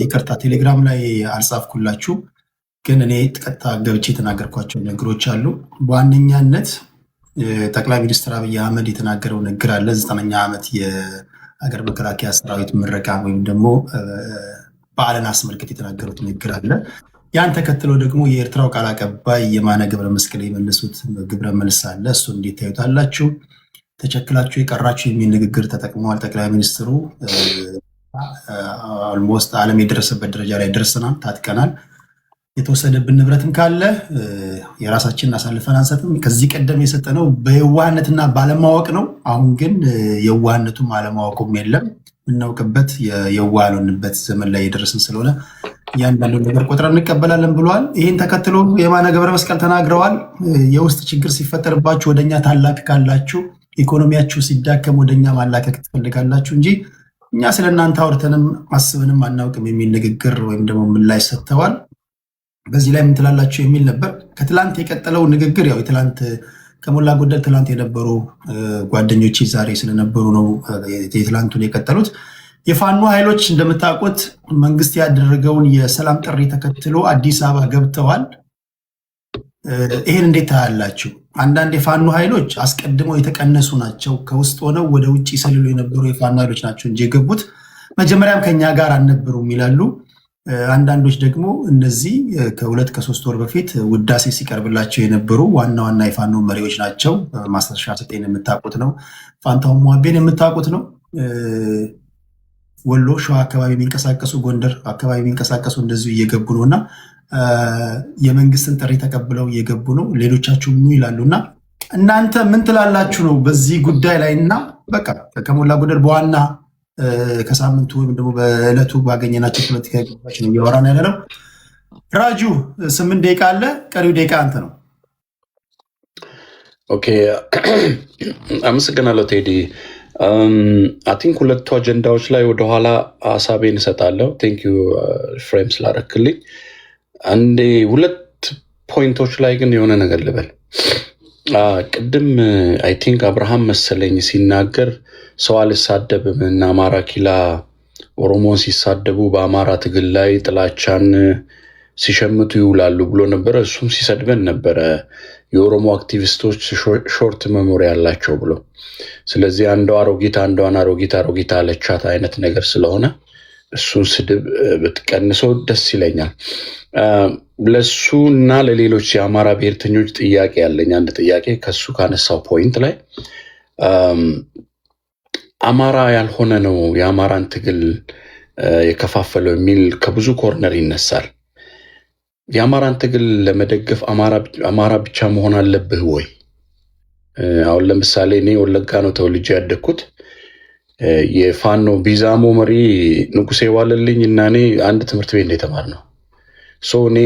ይቅርታ ቴሌግራም ላይ አልጻፍኩላችሁ፣ ግን እኔ ቀጥታ ገብቼ የተናገርኳቸው ነገሮች አሉ። በዋነኛነት ጠቅላይ ሚኒስትር አብይ አህመድ የተናገረው ንግግር አለ። 9ኛ ዓመት የሀገር መከላከያ ሰራዊት ምረቃ ወይም ደግሞ በዓልን አስመልክት የተናገሩት ንግግር አለ። ያን ተከትሎ ደግሞ የኤርትራው ቃል አቀባይ የማነ ገብረ መስቀል የመለሱት ግብረ መልስ አለ። እሱ እንዴት ታዩታላችሁ? ተቸክላችሁ የቀራችሁ የሚል ንግግር ተጠቅመዋል ጠቅላይ ሚኒስትሩ። ኦልሞስት ዓለም የደረሰበት ደረጃ ላይ ደርሰናል፣ ታጥቀናል። የተወሰደብን ንብረትም ካለ የራሳችንን አሳልፈን አንሰጥም። ከዚህ ቀደም የሰጠነው በየዋህነትና ባለማወቅ ነው። አሁን ግን የዋህነቱም አለማወቁም የለም። የምናውቅበት የዋህንበት ዘመን ላይ የደረስን ስለሆነ እያንዳንዱ ነገር ቆጥረን እንቀበላለን ብለዋል። ይህን ተከትሎ የማነ ገብረ መስቀል ተናግረዋል። የውስጥ ችግር ሲፈጠርባችሁ ወደኛ ታላቅቃላችሁ፣ ኢኮኖሚያችሁ ሲዳከም ወደኛ ማላቀቅ ትፈልጋላችሁ እንጂ እኛ ስለ እናንተ አውርተንም አስበንም አናውቅም የሚል ንግግር ወይም ደግሞ ምላሽ ሰጥተዋል። በዚህ ላይ ምን ትላላችሁ የሚል ነበር። ከትላንት የቀጠለው ንግግር ያው የትላንት ከሞላ ጎደል ትላንት የነበሩ ጓደኞች ዛሬ ስለነበሩ ነው የትላንቱን የቀጠሉት። የፋኖ ኃይሎች እንደምታውቁት መንግስት ያደረገውን የሰላም ጥሪ ተከትሎ አዲስ አበባ ገብተዋል። ይህን እንዴት ታያላችሁ? አንዳንድ የፋኖ ኃይሎች አስቀድመው የተቀነሱ ናቸው። ከውስጥ ሆነው ወደ ውጭ ሰልሉ የነበሩ የፋኖ ኃይሎች ናቸው እንጂ የገቡት መጀመሪያም ከኛ ጋር አልነበሩም ይላሉ። አንዳንዶች ደግሞ እነዚህ ከ2 ከ3 ወር በፊት ውዳሴ ሲቀርብላቸው የነበሩ ዋና ዋና የፋኖ መሪዎች ናቸው። ማስተሻ ሰጤን የምታውቁት ነው። ፋንታውን ሟቤን የምታውቁት ነው። ወሎ ሸዋ አካባቢ የሚንቀሳቀሱ ጎንደር አካባቢ የሚንቀሳቀሱ እንደዚሁ እየገቡ ነው እና የመንግስትን ጥሪ ተቀብለው እየገቡ ነው። ሌሎቻችሁ ኑ ይላሉ እና እናንተ ምን ትላላችሁ ነው በዚህ ጉዳይ ላይ? እና በቃ ከሞላ ጎደል በዋና ከሳምንቱ ወይም ደግሞ በዕለቱ ባገኘናቸው ፖለቲካ ጉዳዮች ነው እያወራን ያለ ነው። ራጁ 8 ደቂቃ አለ፣ ቀሪው ደቂቃ አንተ ነው። ኦኬ፣ አመሰግናለሁ ቴዲ። አይ ቲንክ ሁለቱ አጀንዳዎች ላይ ወደኋላ ሀሳቤን እሰጣለሁ። ቴንክ ዩ ፍሬም ስላረክልኝ። አንዴ 2 ፖይንቶች ላይ ግን የሆነ ነገር ልበል። ቅድም አይ ቲንክ አብርሃም መሰለኝ ሲናገር ሰው አልሳደብም እና አማራ ኪላ ኦሮሞን ሲሳደቡ በአማራ ትግል ላይ ጥላቻን ሲሸምቱ ይውላሉ ብሎ ነበረ። እሱም ሲሰድበን ነበረ የኦሮሞ አክቲቪስቶች ሾርት መሞሪ ያላቸው ብሎ። ስለዚህ አንዷ አሮጊት አንዷን አሮጊት አለቻት አይነት ነገር ስለሆነ እሱን ስድብ ብትቀንሰው ደስ ይለኛል። ለሱ እና ለሌሎች የአማራ ብሔርተኞች ጥያቄ ያለኝ አንድ ጥያቄ ከሱ ካነሳው ፖይንት ላይ አማራ ያልሆነ ነው የአማራን ትግል የከፋፈለው የሚል ከብዙ ኮርነር ይነሳል። የአማራን ትግል ለመደገፍ አማራ ብቻ መሆን አለብህ ወይ? አሁን ለምሳሌ እኔ ወለጋ ነው ተወልጄ ያደግኩት። የፋኖ ቢዛሞ መሪ ንጉሴ ዋለልኝ እና እኔ አንድ ትምህርት ቤት የተማርነው። እኔ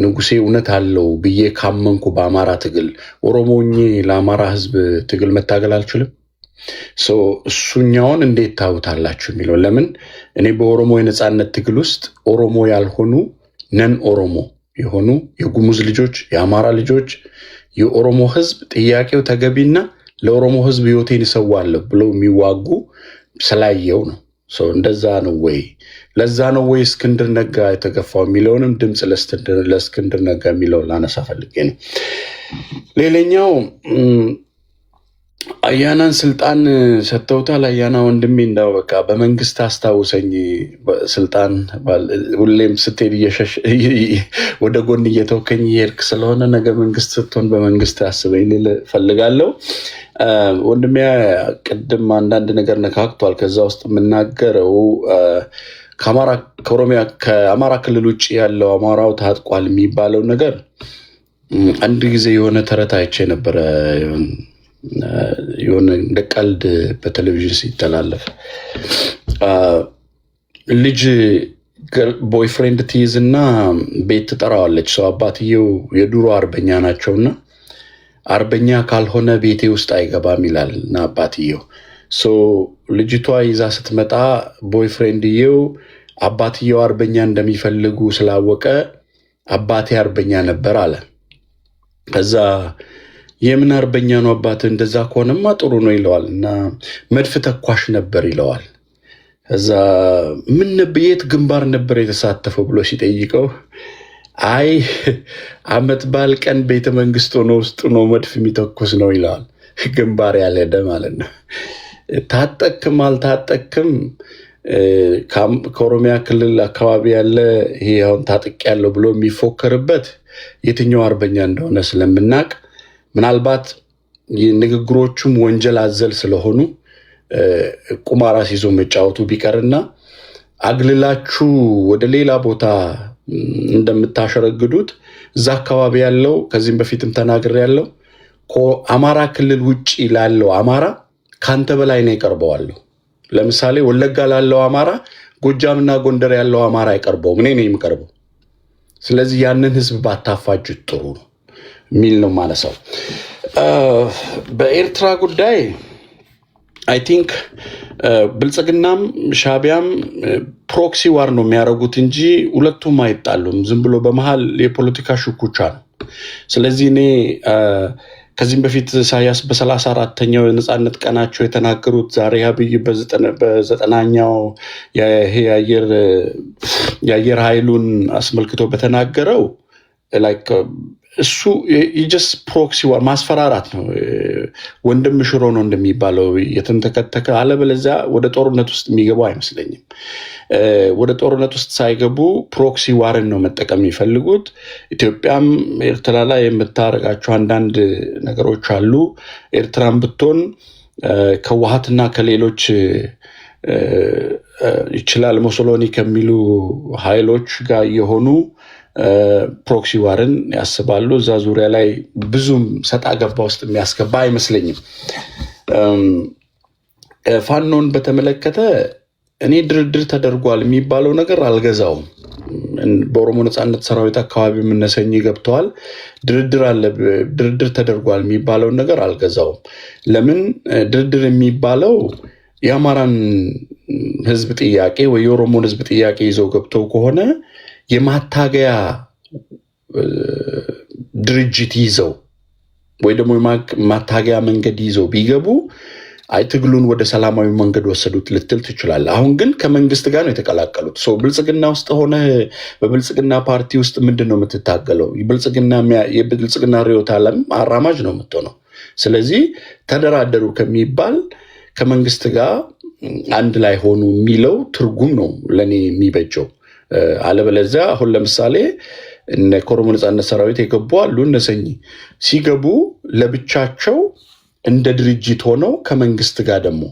ንጉሴ እውነት አለው ብዬ ካመንኩ በአማራ ትግል ኦሮሞኜ ለአማራ ህዝብ ትግል መታገል አልችልም? እሱኛውን እንዴት ታዩታላችሁ የሚለው ለምን እኔ በኦሮሞ የነፃነት ትግል ውስጥ ኦሮሞ ያልሆኑ ነን ኦሮሞ የሆኑ የጉሙዝ ልጆች፣ የአማራ ልጆች፣ የኦሮሞ ህዝብ ጥያቄው ተገቢና ለኦሮሞ ህዝብ ህይወቴን ይሰዋለሁ ብለው የሚዋጉ ስላየው ነው። እንደዛ ነው ወይ? ለዛ ነው ወይ እስክንድር ነጋ የተገፋው የሚለውንም ድምፅ ለእስክንድር ነጋ የሚለው ላነሳ ፈልጌ ነው። ሌላኛው አያናን ስልጣን ሰጥተውታል። አያና ወንድሜ እንዳው በቃ በመንግስት አስታውሰኝ። ስልጣን ሁሌም ስትሄድ ወደ ጎን እየተወከኝ እየሄድክ ስለሆነ ነገ መንግስት ስትሆን በመንግስት አስበኝ ልል ፈልጋለሁ። ወንድሜ ቅድም አንዳንድ ነገር ነካክቷል። ከዛ ውስጥ የምናገረው ከአማራ ክልል ውጭ ያለው አማራው ታጥቋል የሚባለው ነገር አንድ ጊዜ የሆነ ተረት አይቼ ነበረ። የሆነ እንደ ቀልድ በቴሌቪዥን ሲተላለፍ ልጅ ቦይፍሬንድ ትይዝና ቤት ትጠራዋለች። ሰው አባትየው የዱሮ አርበኛ ናቸውና አርበኛ ካልሆነ ቤቴ ውስጥ አይገባም ይላል እና አባትየው ልጅቷ ይዛ ስትመጣ ቦይፍሬንድየው አባትየው አርበኛ እንደሚፈልጉ ስላወቀ አባቴ አርበኛ ነበር አለ። ከዛ የምን አርበኛ ነው አባት? እንደዛ ከሆነማ ጥሩ ነው ይለዋል እና መድፍ ተኳሽ ነበር ይለዋል። እዛ ምን ነብየት ግንባር ነበር የተሳተፈው ብሎ ሲጠይቀው አይ አመት ባል ቀን ቤተ መንግስት ሆኖ ውስጥ ነው መድፍ የሚተኩስ ነው ይላል። ግንባር ያልሄደ ማለት ነው። ታጠቅም አልታጠቅም ከኦሮሚያ ክልል አካባቢ ያለ ይሄ አሁን ታጥቅ ያለው ብሎ የሚፎከርበት የትኛው አርበኛ እንደሆነ ስለምናቅ ምናልባት ንግግሮቹም ወንጀል አዘል ስለሆኑ ቁማራ ሲዞ መጫወቱ ቢቀርና አግልላችሁ ወደ ሌላ ቦታ እንደምታሸረግዱት እዛ አካባቢ ያለው ከዚህም በፊትም ተናግሬ ያለው አማራ ክልል ውጪ ላለው አማራ ካንተ በላይ ነው ይቀርበዋለሁ። ለምሳሌ ወለጋ ላለው አማራ ጎጃምና ጎንደር ያለው አማራ አይቀርበውም፣ እኔ ነኝ የምቀርበው። ስለዚህ ያንን ህዝብ ባታፋጁት ጥሩ ነው የሚል ነው ማለት ነው። በኤርትራ ጉዳይ አይ ቲንክ ብልጽግናም ሻቢያም ፕሮክሲ ዋር ነው የሚያደርጉት እንጂ ሁለቱም አይጣሉም። ዝም ብሎ በመሃል የፖለቲካ ሽኩቻ ነው። ስለዚህ እኔ ከዚህም በፊት ኢሳያስ በ34ኛው የነጻነት ቀናቸው የተናገሩት ዛሬ አብይ በ90ኛው የአየር ኃይሉን አስመልክቶ በተናገረው ላይክ እሱ የጀስ ፕሮክሲ ዋር ማስፈራራት ነው። ወንድም ሽሮ ነው እንደሚባለው የተንተከተከ አለበለዚያ ወደ ጦርነት ውስጥ የሚገቡ አይመስለኝም። ወደ ጦርነት ውስጥ ሳይገቡ ፕሮክሲ ዋርን ነው መጠቀም የሚፈልጉት። ኢትዮጵያም ኤርትራ ላይ የምታደርጋቸው አንዳንድ ነገሮች አሉ። ኤርትራን ብትሆን ከውሃትና ከሌሎች ይችላል ሞሶሎኒ ከሚሉ ኃይሎች ጋር የሆኑ ፕሮክሲ ዋርን ያስባሉ። እዛ ዙሪያ ላይ ብዙም ሰጣ ገባ ውስጥ የሚያስገባ አይመስለኝም። ፋኖን በተመለከተ እኔ ድርድር ተደርጓል የሚባለው ነገር አልገዛውም። በኦሮሞ ነጻነት ሰራዊት አካባቢ የምነሰኝ ገብተዋል። ድርድር ተደርጓል የሚባለውን ነገር አልገዛውም። ለምን ድርድር የሚባለው የአማራን ህዝብ ጥያቄ ወይ የኦሮሞን ህዝብ ጥያቄ ይዘው ገብተው ከሆነ የማታገያ ድርጅት ይዘው ወይ ደግሞ ማታገያ መንገድ ይዘው ቢገቡ አይ ትግሉን ወደ ሰላማዊ መንገድ ወሰዱት ልትል ትችላለህ። አሁን ግን ከመንግስት ጋር ነው የተቀላቀሉት። ብልጽግና ውስጥ ሆነ በብልጽግና ፓርቲ ውስጥ ምንድን ነው የምትታገለው? የብልጽግና ርዕዮተ ዓለም አራማጅ ነው የምትሆነው። ስለዚህ ተደራደሩ ከሚባል ከመንግስት ጋር አንድ ላይ ሆኑ የሚለው ትርጉም ነው ለእኔ የሚበጀው። አለበለዚያ አሁን ለምሳሌ እነ ኦሮሞ ነጻነት ሰራዊት የገቡ አሉ። እነሰኝ ሲገቡ ለብቻቸው እንደ ድርጅት ሆነው ከመንግስት ጋር ደግሞ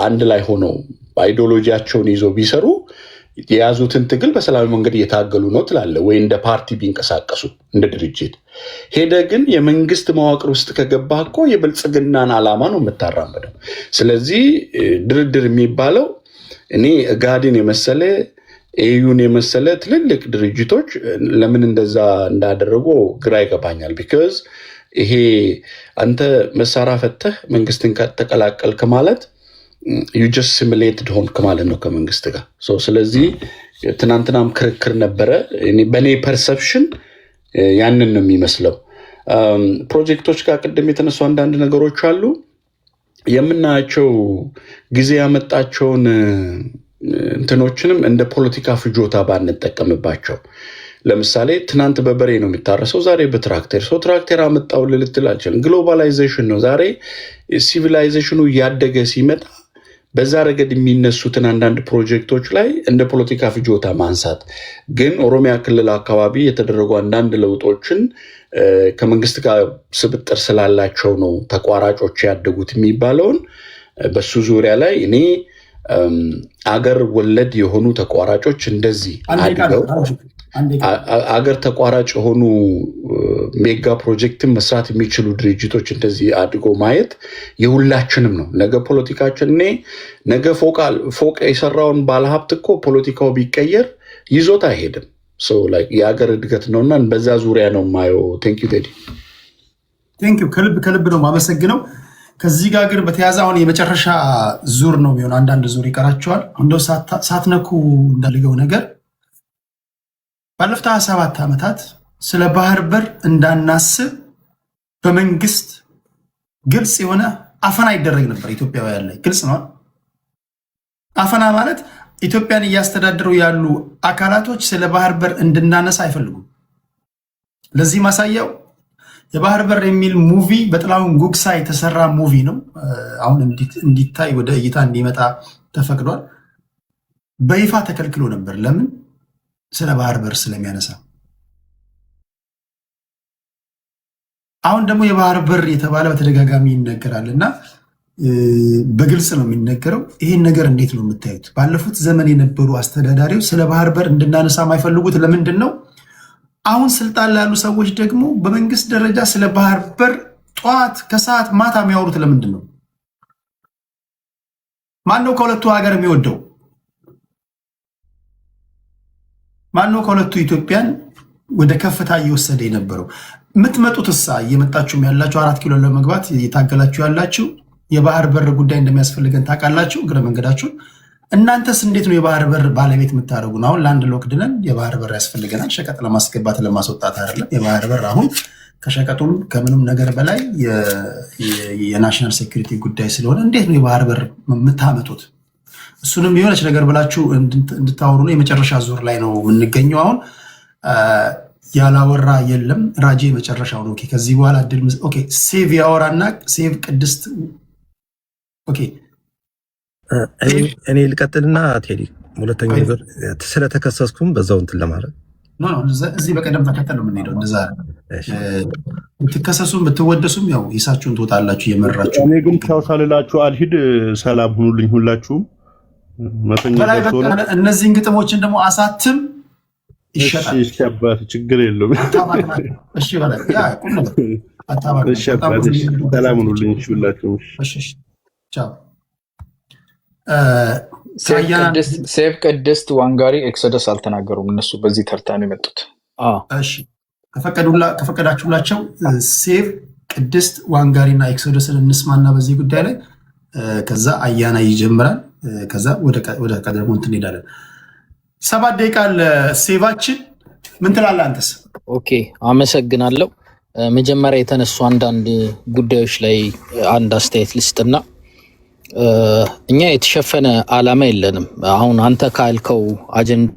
አንድ ላይ ሆነው አይዲዮሎጂያቸውን ይዘው ቢሰሩ የያዙትን ትግል በሰላማዊ መንገድ እየታገሉ ነው ትላለ ወይ? እንደ ፓርቲ ቢንቀሳቀሱ እንደ ድርጅት ሄደ ግን የመንግስት መዋቅር ውስጥ ከገባ እኮ የብልጽግናን ዓላማ ነው የምታራምደው። ስለዚህ ድርድር የሚባለው እኔ ጋድን የመሰለ ኤዩን የመሰለ ትልልቅ ድርጅቶች ለምን እንደዛ እንዳደረጉ ግራ ይገባኛል። ቢካዝ ይሄ አንተ መሳሪያ ፈተህ መንግስትን ተቀላቀልክ ማለት ዩ ጀስት ሲሙሌትድ ሆንክ ማለት ነው ከመንግስት ጋር። ስለዚህ ትናንትናም ክርክር ነበረ። በእኔ ፐርሰፕሽን ያንን ነው የሚመስለው። ፕሮጀክቶች ጋር ቅድም የተነሱ አንዳንድ ነገሮች አሉ የምናያቸው ጊዜ ያመጣቸውን እንትኖችንም እንደ ፖለቲካ ፍጆታ ባንጠቀምባቸው። ለምሳሌ ትናንት በበሬ ነው የሚታረሰው፣ ዛሬ በትራክተር። ሰው ትራክተር አመጣው ልትል አልችልም። ግሎባላይዜሽን ነው። ዛሬ ሲቪላይዜሽኑ እያደገ ሲመጣ በዛ ረገድ የሚነሱትን አንዳንድ ፕሮጀክቶች ላይ እንደ ፖለቲካ ፍጆታ ማንሳት ግን ኦሮሚያ ክልል አካባቢ የተደረጉ አንዳንድ ለውጦችን ከመንግስት ጋር ስብጥር ስላላቸው ነው ተቋራጮች ያደጉት የሚባለውን በሱ ዙሪያ ላይ እኔ አገር ወለድ የሆኑ ተቋራጮች እንደዚህ አድገው አገር ተቋራጭ የሆኑ ሜጋ ፕሮጀክትን መስራት የሚችሉ ድርጅቶች እንደዚህ አድገው ማየት የሁላችንም ነው። ነገ ፖለቲካችን ነገ ፎቅ የሰራውን ባለሀብት እኮ ፖለቲካው ቢቀየር ይዞት አይሄድም። የአገር እድገት ነውና በዛ ዙሪያ ነው የማየው። ቴንኪው ቴዲ። ቴንኪው ከልብ ነው ማመሰግነው። ከዚህ ጋር ግን በተያዘ አሁን የመጨረሻ ዙር ነው የሚሆን። አንዳንድ ዙር ይቀራቸዋል። እንደው ሳትነኩ እንዳልገው ነገር ባለፉት 27 ዓመታት ስለ ባህር በር እንዳናስብ በመንግስት ግልጽ የሆነ አፈና ይደረግ ነበር። ኢትዮጵያውያን ላይ ግልጽ ነው። አፈና ማለት ኢትዮጵያን እያስተዳደሩ ያሉ አካላቶች ስለ ባህር በር እንድናነሳ አይፈልጉም። ለዚህ ማሳያው የባህር በር የሚል ሙቪ በጥላሁን ጉግሳ የተሰራ ሙቪ ነው። አሁን እንዲታይ ወደ እይታ እንዲመጣ ተፈቅዷል። በይፋ ተከልክሎ ነበር። ለምን? ስለ ባህር በር ስለሚያነሳ። አሁን ደግሞ የባህር በር የተባለ በተደጋጋሚ ይነገራል እና በግልጽ ነው የሚነገረው። ይህን ነገር እንዴት ነው የምታዩት? ባለፉት ዘመን የነበሩ አስተዳዳሪዎች ስለ ባህር በር እንድናነሳ የማይፈልጉት ለምንድን ነው? አሁን ስልጣን ላሉ ሰዎች ደግሞ በመንግስት ደረጃ ስለ ባህር በር ጠዋት፣ ከሰዓት፣ ማታ የሚያወሩት ለምንድን ነው? ማነው ከሁለቱ ሀገር የሚወደው? ማነው ከሁለቱ ኢትዮጵያን ወደ ከፍታ እየወሰደ የነበረው? የምትመጡት እሳ እየመጣችሁም ያላችሁ 4 ኪሎ ለመግባት እየታገላችሁ ያላችሁ የባህር በር ጉዳይ እንደሚያስፈልገን ታውቃላችሁ። እግረ መንገዳችሁን እናንተስ እንዴት ነው የባህር በር ባለቤት የምታደርጉን? አሁን ለአንድ ሎክድ ነን፣ የባህር በር ያስፈልገናል። ሸቀጥ ለማስገባት ለማስወጣት አይደለም። የባህር በር አሁን ከሸቀጡም ከምንም ነገር በላይ የናሽናል ሴኩሪቲ ጉዳይ ስለሆነ እንዴት ነው የባህር በር የምታመጡት? እሱንም የሆነች ነገር ብላችሁ እንድታወሩ ነው። የመጨረሻ ዙር ላይ ነው የምንገኘው። አሁን ያላወራ የለም። ራጄ መጨረሻው ነው። ከዚህ በኋላ ድል ሴቭ ያወራና ሴቭ ቅድስት እኔ ልቀጥልና ቴዲ ሁለተኛው ነገር ስለተከሰስኩም በዛው እንትን ለማድረግ እዚህ በቀደም ተከተል ነው የምንሄደው። እንደዛ ብትከሰሱም ብትወደሱም ያው ሂሳችሁን ትወጣላችሁ እየመራችሁ። እኔ ግን ቻው ሳልላችሁ አልሂድ። ሰላም ሁኑልኝ ሁላችሁም። እነዚህን ግጥሞችን ደግሞ አሳትም ይሸጣል። እሺ አባት ችግር የለውም። እሺ በላይ ያ ቁም ነው። እሺ አባት ሰላም ሁኑልኝ ሁላችሁም። እሺ ቻው። ሴቭ ቅድስት ዋንጋሪ ኤክሶደስ አልተናገሩም። እነሱ በዚህ ተርታ ነው የመጡት። እሺ ከፈቀዳችሁላቸው ሴቭ ቅድስት ዋንጋሪ እና ኤክሶደስን እንስማና በዚህ ጉዳይ ላይ ከዛ አያና ይጀምራል። ከዛ ወደ ቀደሙ እንትን እንሄዳለን። 7 ደቂቃ ለሴቫችን ምን ትላለህ አንተስ? ኦኬ አመሰግናለሁ። መጀመሪያ የተነሱ አንዳንድ ጉዳዮች ላይ አንድ አስተያየት ልስጥና እኛ የተሸፈነ ዓላማ የለንም። አሁን አንተ ካልከው አጀንዳ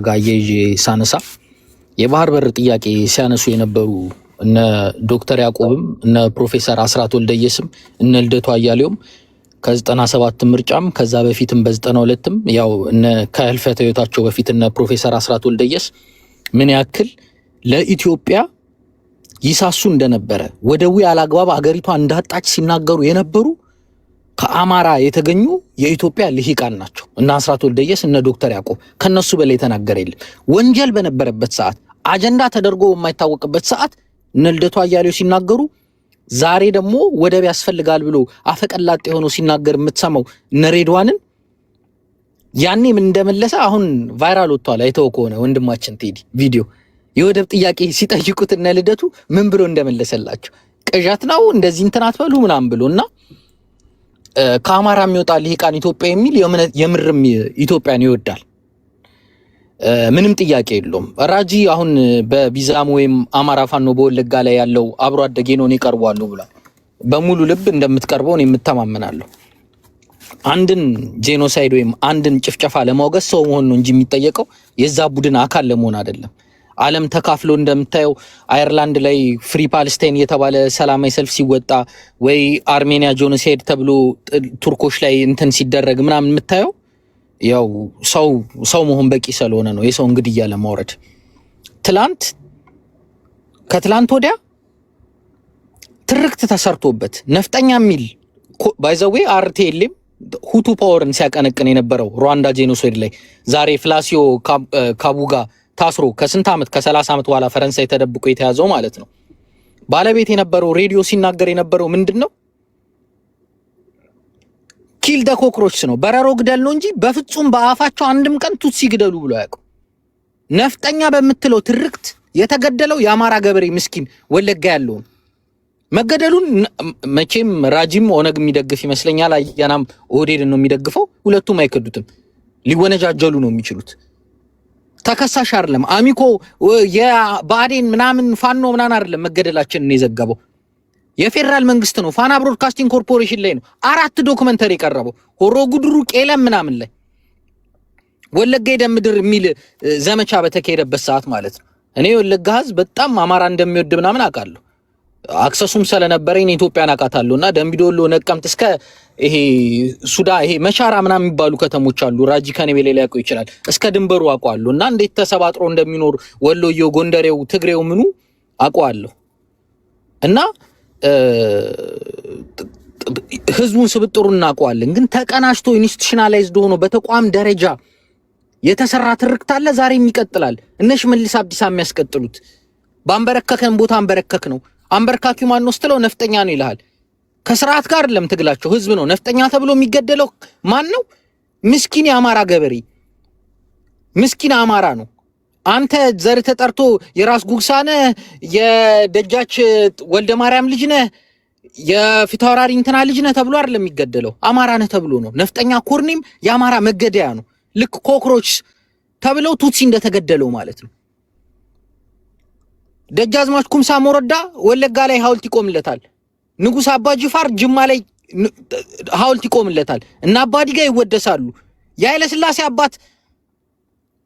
ጋር ይዤ ሳነሳ የባህር በር ጥያቄ ሲያነሱ የነበሩ እነ ዶክተር ያዕቆብም እነ ፕሮፌሰር አስራት ወልደየስም እነ ልደቱ አያሌውም ከ97 ምርጫም ከዛ በፊትም በ92ም ያው እነ ከህልፈተ ህይወታቸው በፊት እነ ፕሮፌሰር አስራት ወልደየስ ምን ያክል ለኢትዮጵያ ይሳሱ እንደነበረ ወደዊ አላግባብ አገሪቷ እንዳጣች ሲናገሩ የነበሩ ከአማራ የተገኙ የኢትዮጵያ ልሂቃን ናቸው። እነ አስራት ወልደየስ እነ ዶክተር ያዕቆብ ከነሱ በላይ ተናገረ የለም። ወንጀል በነበረበት ሰዓት አጀንዳ ተደርጎ የማይታወቅበት ሰዓት እነ ልደቱ አያሌው ሲናገሩ፣ ዛሬ ደግሞ ወደብ ያስፈልጋል ብሎ አፈቀላጤ ሆኖ ሲናገር የምትሰማው እነ ሬድዋንን ያኔ ምን እንደመለሰ አሁን ቫይራል ወጥቷል። አይተው ከሆነ ወንድማችን ቴዲ ቪዲዮ የወደብ ጥያቄ ሲጠይቁት እነ ልደቱ ምን ብሎ እንደመለሰላቸው ቅዠት ነው እንደዚህ እንትን አትበሉ ምናምን ብሎና ከአማራ የሚወጣ ልሂቃን ኢትዮጵያ የሚል የምርም ኢትዮጵያን ይወዳል። ምንም ጥያቄ የለውም። ራጂ አሁን በቢዛም ወይም አማራ ፋኖ በወለጋ ላይ ያለው አብሮ አደጌ ነው ይቀርባሉ ብሏል። በሙሉ ልብ እንደምትቀርበው ነው የምተማመናለሁ። አንድን ጄኖሳይድ ወይም አንድን ጭፍጨፋ ለማውገዝ ሰው መሆን ነው እንጂ የሚጠየቀው የዛ ቡድን አካል ለመሆን አይደለም። ዓለም ተካፍሎ እንደምታየው አየርላንድ ላይ ፍሪ ፓለስታይን የተባለ ሰላማዊ ሰልፍ ሲወጣ ወይ አርሜኒያ ጄኖሳይድ ተብሎ ቱርኮች ላይ እንትን ሲደረግ ምናምን የምታየው ያው ሰው መሆን በቂ ስለሆነ ነው የሰው እንግዲያ ለማውረድ። ከትላንት ወዲያ ትርክት ተሰርቶበት ነፍጠኛ የሚል ባይዘዌ አርቴልም ሁቱ ፓወርን ሲያቀነቅን የነበረው ሩዋንዳ ጄኖሳይድ ላይ ዛሬ ፍላሲዮ ካቡጋ ታስሮ ከስንት ዓመት ከ30 ዓመት በኋላ ፈረንሳይ ተደብቆ የተያዘው ማለት ነው። ባለቤት የነበረው ሬዲዮ ሲናገር የነበረው ምንድነው? ኪል ደ ኮክሮችስ ነው፣ በረሮ ግደል ነው እንጂ በፍጹም በአፋቸው አንድም ቀን ቱትሲ ግደሉ ብሎ ያውቁ። ነፍጠኛ በምትለው ትርክት የተገደለው የአማራ ገበሬ ምስኪን ወለጋ ያለው መገደሉን መቼም ራጂም ኦነግ የሚደግፍ ይመስለኛል። አያናም ኦህዴድን ነው የሚደግፈው። ሁለቱም አይከዱትም። ሊወነጃጀሉ ነው የሚችሉት። ተከሳሽ አይደለም አሚኮ የባዴን ምናምን ፋኖ ምናምን አይደለም መገደላችንን የዘገበው። የፌደራል መንግስት ነው። ፋና ብሮድካስቲንግ ኮርፖሬሽን ላይ ነው 4 ዶክመንተሪ የቀረበው ሆሮ ጉድሩ ቄለም ምናምን ላይ ወለጋ የደም ምድር የሚል ዘመቻ በተካሄደበት ሰዓት ማለት ነው። እኔ ወለጋ ህዝብ በጣም አማራ እንደሚወድ ምናምን አውቃለሁ። አክሰሱም ስለነበረኝ ኢትዮጵያን አውቃታለሁና ደምቢዶሎ ነቀምት እስከ ይሄ ሱዳ ይሄ መሻራ ምናምን የሚባሉ ከተሞች አሉ። ራጂ ከኔቤሌ ላይ ያውቀው ይችላል። እስከ ድንበሩ አውቀዋለሁና እንዴት ተሰባጥሮ እንደሚኖር ወሎዮ፣ ጎንደሬው፣ ትግሬው ምኑ አውቀዋለሁ። እና ህዝቡን ስብጥሩን እናውቀዋለን። ግን ተቀናጅቶ ኢንስቲቱሽናላይዝድ ሆኖ በተቋም ደረጃ የተሰራ ትርክት አለ። ዛሬም ይቀጥላል። እነ ሽመልስ አብዲሳ የሚያስቀጥሉት ባንበረከከን ቦታ አንበረከክ ነው። አንበርካኪው ማን ነው ስትለው ነፍጠኛ ነው ይልሃል። ከስርዓት ጋር አይደለም ትግላቸው፣ ህዝብ ነው። ነፍጠኛ ተብሎ የሚገደለው ማን ነው? ምስኪን የአማራ ገበሬ፣ ምስኪን አማራ ነው። አንተ ዘር ተጠርቶ የራስ ጉግሳነ የደጃች ወልደ ማርያም ልጅ ነህ የፊታውራሪ እንትና ልጅ ነህ ተብሎ አይደለም የሚገደለው፣ አማራ ነህ ተብሎ ነው። ነፍጠኛ ኮርኒም የአማራ መገደያ ነው። ልክ ኮክሮች ተብለው ቱትሲ እንደተገደለው ማለት ነው። ደጃዝማች ኩምሳ ሞረዳ ወለጋ ላይ ሐውልት ይቆምለታል። ንጉስ አባ ጅፋር ጅማ ላይ ሐውልት ይቆምለታል። እና አባዲጋ ይወደሳሉ። የኃይለ ሥላሴ አባት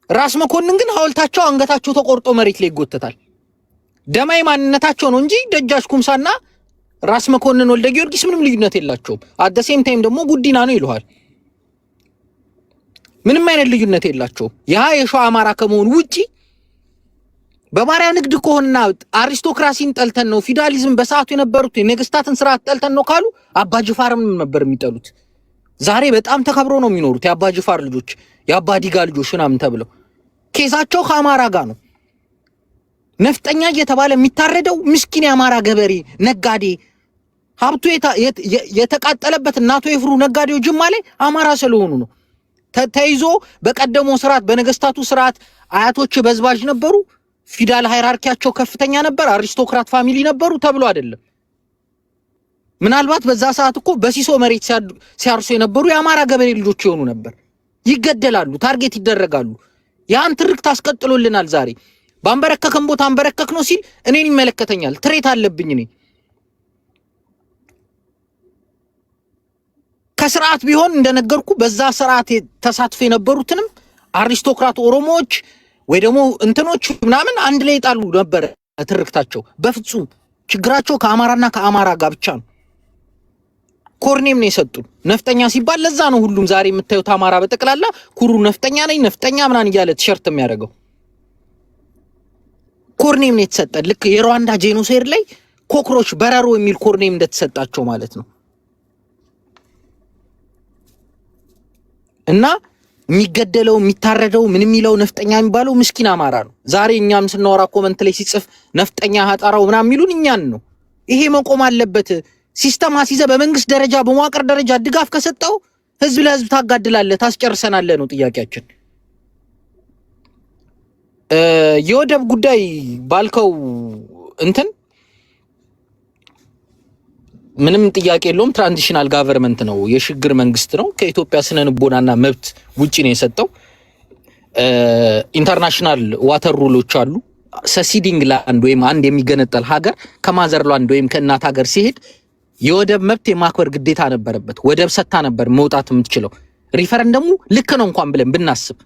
ራስ መኮንን ግን ሐውልታቸው አንገታቸው ተቆርጦ መሬት ላይ ይጎተታል። ደማይ ማንነታቸው ነው እንጂ ደጃች ኩምሳና ራስ መኮንን ወልደ ጊዮርጊስ ምንም ልዩነት የላቸውም። አት ዘ ሴም ታይም ደግሞ ጉዲና ነው ይሉሃል። ምንም አይነት ልዩነት የላቸውም። ያ የሸዋ አማራ ከመሆኑ ውጪ በባሪያ ንግድ ከሆነና አሪስቶክራሲን ጠልተን ነው ፊውዳሊዝም በሰዓቱ የነበሩት የነገስታትን ስርዓት ጠልተን ነው ካሉ አባጅፋርም ነበር የሚጠሉት። ዛሬ በጣም ተከብሮ ነው የሚኖሩት የአባጅፋር ልጆች፣ የአባዲጋ ልጆች ምናምን ተብለው ኬሳቸው ከአማራ ጋር ነው። ነፍጠኛ እየተባለ የሚታረደው ምስኪን የአማራ ገበሬ ነጋዴ ሀብቱ የተቃጠለበት እናቶ የፍሩ ነጋዴው ጅማ ላይ አማራ ስለሆኑ ነው ተይዞ። በቀደመው ስርዓት በነገስታቱ ስርዓት አያቶች በዝባዥ ነበሩ፣ ፊዳል ሃይራርኪያቸው ከፍተኛ ነበር፣ አሪስቶክራት ፋሚሊ ነበሩ ተብሎ አይደለም። ምናልባት በዛ ሰዓት እኮ በሲሶ መሬት ሲያርሱ የነበሩ የአማራ ገበሬ ልጆች ይሆኑ ነበር። ይገደላሉ፣ ታርጌት ይደረጋሉ። ያን ትርክት አስቀጥሎልናል። ዛሬ ባንበረከከን ቦታ አንበረከክ ነው ሲል እኔን ይመለከተኛል፣ ትሬት አለብኝ እኔ። ከስርዓት ቢሆን እንደነገርኩ በዛ ስርዓት ተሳትፎ የነበሩትንም አሪስቶክራት ኦሮሞዎች ወይ ደግሞ እንትኖች ምናምን አንድ ላይ ጣሉ ነበር ትርክታቸው። በፍጹም ችግራቸው ከአማራና ከአማራ ጋር ብቻ ነው። ኮርኔም ነው የሰጡን ነፍጠኛ ሲባል ለዛ ነው ሁሉም ዛሬ የምታዩት አማራ በጠቅላላ ኩሩ ነፍጠኛ ነኝ ነፍጠኛ ምናን እያለ ቲሸርት የሚያደርገው። ኮርኔም ነው የተሰጠን። ልክ የሩዋንዳ ጄኖሳይድ ላይ ኮክሮች በረሮ የሚል ኮርኔም እንደተሰጣቸው ማለት ነው። እና የሚገደለው የሚታረደው ምን የሚለው ነፍጠኛ የሚባለው ምስኪን አማራ ነው። ዛሬ እኛም ስናወራ ኮመንት ላይ ሲጽፍ ነፍጠኛ ሀጣራው ምናምን የሚሉን እኛን ነው። ይሄ መቆም አለበት። ሲስተም አስይዘ በመንግስት ደረጃ በመዋቅር ደረጃ ድጋፍ ከሰጠው ህዝብ ለህዝብ ታጋድላለህ፣ ታስጨርሰናለህ ነው ጥያቄያችን። የወደብ ጉዳይ ባልከው እንትን ምንም ጥያቄ የለውም። ትራንዚሽናል ጋቨርንመንት ነው፣ የሽግግር መንግስት ነው። ከኢትዮጵያ ስነ ልቦናና መብት ውጪ ነው የሰጠው። ኢንተርናሽናል ዋተር ሩሎች አሉ። ሰሲዲንግ ላንድ ወይም አንድ የሚገነጠል ሀገር ከማዘር ላንድ ወይም ከእናት ሀገር ሲሄድ የወደብ መብት የማክበር ግዴታ ነበረበት። ወደብ ሰታ ነበር መውጣት የምትችለው። ሪፈረንደሙ ልክ ነው እንኳን ብለን ብናስብ፣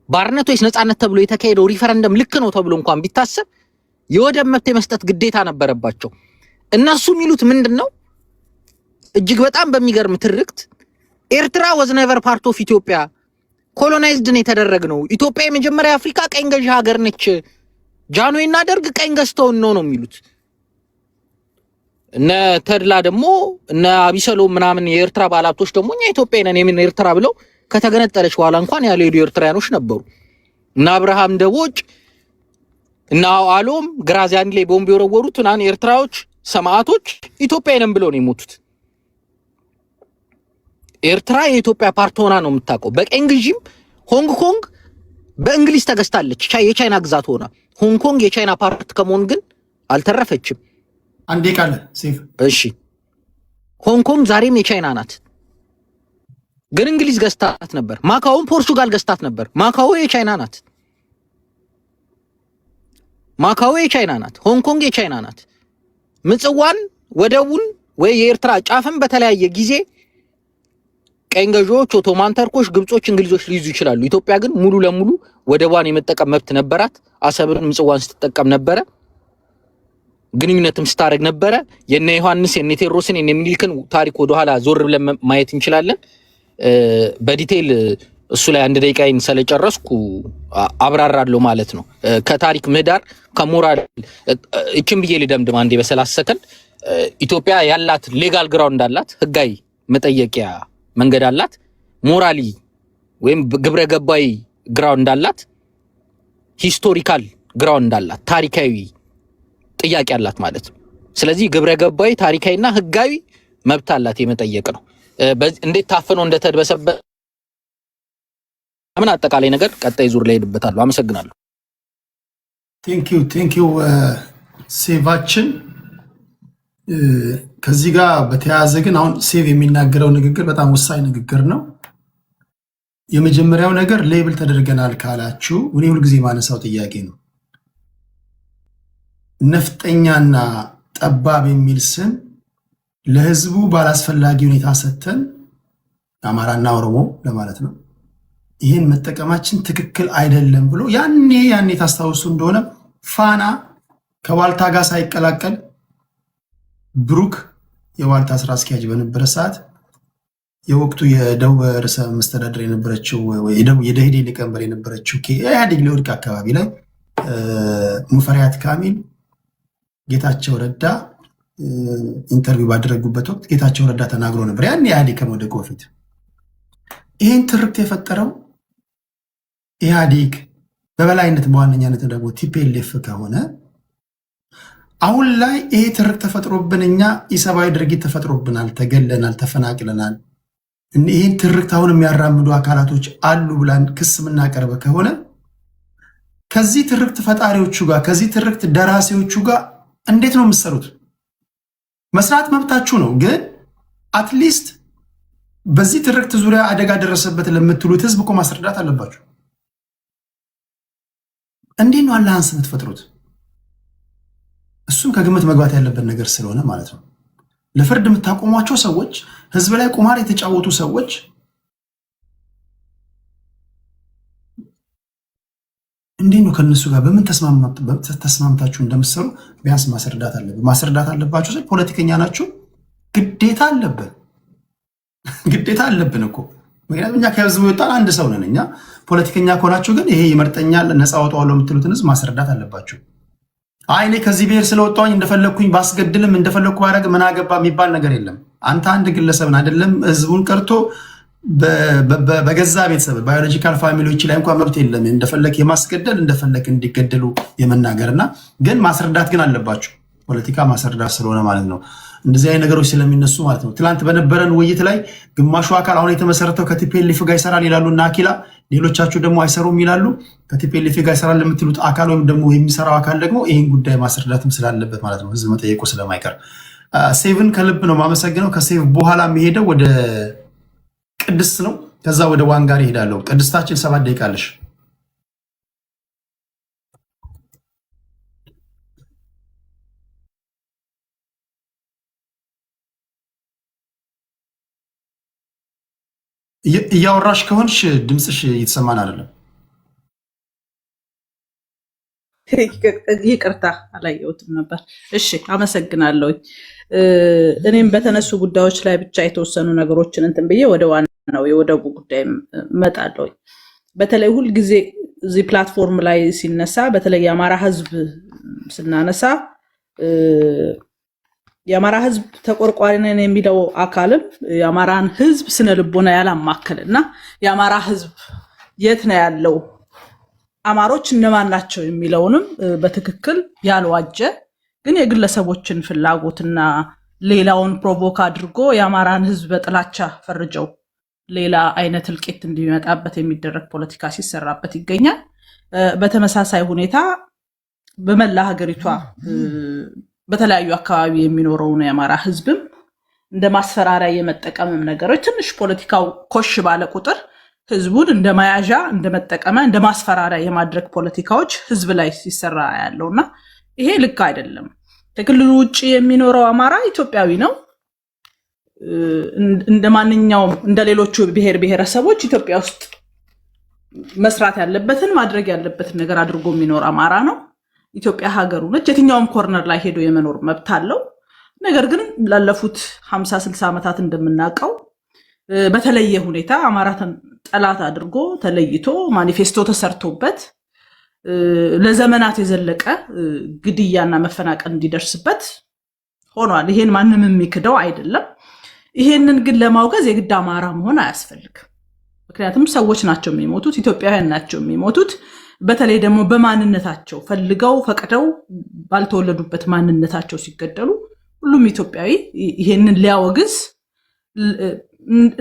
ባርነት ወይስ ነጻነት ተብሎ የተካሄደው ሪፈረንደም ልክ ነው ተብሎ እንኳን ቢታሰብ የወደብ መብት የመስጠት ግዴታ ነበረባቸው። እነሱ የሚሉት ምንድነው? እጅግ በጣም በሚገርም ትርክት ኤርትራ ወዝ ኔቨር ፓርት ኦፍ ኢትዮጵያ፣ ኮሎናይዝድ ነው የተደረግነው። ኢትዮጵያ የመጀመሪያ አፍሪካ ቀኝ ገዢ ሀገር ነች። ጃንሆይና ደርግ ቀኝ ገዝተውን ነው የሚሉት። እነ ተድላ ደግሞ እነ አቢሰሎም ምናምን የኤርትራ ባለሀብቶች ደግሞ እኛ ኢትዮጵያ ነን የምን ኤርትራ ብለው ከተገነጠለች በኋላ እንኳን ያልሄዱ ኤርትራያኖች ነበሩ። እና አብርሃም ደቦጭ እና አሎም ግራዚያኒ ላይ ቦምብ የወረወሩት ምናምን ኤርትራዎች ሰማዕቶች ኢትዮጵያ ነን ብለው ነው የሞቱት። ኤርትራ የኢትዮጵያ ፓርት ሆና ነው የምታውቀው። በቀኝ ግዢም ሆንግ ኮንግ በእንግሊዝ ተገዝታለች፣ የቻይና ግዛት ሆና። ሆንግ ኮንግ የቻይና ፓርት ከመሆን ግን አልተረፈችም። አንዴ ቃል ሴፍ እሺ፣ ሆንግ ኮንግ ዛሬም የቻይና ናት፣ ግን እንግሊዝ ገዝታት ነበር። ማካውን ፖርቹጋል ገዝታት ነበር። ማካው የቻይና ናት። ማካው የቻይና ናት። ሆንግ ኮንግ የቻይና ናት። ምጽዋን ወደቡን ወይ የኤርትራ ጫፍን በተለያየ ጊዜ ቀኝ ገዢዎች፣ ኦቶማን ተርኮች፣ ግብጾች፣ እንግሊዞች ሊይዙ ይችላሉ። ኢትዮጵያ ግን ሙሉ ለሙሉ ወደቧን የመጠቀም መብት ነበራት። አሰብን ምጽዋን ስትጠቀም ነበረ። ግንኙነትም ስታደርግ ነበረ። የነ ዮሐንስ የነ ቴዎድሮስን የነ ምኒልክን ታሪክ ወደ ኋላ ዞር ብለን ማየት እንችላለን። በዲቴል እሱ ላይ 1 ደቂቃዬን ስለጨረስኩ አብራራለሁ ማለት ነው። ከታሪክ ምህዳር ከሞራል እቺም ብዬ ልደምድም አንዴ በ30 ሰከንድ ኢትዮጵያ ያላት ሌጋል ግራውንድ አላት፣ ህጋዊ መጠየቂያ መንገድ አላት፣ ሞራሊ ወይም ግብረ ገባይ ግራውንድ አላት፣ ሂስቶሪካል ግራውንድ አላት፣ ታሪካዊ ጥያቄ አላት ማለት ነው። ስለዚህ ግብረ ገባይ ታሪካዊና ህጋዊ መብት አላት የመጠየቅ ነው። እንዴት ታፍኖ እንደተደበሰበት ምን አጠቃላይ ነገር ቀጣይ ዙር ላይ ሄድበታለሁ። አመሰግናለሁ። ቴንክ ዩ ሴቫችን። ከዚህ ጋር በተያያዘ ግን አሁን ሴቭ የሚናገረው ንግግር በጣም ወሳኝ ንግግር ነው። የመጀመሪያው ነገር ሌብል ተደርገናል ካላችሁ እኔ ሁልጊዜ ማነሳው ጥያቄ ነው። ነፍጠኛና ጠባብ የሚል ስም ለህዝቡ ባላስፈላጊ ሁኔታ ሰተን አማራና ኦሮሞ ለማለት ነው ይህን መጠቀማችን ትክክል አይደለም ብሎ ያኔ ታስታውሱ እንደሆነ ፋና ከዋልታ ጋር ሳይቀላቀል ብሩክ የዋልታ ስራ አስኪያጅ በነበረ ሰዓት የወቅቱ የደቡብ ርዕሰ መስተዳድር የነበረችው የደኢህዴን ሊቀመንበር የነበረችው ኢህአዴግ ሊወድቅ አካባቢ ላይ ሙፈሪያት ካሚል ጌታቸው ረዳ ኢንተርቪው ባደረጉበት ወቅት ጌታቸው ረዳ ተናግሮ ነበር። ያን ኢህአዴግ ከመውደቁ በፊት ይህን ትርክት የፈጠረው ኢህአዴግ በበላይነት በዋነኛነት ደግሞ ቲፒኤልኤፍ ከሆነ አሁን ላይ ይሄ ትርክት ተፈጥሮብን እኛ ኢሰብአዊ ድርጊት ተፈጥሮብናል፣ ተገለናል፣ ተፈናቅለናል፣ ይህን ትርክት አሁን የሚያራምዱ አካላቶች አሉ ብላን ክስ የምናቀርበ ከሆነ ከዚህ ትርክት ፈጣሪዎቹ ጋር ከዚህ ትርክት ደራሲዎቹ ጋር እንዴት ነው የምትሰሩት? መስራት መብታችሁ ነው፣ ግን አትሊስት በዚህ ትርክት ዙሪያ አደጋ ደረሰበት ለምትሉት ህዝብ እኮ ማስረዳት አለባችሁ። እንዴት ነው አላህንስ የምትፈጥሩት? እሱም ከግምት መግባት ያለበት ነገር ስለሆነ ማለት ነው። ለፍርድ የምታቆሟቸው ሰዎች፣ ህዝብ ላይ ቁማር የተጫወቱ ሰዎች እንዴት ነው ከነሱ ጋር በምን ተስማምታችሁ እንደምትሰሩ ቢያንስ ማስረዳት አለባችሁ። ፖለቲከኛ ናችሁ፣ ግዴታ አለብን እኮ። ምክንያቱም እኛ ከህዝቡ የወጣን አንድ ሰው ነን። እኛ ፖለቲከኛ ከሆናችሁ ግን ይሄ ይመርጠኛል ነፃ ወጣዋለሁ የምትሉትን ህዝብ ማስረዳት አለባችሁ። እኔ ከዚህ ብሔር ስለወጣሁኝ እንደፈለግኩኝ ባስገድልም እንደፈለግኩ ባረግ ምን አገባ የሚባል ነገር የለም። አንተ አንድ ግለሰብን አይደለም ህዝቡን ቀርቶ በገዛ ቤተሰብ ባዮሎጂካል ፋሚሊዎች ላይ እንኳን መብት የለም እንደፈለክ የማስገደል እንደፈለክ እንዲገደሉ የመናገርና ግን ማስረዳት ግን አለባችሁ። ፖለቲካ ማስረዳት ስለሆነ ማለት ነው። እንደዚህ አይነት ነገሮች ስለሚነሱ ማለት ነው። ትላንት በነበረን ውይይት ላይ ግማሹ አካል አሁን የተመሰረተው ከቲፒኤልኤፍ ጋር ይሰራል ይላሉ እና አኪላ፣ ሌሎቻችሁ ደግሞ አይሰሩም ይላሉ። ከቲፒኤልኤፍ ጋር ይሰራል ለምትሉት አካል ወይም ደግሞ የሚሰራው አካል ደግሞ ይህን ጉዳይ ማስረዳትም ስላለበት ማለት ነው፣ ህዝብ መጠየቁ ስለማይቀር። ሴቭን ከልብ ነው ማመሰግነው። ከሴቭ በኋላ የሚሄደው ወደ ቅድስት ነው። ከዛ ወደ ዋን ጋር ይሄዳለሁ። ቅድስታችን 7 ደቂቃ አለሽ። እያወራሽ ከሆንሽ ድምፅሽ እየተሰማን አይደለም። ይቅርታ አላየሁትም ነበር። እሺ አመሰግናለሁ። እኔም በተነሱ ጉዳዮች ላይ ብቻ የተወሰኑ ነገሮችን እንትን ብዬ ወደ ዋናው የወደቡ ጉዳይ እመጣለሁ። በተለይ ሁልጊዜ እዚህ ፕላትፎርም ላይ ሲነሳ በተለይ የአማራ ህዝብ ስናነሳ የአማራ ህዝብ ተቆርቋሪ ነን የሚለው አካልም የአማራን ህዝብ ስነ ልቦና ያላማከልና የአማራ ህዝብ የት ነው ያለው፣ አማሮች እነማን ናቸው የሚለውንም በትክክል ያልዋጀ ግን የግለሰቦችን ፍላጎትና ሌላውን ፕሮቮክ አድርጎ የአማራን ህዝብ በጥላቻ ፈርጀው ሌላ አይነት እልቂት እንዲመጣበት የሚደረግ ፖለቲካ ሲሰራበት ይገኛል። በተመሳሳይ ሁኔታ በመላ ሀገሪቷ በተለያዩ አካባቢ የሚኖረው የአማራ ህዝብም እንደ ማስፈራሪያ የመጠቀምም ነገሮች ትንሽ ፖለቲካው ኮሽ ባለ ቁጥር ህዝቡን እንደ መያዣ እንደ መጠቀሚያ እንደ ማስፈራሪያ የማድረግ ፖለቲካዎች ህዝብ ላይ ሲሰራ ያለውና ይሄ ልክ አይደለም። ከክልሉ ውጪ የሚኖረው አማራ ኢትዮጵያዊ ነው። እንደማንኛውም እንደሌሎቹ ብሔር ብሔረሰቦች ኢትዮጵያ ውስጥ መስራት ያለበትን ማድረግ ያለበትን ነገር አድርጎ የሚኖር አማራ ነው። ኢትዮጵያ ሀገሩ ነች። የትኛውም ኮርነር ላይ ሄዶ የመኖር መብት አለው። ነገር ግን ላለፉት 50-60 ዓመታት እንደምናውቀው በተለየ ሁኔታ አማራን ጠላት አድርጎ ተለይቶ ማኒፌስቶ ተሰርቶበት ለዘመናት የዘለቀ ግድያና መፈናቀል እንዲደርስበት ሆኗል። ይሄን ማንም የሚክደው አይደለም። ይሄንን ግን ለማውገዝ የግድ አማራ መሆን አያስፈልግም። ምክንያቱም ሰዎች ናቸው የሚሞቱት፣ ኢትዮጵያውያን ናቸው የሚሞቱት። በተለይ ደግሞ በማንነታቸው ፈልገው ፈቅደው ባልተወለዱበት ማንነታቸው ሲገደሉ ሁሉም ኢትዮጵያዊ ይሄንን ሊያወግዝ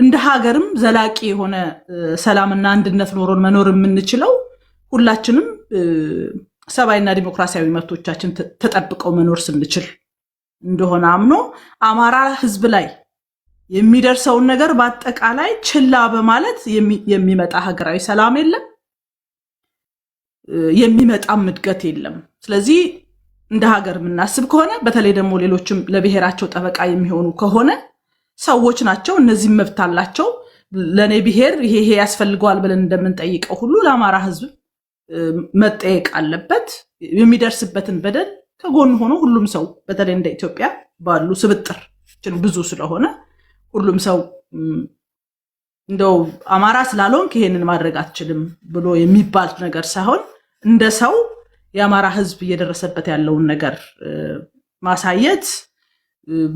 እንደ ሀገርም ዘላቂ የሆነ ሰላምና አንድነት ኖሮን መኖር የምንችለው ሁላችንም ሰብአዊና ዲሞክራሲያዊ መብቶቻችን ተጠብቀው መኖር ስንችል እንደሆነ አምኖ አማራ ህዝብ ላይ የሚደርሰውን ነገር በአጠቃላይ ችላ በማለት የሚመጣ ሀገራዊ ሰላም የለም፣ የሚመጣም እድገት የለም። ስለዚህ እንደ ሀገር የምናስብ ከሆነ በተለይ ደግሞ ሌሎችም ለብሔራቸው ጠበቃ የሚሆኑ ከሆነ ሰዎች ናቸው፣ እነዚህም መብት አላቸው። ለኔ ብሔር ይሄ ያስፈልገዋል ብለን እንደምንጠይቀው ሁሉ ለአማራ ህዝብ መጠየቅ አለበት። የሚደርስበትን በደል ከጎን ሆኖ ሁሉም ሰው በተለይ እንደ ኢትዮጵያ ባሉ ስብጥር ብዙ ስለሆነ ሁሉም ሰው እንደው አማራ ስላልሆንክ ይሄንን ማድረግ አትችልም ብሎ የሚባል ነገር ሳይሆን እንደ ሰው የአማራ ህዝብ እየደረሰበት ያለውን ነገር ማሳየት፣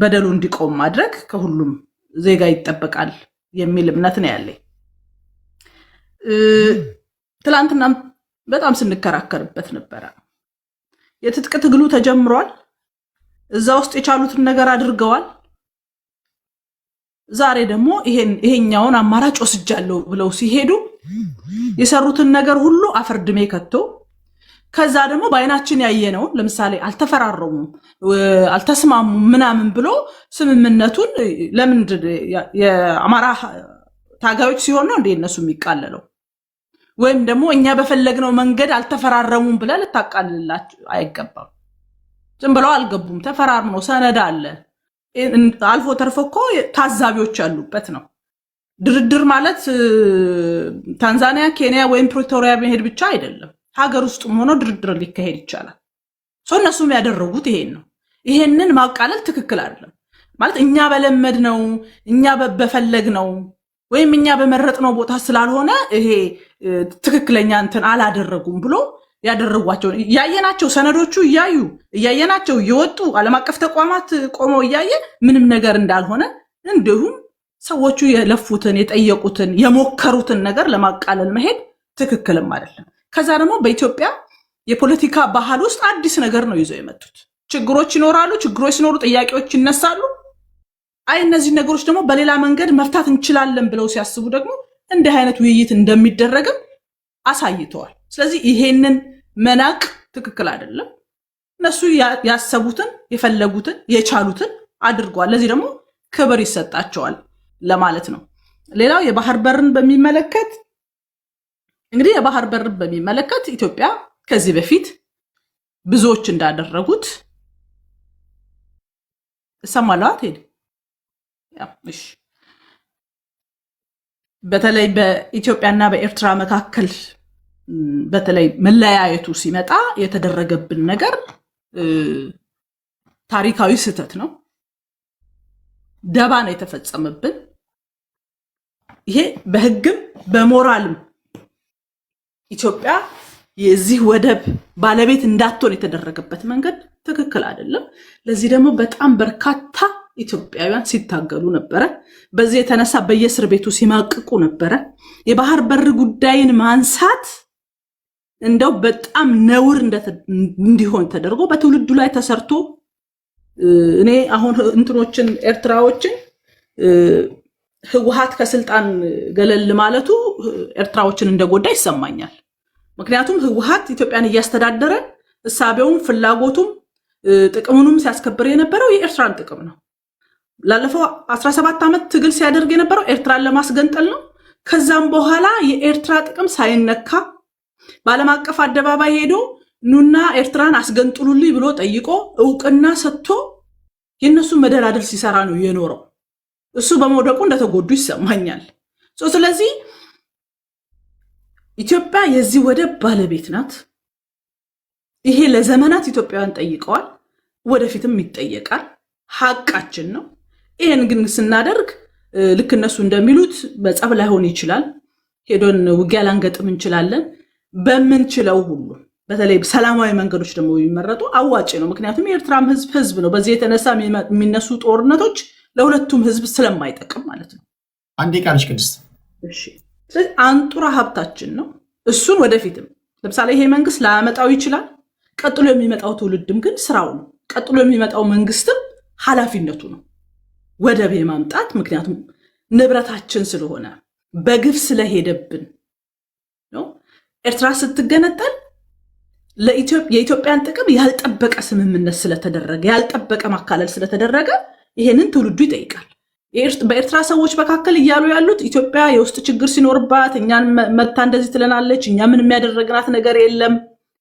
በደሉ እንዲቆም ማድረግ ከሁሉም ዜጋ ይጠበቃል የሚል እምነት ነው ያለኝ። ትላንትና በጣም ስንከራከርበት ነበረ። የትጥቅ ትግሉ ተጀምሯል። እዛ ውስጥ የቻሉትን ነገር አድርገዋል። ዛሬ ደግሞ ይሄኛውን አማራጭ ወስጃለሁ ብለው ሲሄዱ የሰሩትን ነገር ሁሉ አፈርድሜ ከቶ ከዛ ደግሞ በአይናችን ያየነውን ለምሳሌ አልተፈራረሙም፣ አልተስማሙም ምናምን ብሎ ስምምነቱን ለምንድን የአማራ ታጋዮች ሲሆን ነው እንደ እነሱ የሚቃለለው? ወይም ደግሞ እኛ በፈለግነው መንገድ አልተፈራረሙም ብለህ ልታቃልላቸው አይገባም። ዝም ብለው አልገቡም፣ ተፈራርመው ሰነድ አለ። አልፎ ተርፎ እኮ ታዛቢዎች ያሉበት ነው። ድርድር ማለት ታንዛኒያ፣ ኬንያ ወይም ፕሪቶሪያ መሄድ ብቻ አይደለም። ሀገር ውስጥም ሆኖ ድርድር ሊካሄድ ይቻላል። እነሱም ያደረጉት ይሄን ነው። ይሄንን ማቃለል ትክክል አይደለም ማለት እኛ በለመድ ነው እኛ በፈለግ ነው ወይም እኛ በመረጥነው ቦታ ስላልሆነ ይሄ ትክክለኛ እንትን አላደረጉም ብሎ ያደረጓቸው ያየናቸው ሰነዶቹ እያየናቸው እየወጡ ዓለም አቀፍ ተቋማት ቆመው እያየ ምንም ነገር እንዳልሆነ እንዲሁም ሰዎቹ የለፉትን የጠየቁትን የሞከሩትን ነገር ለማቃለል መሄድ ትክክልም አይደለም። ከዛ ደግሞ በኢትዮጵያ የፖለቲካ ባህል ውስጥ አዲስ ነገር ነው ይዘው የመጡት። ችግሮች ይኖራሉ። ችግሮች ሲኖሩ ጥያቄዎች ይነሳሉ። አይ እነዚህ ነገሮች ደግሞ በሌላ መንገድ መፍታት እንችላለን ብለው ሲያስቡ ደግሞ እንዲህ አይነት ውይይት እንደሚደረግም አሳይተዋል። ስለዚህ ይሄንን መናቅ ትክክል አይደለም። እነሱ ያሰቡትን የፈለጉትን የቻሉትን አድርገዋል። ለዚህ ደግሞ ክብር ይሰጣቸዋል ለማለት ነው። ሌላው የባህር በርን በሚመለከት እንግዲህ የባህር በርን በሚመለከት ኢትዮጵያ ከዚህ በፊት ብዙዎች እንዳደረጉት ሰማላት ሄድ እሺ በተለይ በኢትዮጵያና በኤርትራ መካከል በተለይ መለያየቱ ሲመጣ የተደረገብን ነገር ታሪካዊ ስህተት ነው። ደባ ነው የተፈጸመብን። ይሄ በህግም በሞራልም ኢትዮጵያ የዚህ ወደብ ባለቤት እንዳትሆን የተደረገበት መንገድ ትክክል አይደለም። ለዚህ ደግሞ በጣም በርካታ ኢትዮጵያውያን ሲታገሉ ነበረ። በዚህ የተነሳ በየእስር ቤቱ ሲማቅቁ ነበረ። የባህር በር ጉዳይን ማንሳት እንደው በጣም ነውር እንዲሆን ተደርጎ በትውልዱ ላይ ተሰርቶ እኔ አሁን እንትኖችን ኤርትራዎችን ህወሓት ከስልጣን ገለል ማለቱ ኤርትራዎችን እንደጎዳ ይሰማኛል። ምክንያቱም ህወሓት ኢትዮጵያን እያስተዳደረ እሳቤውም ፍላጎቱም ጥቅሙንም ሲያስከብር የነበረው የኤርትራን ጥቅም ነው። ላለፈው 17 ዓመት ትግል ሲያደርግ የነበረው ኤርትራን ለማስገንጠል ነው። ከዛም በኋላ የኤርትራ ጥቅም ሳይነካ በዓለም አቀፍ አደባባይ ሄዶ ኑና ኤርትራን አስገንጥሉልኝ ብሎ ጠይቆ እውቅና ሰጥቶ የነሱ መደላደል ሲሰራ ነው የኖረው። እሱ በመውደቁ እንደተጎዱ ይሰማኛል። ስለዚህ ኢትዮጵያ የዚህ ወደብ ባለቤት ናት። ይሄ ለዘመናት ኢትዮጵያውያን ጠይቀዋል፣ ወደፊትም ይጠየቃል፣ ሐቃችን ነው። ይሄን ግን ስናደርግ ልክ እነሱ እንደሚሉት በጸብ ላይሆን ይችላል፣ ሄዶን ውጊያ ላንገጥም እንችላለን። በምንችለው ሁሉ በተለይ ሰላማዊ መንገዶች ደግሞ የሚመረጡ አዋጭ ነው። ምክንያቱም የኤርትራም ህዝብ ነው። በዚህ የተነሳ የሚነሱ ጦርነቶች ለሁለቱም ህዝብ ስለማይጠቅም ማለት ነው። አንዴ ቃልሽ ቅድስት። እሺ፣ ስለዚህ አንጡራ ሀብታችን ነው። እሱን ወደፊትም ለምሳሌ ይሄ መንግስት ላያመጣው ይችላል። ቀጥሎ የሚመጣው ትውልድም ግን ስራው ነው። ቀጥሎ የሚመጣው መንግስትም ኃላፊነቱ ነው ወደብ የማምጣት። ምክንያቱም ንብረታችን ስለሆነ በግፍ ስለሄደብን ነው። ኤርትራ ስትገነጠል የኢትዮጵያን ጥቅም ያልጠበቀ ስምምነት ስለተደረገ ያልጠበቀ ማካለል ስለተደረገ ይሄንን ትውልዱ ይጠይቃል። በኤርትራ ሰዎች መካከል እያሉ ያሉት ኢትዮጵያ የውስጥ ችግር ሲኖርባት እኛን መታ እንደዚህ ትለናለች፣ እኛ ምን የሚያደረግናት ነገር የለም፣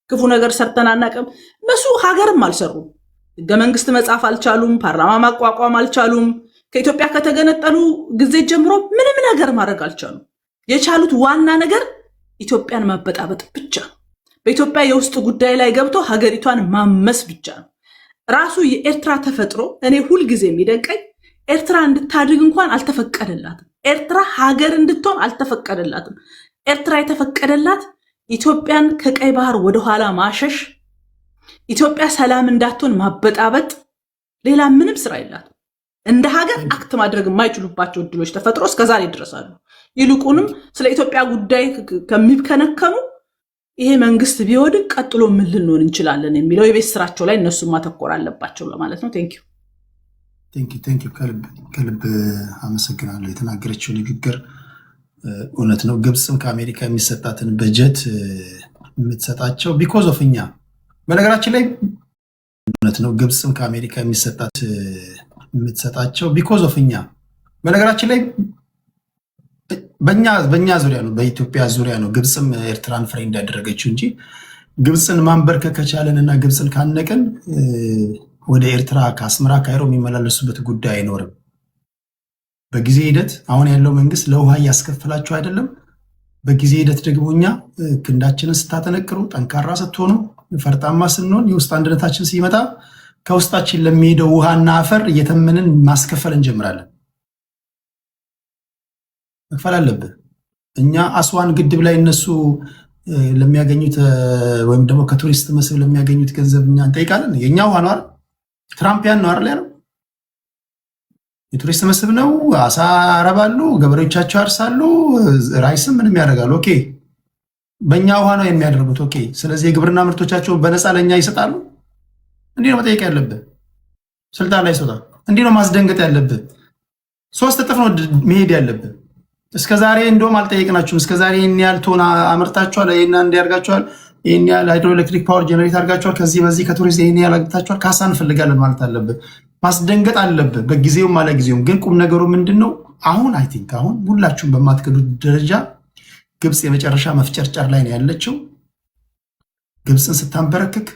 ክፉ ነገር ሰርተን አናውቅም። እነሱ ሀገርም አልሰሩም፣ ህገ መንግስት መጻፍ አልቻሉም፣ ፓርላማ ማቋቋም አልቻሉም። ከኢትዮጵያ ከተገነጠሉ ጊዜ ጀምሮ ምንም ነገር ማድረግ አልቻሉም። የቻሉት ዋና ነገር ኢትዮጵያን ማበጣበጥ ብቻ፣ በኢትዮጵያ የውስጥ ጉዳይ ላይ ገብቶ ሀገሪቷን ማመስ ብቻ ነው። ራሱ የኤርትራ ተፈጥሮ እኔ ሁልጊዜ የሚደንቀኝ ኤርትራ እንድታድግ እንኳን አልተፈቀደላትም። ኤርትራ ሀገር እንድትሆን አልተፈቀደላትም። ኤርትራ የተፈቀደላት ኢትዮጵያን ከቀይ ባህር ወደኋላ ማሸሽ፣ ኢትዮጵያ ሰላም እንዳትሆን ማበጣበጥ፣ ሌላ ምንም ስራ የላትም። እንደ ሀገር አክት ማድረግ የማይችሉባቸው እድሎች ተፈጥሮ እስከዛሬ ይድረሳሉ። ይልቁንም ስለ ኢትዮጵያ ጉዳይ ከሚከነከኑ ይሄ መንግስት ቢወድቅ ቀጥሎ ምን ልንሆን እንችላለን የሚለው የቤት ስራቸው ላይ እነሱ ማተኮር አለባቸው ለማለት ነው። ቴንክ ዩ ከልብ አመሰግናለሁ። የተናገረችው ንግግር እውነት ነው። ግብፅም ከአሜሪካ የሚሰጣትን በጀት የምትሰጣቸው ቢኮዝ ኦፍ እኛ፣ በነገራችን ላይ እውነት ነው። ግብፅም ከአሜሪካ የሚሰጣት የምትሰጣቸው ቢኮዝ ኦፍ እኛ፣ በነገራችን ላይ በእኛ ዙሪያ ነው፣ በኢትዮጵያ ዙሪያ ነው ግብፅም ኤርትራን ፍሬ እንዳደረገችው እንጂ ግብፅን ማንበርከክ ከቻለን እና ግብፅን ካነቅን ወደ ኤርትራ ከአስመራ ካይሮ የሚመላለሱበት ጉዳይ አይኖርም። በጊዜ ሂደት አሁን ያለው መንግስት ለውሃ እያስከፈላቸው አይደለም። በጊዜ ሂደት ደግሞ እኛ ክንዳችንን ስታጠነቅሩ፣ ጠንካራ ስትሆኑ፣ ፈርጣማ ስንሆን፣ የውስጥ አንድነታችን ሲመጣ ከውስጣችን ለሚሄደው ውሃና አፈር እየተመንን ማስከፈል እንጀምራለን። መክፈል አለብን። እኛ አስዋን ግድብ ላይ እነሱ ለሚያገኙት ወይም ደግሞ ከቱሪስት መስህብ ለሚያገኙት ገንዘብ እኛ እንጠይቃለን። የእኛ ውሃ ነው አይደል? ትራምፒያን ነው አይደል ያለው? የቱሪስት መስህብ ነው። አሳ አረባሉ፣ ገበሬዎቻቸው ያርሳሉ፣ ራይስም ምንም ያደርጋሉ። ኦኬ፣ በእኛ ውሃ ነው የሚያደርጉት። ኦኬ፣ ስለዚህ የግብርና ምርቶቻቸውን በነፃ ለእኛ ይሰጣሉ። እንዲህ ነው መጠየቅ ያለብን። ስልጣን ላይ ይሰጣል። እንዲህ ነው ማስደንገጥ ያለብን። 3 እጥፍ ነው መሄድ ያለብን። እስከዛሬ እንደውም አልጠየቅናችሁም። እስከዛሬ ይህን ያህል ቶን አምርታችኋል፣ ይህን እንዲያርጋችኋል፣ ይህን ያህል ሃይድሮኤሌክትሪክ ፓወር ጀነሬት አርጋችኋል፣ ከዚህ በዚህ ከቱሪስት ይህን ያህል አግኝታችኋል፣ ካሳ እንፈልጋለን ማለት አለብን። ማስደንገጥ አለብን፣ በጊዜውም አለ ጊዜውም። ግን ቁም ነገሩ ምንድን ነው? አሁን አይ ቲንክ አሁን ሁላችሁም በማትክዱት ደረጃ ግብፅ የመጨረሻ መፍጨርጨር ላይ ነው ያለችው። ግብፅን ስታንበረክክ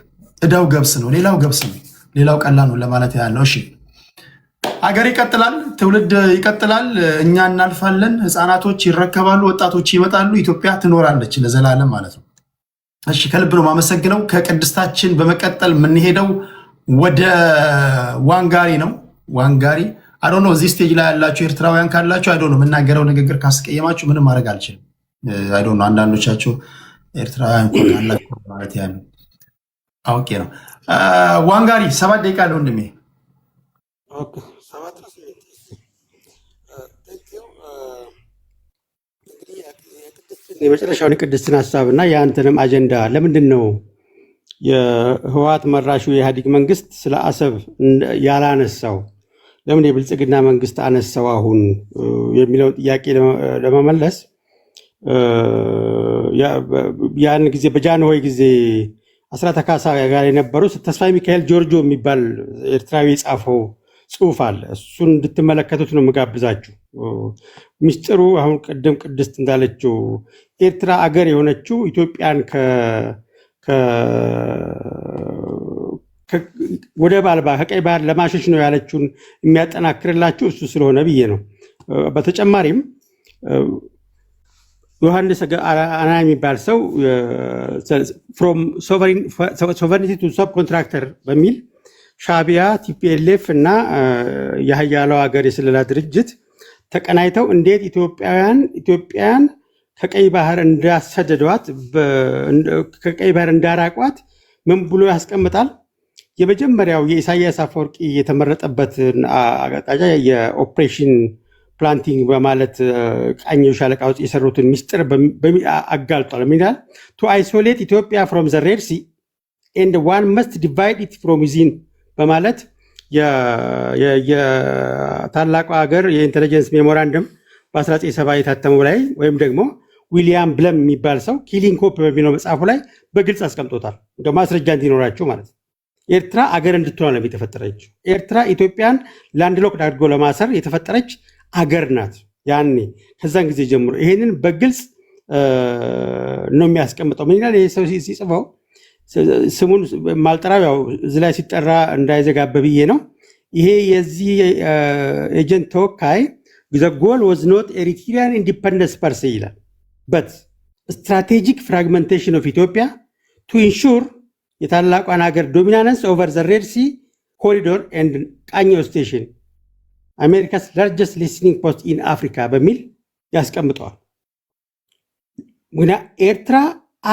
እዳው ገብስ ነው፣ ሌላው ገብስ ነው፣ ሌላው ቀላል ነው ለማለት ያለው። እሺ፣ አገር ይቀጥላል፣ ትውልድ ይቀጥላል፣ እኛ እናልፋለን፣ ህፃናቶች ይረከባሉ፣ ወጣቶች ይመጣሉ፣ ኢትዮጵያ ትኖራለች ለዘላለም ማለት ነው። እሺ፣ ከልብ ነው ማመሰግነው። ከቅድስታችን በመቀጠል የምንሄደው ወደ ዋንጋሪ ነው። ዋንጋሪ አይ ዶንት ኖ እዚህ ስቴጅ ላይ ያላችሁ ኤርትራውያን ካላችሁ አይ ዶንት ኖ የምናገረው ንግግር ካስቀየማችሁ ምንም ማድረግ አልችልም። አይ ዶንት ኖ አንዳንዶቻችሁ ኤርትራውያን ካላችሁ ማለት ያለው አውቄ ነው። ዋንጋሪ 7 ደቂቃ አለ ወንድሜ። የመጨረሻውን የቅድስትን ሀሳብ እና የአንተንም አጀንዳ ለምንድን ነው የህወሓት መራሹ የኢህአዴግ መንግስት ስለ አሰብ ያላነሳው? ለምን የብልጽግና መንግስት አነሳው አሁን የሚለውን ጥያቄ ለመመለስ ያን ጊዜ በጃንሆይ ጊዜ አስራተ ካሳ ጋር የነበሩ ተስፋዬ ሚካኤል ጆርጆ የሚባል ኤርትራዊ የጻፈው ጽሁፍ አለ። እሱን እንድትመለከቱት ነው የምጋብዛችሁ። ሚስጥሩ አሁን ቅድም ቅድስት እንዳለችው ኤርትራ አገር የሆነችው ኢትዮጵያን ወደብ አልባ ከቀይ ባህር ለማሸሽ ነው ያለችውን የሚያጠናክርላችሁ እሱ ስለሆነ ብዬ ነው። በተጨማሪም ዮሐንስ አና የሚባል ሰው ሶቨሬኒቲ ቱ ሰብ ኮንትራክተር በሚል ሻዕቢያ፣ ቲፒኤልኤፍ እና የሀያለው ሀገር የስለላ ድርጅት ተቀናይተው እንዴት ኢትዮጵያን ከቀይ ባህር እንዳሰደዷት ከቀይ ባህር እንዳራቋት ምን ብሎ ያስቀምጣል? የመጀመሪያው የኢሳያስ አፈወርቂ የተመረጠበት አቅጣጫ የኦፕሬሽን ፕላንቲንግ በማለት ቃኘው ሻለቃ ውስጥ የሰሩትን ሚስጥር አጋልጧል። ምን ይላል? ቱ አይሶሌት ኢትዮጵያ ፍሮም ዘ ሬድ ሲ ኤንድ ዋን መስት ዲቫይድ ኢት ፍሮም ዊዚን በማለት የታላቁ ሀገር የኢንቴሊጀንስ ሜሞራንደም በ1970 የታተመው ላይ ወይም ደግሞ ዊሊያም ብለም የሚባል ሰው ኪሊንግ ኮፕ በሚለው መጽሐፉ ላይ በግልጽ አስቀምጦታል። እንደ ማስረጃ እንዲኖራቸው ማለት ነው። ኤርትራ አገር እንድትሆን ነው የተፈጠረችው። ኤርትራ ኢትዮጵያን ላንድ ሎክ አድርጎ ለማሰር የተፈጠረች አገር ናት ያኔ። ከዛን ጊዜ ጀምሮ ይሄንን በግልጽ ነው የሚያስቀምጠው። ምን ይላል ይሄ ሰው ሲጽፈው? ስሙን ማልጠራው ያው እዚህ ላይ ሲጠራ እንዳይዘጋበ ብዬ ነው። ይሄ የዚህ ኤጀንት ተወካይ the goal was not Eritrean independence per se ይላል but strategic fragmentation of Ethiopia to ensure የታላቋን ሀገር dominance over the Red Sea corridor and ቃኘው station America's largest listening post in Africa በሚል ያስቀምጠዋል። ኤርትራ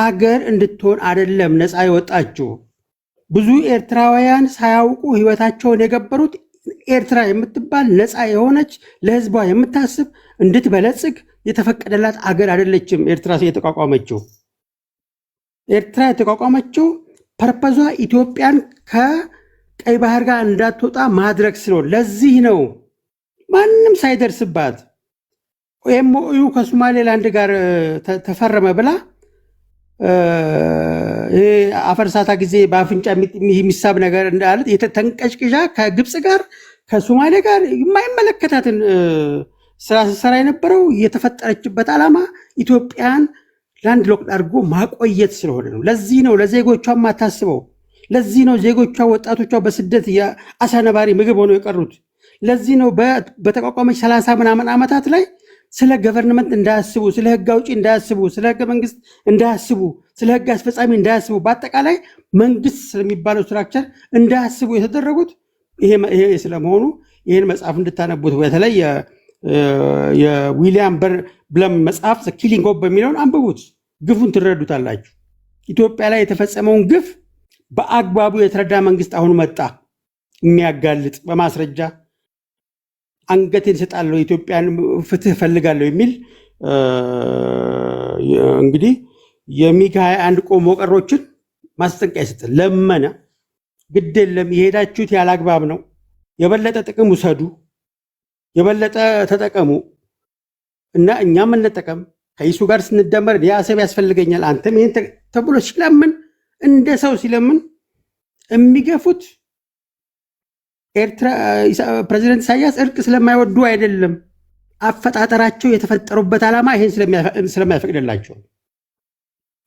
አገር እንድትሆን አይደለም ነፃ የወጣችው። ብዙ ኤርትራውያን ሳያውቁ ህይወታቸውን የገበሩት ኤርትራ የምትባል ነፃ የሆነች ለህዝቧ የምታስብ እንድትበለጽግ የተፈቀደላት አገር አይደለችም። ኤርትራ የተቋቋመችው ፐርፐዟ ኢትዮጵያን ከቀይ ባህር ጋር እንዳትወጣ ማድረግ ስለሆነ ለዚህ ነው ማንም ሳይደርስባት ኤምኦዩ ከሶማሌላንድ ጋር ተፈረመ ብላ አፈርሳታ ጊዜ በአፍንጫ የሚሳብ ነገር እንዳለት የተንቀጭቅዣ ከግብፅ ጋር ከሶማሌ ጋር የማይመለከታትን ስራ ስትሰራ የነበረው የተፈጠረችበት ዓላማ ኢትዮጵያን ላንድ ሎክ አድርጎ ማቆየት ስለሆነ ነው። ለዚህ ነው ለዜጎቿ ማታስበው። ለዚህ ነው ዜጎቿ ወጣቶቿ በስደት የአሳ ነባሪ ምግብ ሆነው የቀሩት። ለዚህ ነው በተቋቋመች 30 ምናምን ዓመታት ላይ ስለ ገቨርንመንት እንዳያስቡ፣ ስለ ህግ አውጪ እንዳያስቡ፣ ስለ ህገ መንግስት እንዳያስቡ፣ ስለ ህግ አስፈጻሚ እንዳያስቡ፣ በአጠቃላይ መንግስት ስለሚባለው ስትራክቸር እንዳያስቡ የተደረጉት ይሄ ስለመሆኑ ይህን መጽሐፍ እንድታነቡት በተለይ የዊሊያም ብለም መጽሐፍ ኪሊንግ ኦፍ በሚለውን አንብቡት። ግፉን ትረዱታላችሁ። ኢትዮጵያ ላይ የተፈጸመውን ግፍ በአግባቡ የተረዳ መንግስት አሁን መጣ፣ የሚያጋልጥ በማስረጃ አንገቴን እሰጣለሁ፣ ኢትዮጵያን ፍትህ ፈልጋለሁ የሚል እንግዲህ የሚግ 21 ቆሞ ቀሮችን ማስጠንቀቂያ ይሰጥ ለመነ። ግድ የለም የሄዳችሁት ያለ አግባብ ነው፣ የበለጠ ጥቅም ውሰዱ፣ የበለጠ ተጠቀሙ እና እኛም እንጠቀም። ከይሱ ጋር ስንደመር የአሰብ ያስፈልገኛል አንተም ይሄን ተብሎ ሲለምን እንደ ሰው ሲለምን የሚገፉት ኤርትራ ፕሬዚደንት ኢሳያስ እርቅ ስለማይወዱ አይደለም። አፈጣጠራቸው የተፈጠሩበት ዓላማ ይሄን ስለማይፈቅድላቸው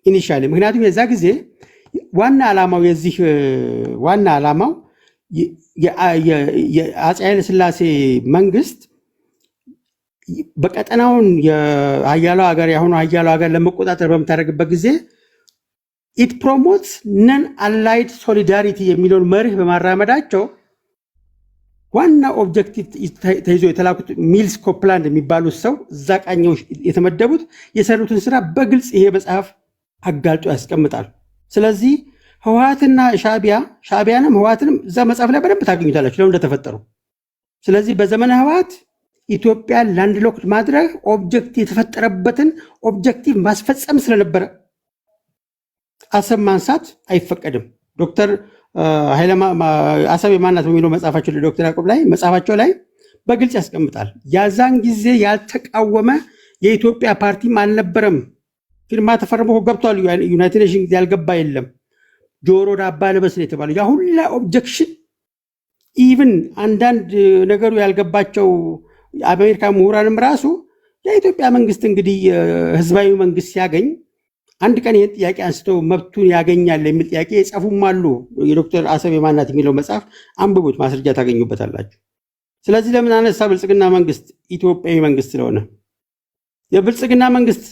ኢኒሻሊ። ምክንያቱም የዛ ጊዜ ዋና ዓላማው የአፄ ኃይለ ሥላሴ መንግስት በቀጠናውን የሀያለው ሀገር የአሁኑ ሀያለው ሀገር ለመቆጣጠር በምታደርግበት ጊዜ ኢት ፕሮሞትስ ነን አላይድ ሶሊዳሪቲ የሚለውን መርህ በማራመዳቸው ዋና ኦብጀክቲቭ ተይዞ የተላኩት ሚልስ ኮፕላንድ የሚባሉት ሰው እዛ ቃኘው የተመደቡት የሰሩትን ስራ በግልጽ ይሄ መጽሐፍ አጋልጦ ያስቀምጣል። ስለዚህ ህወሓትና ሻዕቢያንም ህወሓትንም እዛ መጽሐፍ ላይ በደንብ ታገኙታላችሁ ለምን እንደተፈጠሩ። ስለዚህ በዘመነ ህወሓት ኢትዮጵያን ላንድ ሎክ ማድረግ ኦብጀክቲቭ የተፈጠረበትን ኦብጀክቲቭ ማስፈጸም ስለነበረ አሰብ ማንሳት አይፈቀድም። ዶክተር አሰብ የማናት በሚለው መጽሐፋቸው ላይ ዶክተር ያዕቆብ ላይ መጽሐፋቸው ላይ በግልጽ ያስቀምጣል። ያዛን ጊዜ ያልተቃወመ የኢትዮጵያ ፓርቲም አልነበረም። ፊርማ ተፈርሞ ገብቷል። ዩናይትድ ኔሽንስ ያልገባ የለም። ጆሮ ዳባ ልበስ ነው የተባለው። ያ ሁላ ኦብጀክሽን ኢቭን አንዳንድ ነገሩ ያልገባቸው የአሜሪካ ምሁራንም ራሱ የኢትዮጵያ መንግስት እንግዲህ ህዝባዊ መንግስት ሲያገኝ አንድ ቀን ይህን ጥያቄ አንስተው መብቱን ያገኛል የሚል ጥያቄ የጻፉም አሉ። የዶክተር አሰብ የማናት የሚለው መጽሐፍ አንብቡት፣ ማስረጃ ታገኙበታላችሁ። ስለዚህ ለምን አነሳ? ብልጽግና መንግስት ኢትዮጵያዊ መንግስት ስለሆነ። የብልጽግና መንግስት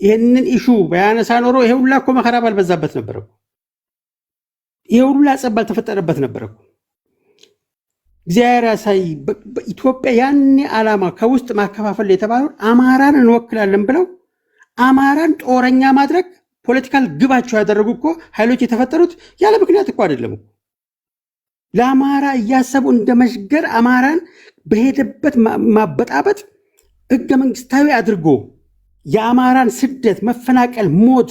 ይህንን ኢሹ በያነሳ ኖሮ ይሄ ሁላ እኮ መከራ ባልበዛበት ነበረ፣ ይሄ ሁላ ጸብ ባልተፈጠረበት ነበረ። እግዚአብሔር ያሳይ። በኢትዮጵያ ያኔ ዓላማ ከውስጥ ማከፋፈል የተባለውን አማራን እንወክላለን ብለው አማራን ጦረኛ ማድረግ ፖለቲካል ግባቸው ያደረጉ እኮ ኃይሎች የተፈጠሩት ያለ ምክንያት እኮ አይደለም። ለአማራ እያሰቡ እንደ መሽገር አማራን በሄደበት ማበጣበጥ ህገ መንግስታዊ አድርጎ የአማራን ስደት፣ መፈናቀል፣ ሞት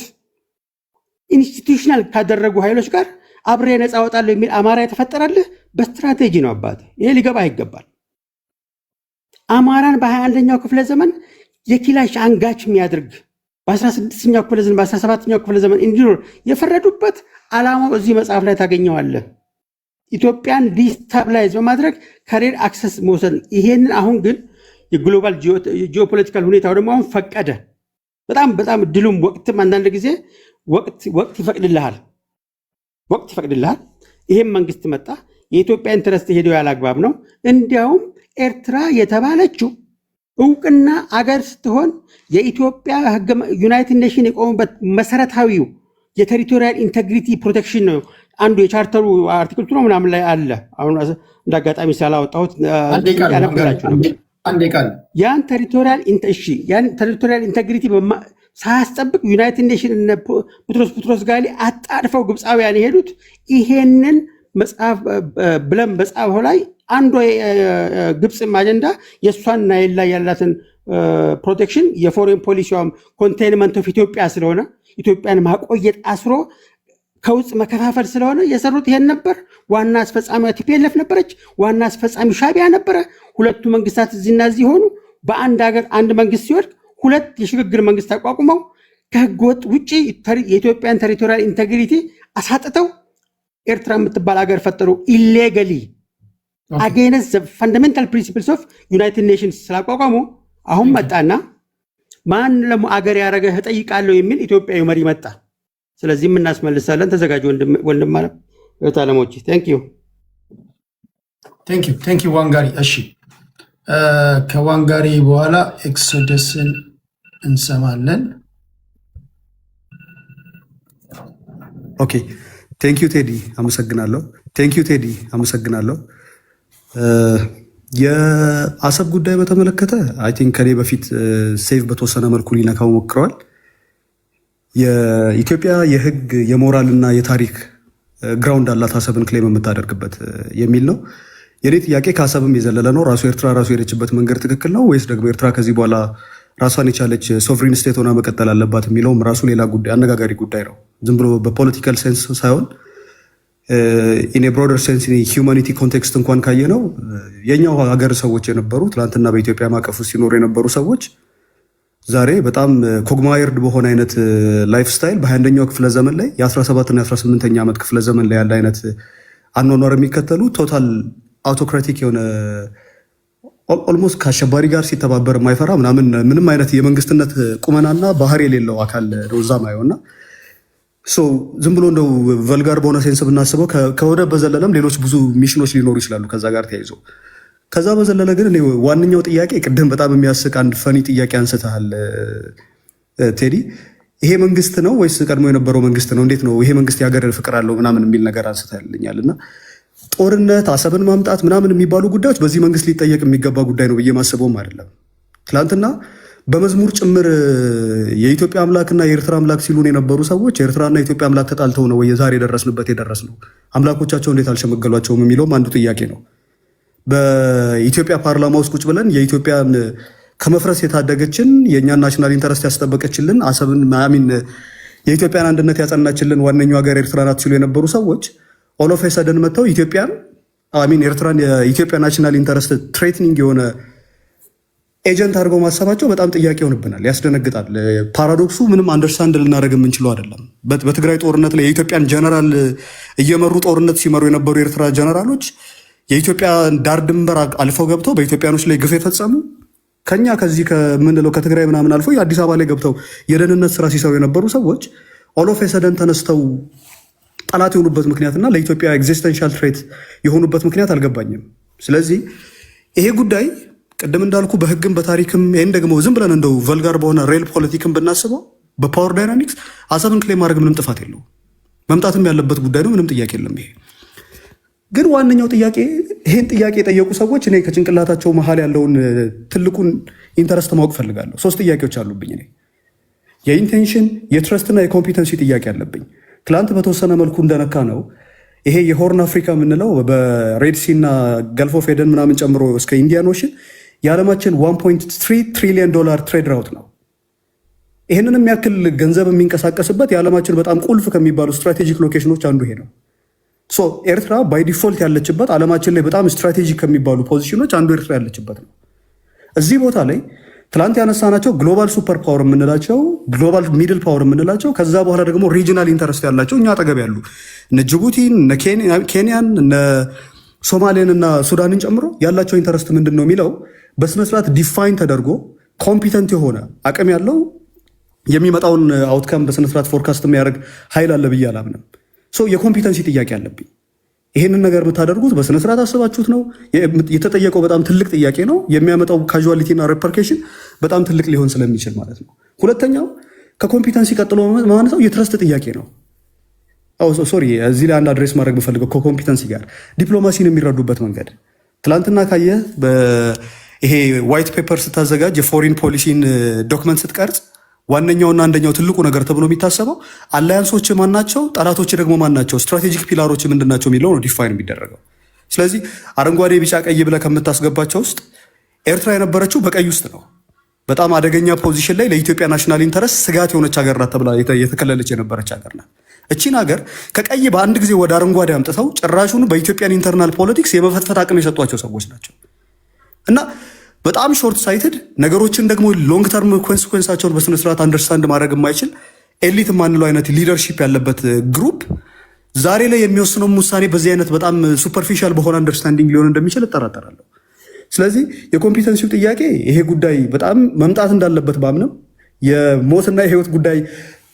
ኢንስቲትዩሽናል ካደረጉ ኃይሎች ጋር አብሬ ነፃ ወጣለሁ የሚል አማራ የተፈጠረልህ በስትራቴጂ ነው አባቴ። ይሄ ሊገባ ይገባል። አማራን በ21ኛው ክፍለ ዘመን የኪላሽ አንጋች የሚያደርግ በ16ኛው ክፍለ ዘመን በ17ኛው ክፍለ ዘመን እንዲኖር የፈረዱበት ዓላማው እዚህ መጽሐፍ ላይ ታገኘዋለህ። ኢትዮጵያን ዲስታብላይዝ በማድረግ ካሪር አክሰስ መውሰድ። ይሄንን አሁን ግን የግሎባል ጂኦፖለቲካል ሁኔታው ደግሞ አሁን ፈቀደ። በጣም ድሉም ወቅትም አንዳንድ ጊዜ ወቅት ይፈቅድልሃል። ይሄም መንግስት መጣ። የኢትዮጵያ ኢንተረስት ሄደው ያላግባብ ነው። እንዲያውም ኤርትራ የተባለችው እውቅና አገር ስትሆን የኢትዮጵያ ዩናይትድ ኔሽን የቆሙበት መሰረታዊው የቴሪቶሪያል ኢንቴግሪቲ ፕሮቴክሽን ነው። አንዱ የቻርተሩ አርቲክል ነው ምናምን ላይ አለ። አሁን እንዳጋጣሚ ስላላወጣሁት ያነብላችሁ ነው። ያን ቴሪቶሪያል ኢንቴግሪቲ ሳያስጠብቅ ዩናይትድ ኔሽን ቡትሮስ ጋሊ አጣድፈው ግብፃውያን የሄዱት ይሄንን መጽሐፍ ብለን በጻፈው ላይ አንዷ ግብፅም አጀንዳ የእሷን ናይል ላይ ያላትን ፕሮቴክሽን የፎሬን ፖሊሲዋም ኮንቴንመንት ኦፍ ኢትዮጵያ ስለሆነ ኢትዮጵያን ማቆየት አስሮ ከውጭ መከፋፈል ስለሆነ የሰሩት ይሄን ነበር። ዋና አስፈጻሚዋ ቲፒኤልኤፍ ነበረች። ዋና አስፈጻሚ ሻቢያ ነበረ። ሁለቱ መንግስታት እዚህና እዚህ ሆኑ። በአንድ ሀገር አንድ መንግስት ሲወድቅ ሁለት የሽግግር መንግስት አቋቁመው ከህገወጥ ውጭ የኢትዮጵያን ቴሪቶሪያል ኢንቴግሪቲ አሳጥተው ኤርትራ የምትባል ሀገር ፈጠሩ። ኢሌጋሊ አጌንስት ፈንዳሜንታል ፕሪንሲፕልስ ኦፍ ዩናይትድ ኔሽንስ ስላቋቋሙ አሁን መጣና ማን ለሙ አገር ያደረገ እጠይቃለሁ የሚል ኢትዮጵያዊ መሪ መጣ። ስለዚህ እናስመልሳለን። ተዘጋጁ ወንድም ማለት እህታለሞች። ቴንክ ዩ ዋንጋሪ። እሺ ከዋንጋሪ በኋላ ኤክሶደስን እንሰማለን። ኦኬ ቴንክ ዩ ቴዲ አመሰግናለሁ። የአሰብ ጉዳይ በተመለከተ አይ ቲንክ ከኔ በፊት ሴቭ በተወሰነ መልኩ ሊነካው ሞክረዋል። የኢትዮጵያ የህግ የሞራል እና የታሪክ ግራውንድ አላት አሰብን ክሌም የምታደርግበት የሚል ነው። የኔ ጥያቄ ከአሰብም የዘለለ ነው። ኤርትራ ራሱ የሄደችበት መንገድ ትክክል ነው ወይስ ደግሞ ኤርትራ ከዚህ በኋላ ራሷን የቻለች ሶቨሪን ስቴት ሆና መቀጠል አለባት የሚለውም ራሱ ሌላ ጉዳይ አነጋጋሪ ጉዳይ ነው። ዝም ብሎ በፖለቲካል ሴንስ ሳይሆን ኢን ብሮደር ሴንስ ሂውማኒቲ ኮንቴክስት እንኳን ካየ ነው የኛው ሀገር ሰዎች የነበሩ ትላንትና በኢትዮጵያ ማዕቀፍ ውስጥ ሲኖሩ የነበሩ ሰዎች ዛሬ በጣም ኮግማየርድ በሆነ አይነት ላይፍ ስታይል በ21ኛው ክፍለ ዘመን ላይ የ17 እና 18ኛ ዓመት ክፍለ ዘመን ላይ ያለ አይነት አኗኗር የሚከተሉ ቶታል አውቶክራቲክ የሆነ ኦልሞስት ከአሸባሪ ጋር ሲተባበር የማይፈራ ምንም አይነት የመንግስትነት ቁመናና ባህሪ የሌለው አካል ነው እዛ ማየውና ዝም ብሎ እንደው ቨልጋር በሆነ ሴንስ ብናስበው ከወደ በዘለለም ሌሎች ብዙ ሚሽኖች ሊኖሩ ይችላሉ ከዛ ጋር ተያይዞ። ከዛ በዘለለ ግን ዋነኛው ጥያቄ ቅድም በጣም የሚያስቅ አንድ ፈኒ ጥያቄ አንስተሃል ቴዲ። ይሄ መንግስት ነው ወይስ ቀድሞ የነበረው መንግስት ነው? እንዴት ነው ይሄ መንግስት የሀገር ፍቅር አለው ምናምን የሚል ነገር አንስተሃልኛል። እና ጦርነት አሰብን ማምጣት ምናምን የሚባሉ ጉዳዮች በዚህ መንግስት ሊጠየቅ የሚገባ ጉዳይ ነው ብዬ ማስበውም አይደለም። ትላንትና በመዝሙር ጭምር የኢትዮጵያ አምላክና የኤርትራ አምላክ ሲሉን የነበሩ ሰዎች የኤርትራና የኢትዮጵያ አምላክ ተጣልተው ነው ወይ ዛሬ የደረስንበት የደረስነው? አምላኮቻቸው እንዴት አልሸመገሏቸውም የሚለውም አንዱ ጥያቄ ነው። በኢትዮጵያ ፓርላማ ውስጥ ቁጭ ብለን የኢትዮጵያን ከመፍረስ የታደገችን የእኛን ናሽናል ኢንተረስት ያስጠበቀችልን አሰብን ማሚን የኢትዮጵያን አንድነት ያጸናችልን ዋነኛው ሀገር ኤርትራ ናት ሲሉ የነበሩ ሰዎች ኦል ኦፍ ሰደን መጥተው ኢትዮጵያን አሚን ኤርትራን የኢትዮጵያ ናሽናል ኢንተረስት ትሬትኒንግ የሆነ ኤጀንት አድርገው ማሰባቸው በጣም ጥያቄ ይሆንብናል፣ ያስደነግጣል። ፓራዶክሱ ምንም አንደርስታንድ ልናደርግ የምንችለው አይደለም። በትግራይ ጦርነት ላይ የኢትዮጵያን ጀነራል እየመሩ ጦርነት ሲመሩ የነበሩ የኤርትራ ጀነራሎች የኢትዮጵያ ዳር ድንበር አልፈው ገብተው በኢትዮጵያኖች ላይ ግፍ የፈጸሙ ከኛ ከዚህ ከምንለው ከትግራይ ምናምን አልፎ የአዲስ አበባ ላይ ገብተው የደህንነት ስራ ሲሰሩ የነበሩ ሰዎች ኦሎፍ ሰደን ተነስተው ጠላት የሆኑበት ምክንያትና ለኢትዮጵያ ኤግዚስተንሻል ትሬት የሆኑበት ምክንያት አልገባኝም። ስለዚህ ይሄ ጉዳይ ቅድም እንዳልኩ በህግም በታሪክም ይህን ደግሞ ዝም ብለን እንደው ቨልጋር በሆነ ሬል ፖለቲክም ብናስበው በፓወር ዳይናሚክስ አሰብን ክሌም ማድረግ ምንም ጥፋት የለው፣ መምጣትም ያለበት ጉዳይ ነው። ምንም ጥያቄ የለም። ይሄ ግን ዋነኛው ጥያቄ ይህን ጥያቄ የጠየቁ ሰዎች እኔ ከጭንቅላታቸው መሀል ያለውን ትልቁን ኢንተረስት ማወቅ ፈልጋለሁ። 3 ጥያቄዎች አሉብኝ። እኔ የኢንቴንሽን የትረስትና የኮምፒተንሲ ጥያቄ አለብኝ። ትላንት በተወሰነ መልኩ እንደነካ ነው ይሄ የሆርን አፍሪካ የምንለው በሬድሲ እና ገልፍ ኦፍ ኤደን ምናምን ጨምሮ እስከ ኢንዲያን ኦሽን የዓለማችን 1.3 ትሪሊየን ዶላር ትሬድ ራውት ነው። ይህንንም ያክል ገንዘብ የሚንቀሳቀስበት የዓለማችን በጣም ቁልፍ ከሚባሉ ስትራቴጂክ ሎኬሽኖች አንዱ ይሄ ነው። ሶ ኤርትራ ባይ ዲፎልት ያለችበት ዓለማችን ላይ በጣም ስትራቴጂክ ከሚባሉ ፖዚሽኖች አንዱ ኤርትራ ያለችበት ነው። እዚህ ቦታ ላይ ትላንት ያነሳናቸው ግሎባል ሱፐር ፓወር የምንላቸው ግሎባል ሚድል ፓወር የምንላቸው ከዛ በኋላ ደግሞ ሪጂናል ኢንተረስት ያላቸው እኛ አጠገብ ያሉ እነ ጅቡቲን፣ እነ ኬንያን፣ እነ ሶማሌን እና ሱዳንን ጨምሮ ያላቸው ኢንተረስት ምንድን ነው የሚለው በስነስርዓት ዲፋይን ተደርጎ ኮምፒተንት የሆነ አቅም ያለው የሚመጣውን አውትካም በስነስርዓት ፎርካስት የሚያደርግ ኃይል አለ ብዬ አላምንም። የኮምፒተንሲ ጥያቄ አለብኝ። ይሄንን ነገር የምታደርጉት በስነስርዓት አስባችሁት ነው? የተጠየቀው በጣም ትልቅ ጥያቄ ነው። የሚያመጣው ካዥዋሊቲ እና ሬፐርኬሽን በጣም ትልቅ ሊሆን ስለሚችል ማለት ነው። ሁለተኛው ከኮምፒተንሲ ቀጥሎ ማነሳው የትረስት ጥያቄ ነው። ሶሪ እዚህ ላይ አንድ አድሬስ ማድረግ የምፈልገው ከኮምፒተንሲ ጋር ዲፕሎማሲን የሚረዱበት መንገድ ትላንትና ካየ ይሄ ዋይት ፔፐር ስታዘጋጅ የፎሪን ፖሊሲን ዶክመንት ስትቀርጽ ዋነኛውና አንደኛው ትልቁ ነገር ተብሎ የሚታሰበው አላያንሶች ማናቸው፣ ጠላቶች ደግሞ ማናቸው፣ ስትራቴጂክ ፒላሮች ምንድናቸው የሚለው ነው ዲፋይን የሚደረገው። ስለዚህ አረንጓዴ፣ ቢጫ፣ ቀይ ብለህ ከምታስገባቸው ውስጥ ኤርትራ የነበረችው በቀይ ውስጥ ነው። በጣም አደገኛ ፖዚሽን ላይ ለኢትዮጵያ ናሽናል ኢንተረስት ስጋት የሆነች ሀገር ናት ተብላ የተከለለች የነበረች ሀገር ናት። እቺን ሀገር ከቀይ በአንድ ጊዜ ወደ አረንጓዴ አምጥተው ጭራሹን በኢትዮጵያን ኢንተርናል ፖለቲክስ የመፈትፈት አቅም የሰጧቸው ሰዎች ናቸው እና በጣም ሾርት ሳይትድ ነገሮችን ደግሞ ሎንግ ተርም ኮንሲኩዌንሳቸውን በስነስርዓት አንደርስታንድ ማድረግ የማይችል ኤሊት የማንለው አይነት ሊደርሺፕ ያለበት ግሩፕ ዛሬ ላይ የሚወስነው ውሳኔ በዚህ አይነት በጣም ሱፐርፊሻል በሆነ አንደርስታንዲንግ ሊሆን እንደሚችል እጠራጠራለሁ። ስለዚህ የኮምፒተንሲው ጥያቄ ይሄ ጉዳይ በጣም መምጣት እንዳለበት ባምንም የሞትና የህይወት ጉዳይ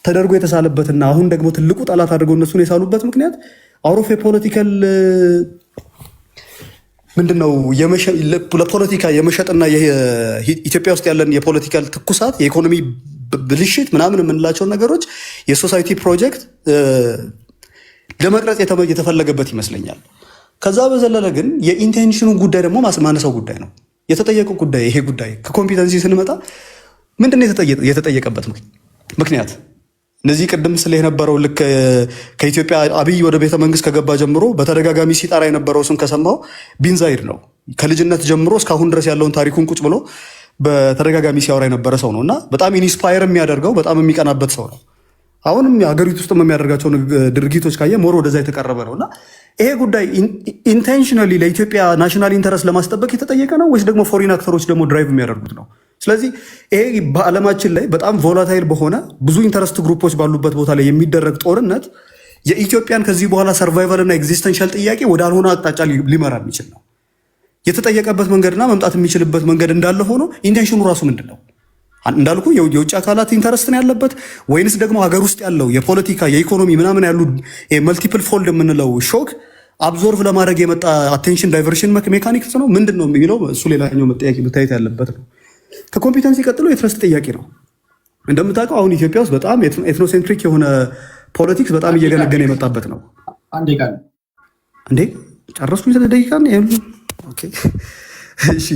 ተደርጎ የተሳለበትና አሁን ደግሞ ትልቁ ጠላት አድርገው እነሱን የሳሉበት ምክንያት አውሮፓ የፖለቲካል ምንድነው ለፖለቲካ የመሸጥና ኢትዮጵያ ውስጥ ያለን የፖለቲካል ትኩሳት የኢኮኖሚ ብልሽት ምናምን የምንላቸውን ነገሮች የሶሳይቲ ፕሮጀክት ለመቅረጽ የተፈለገበት ይመስለኛል። ከዛ በዘለለ ግን የኢንቴንሽኑ ጉዳይ ደግሞ ማነሳው ጉዳይ ነው። የተጠየቀው ጉዳይ ይሄ ጉዳይ ከኮምፒተንሲ ስንመጣ ምንድነው የተጠየቀበት ምክንያት? እነዚህ ቅድም ስለ የነበረው ልክ ከኢትዮጵያ አብይ ወደ ቤተ መንግስት ከገባ ጀምሮ በተደጋጋሚ ሲጠራ የነበረው ስም ከሰማው ቢንዛይድ ነው። ከልጅነት ጀምሮ እስካሁን ድረስ ያለውን ታሪኩን ቁጭ ብሎ በተደጋጋሚ ሲያወራ የነበረ ሰው ነው እና በጣም ኢንስፓየር የሚያደርገው በጣም የሚቀናበት ሰው ነው። አሁንም ሀገሪቱ ውስጥ የሚያደርጋቸው ድርጊቶች ካየ ሞሮ ወደዛ የተቀረበ ነው እና ይሄ ጉዳይ ኢንቴንሽናሊ ለኢትዮጵያ ናሽናል ኢንተረስት ለማስጠበቅ የተጠየቀ ነው ወይስ ደግሞ ፎሪን አክተሮች ደግሞ ድራይቭ የሚያደርጉት ነው? ስለዚህ ይሄ በዓለማችን ላይ በጣም ቮላታይል በሆነ ብዙ ኢንተረስት ግሩፖች ባሉበት ቦታ ላይ የሚደረግ ጦርነት የኢትዮጵያን ከዚህ በኋላ ሰርቫይቫል እና ኤግዚስተንሻል ጥያቄ ወደ አልሆነ አቅጣጫ ሊመራ የሚችል ነው። የተጠየቀበት መንገድና መምጣት የሚችልበት መንገድ እንዳለ ሆኖ ኢንቴንሽኑ ራሱ ምንድን ነው? እንዳልኩ የውጭ አካላት ኢንተረስት ነው ያለበት ወይንስ ደግሞ ሀገር ውስጥ ያለው የፖለቲካ የኢኮኖሚ ምናምን ያሉ መልቲፕል ፎልድ የምንለው ሾክ አብዞርቭ ለማድረግ የመጣ አቴንሽን ዳይቨርሽን ሜካኒክስ ነው ምንድን ነው የሚለው እሱ ሌላኛው መታየት ያለበት ነው። ከኮምፒተንሲ ቀጥሎ የትረስት ጥያቄ ነው። እንደምታውቀው አሁን ኢትዮጵያ ውስጥ በጣም ኤትኖሴንትሪክ የሆነ ፖለቲክስ በጣም እየገነገነ የመጣበት ነው። አንዴ ቃል እንዴ ጨረስኩኝ። ደቂቃ እሺ።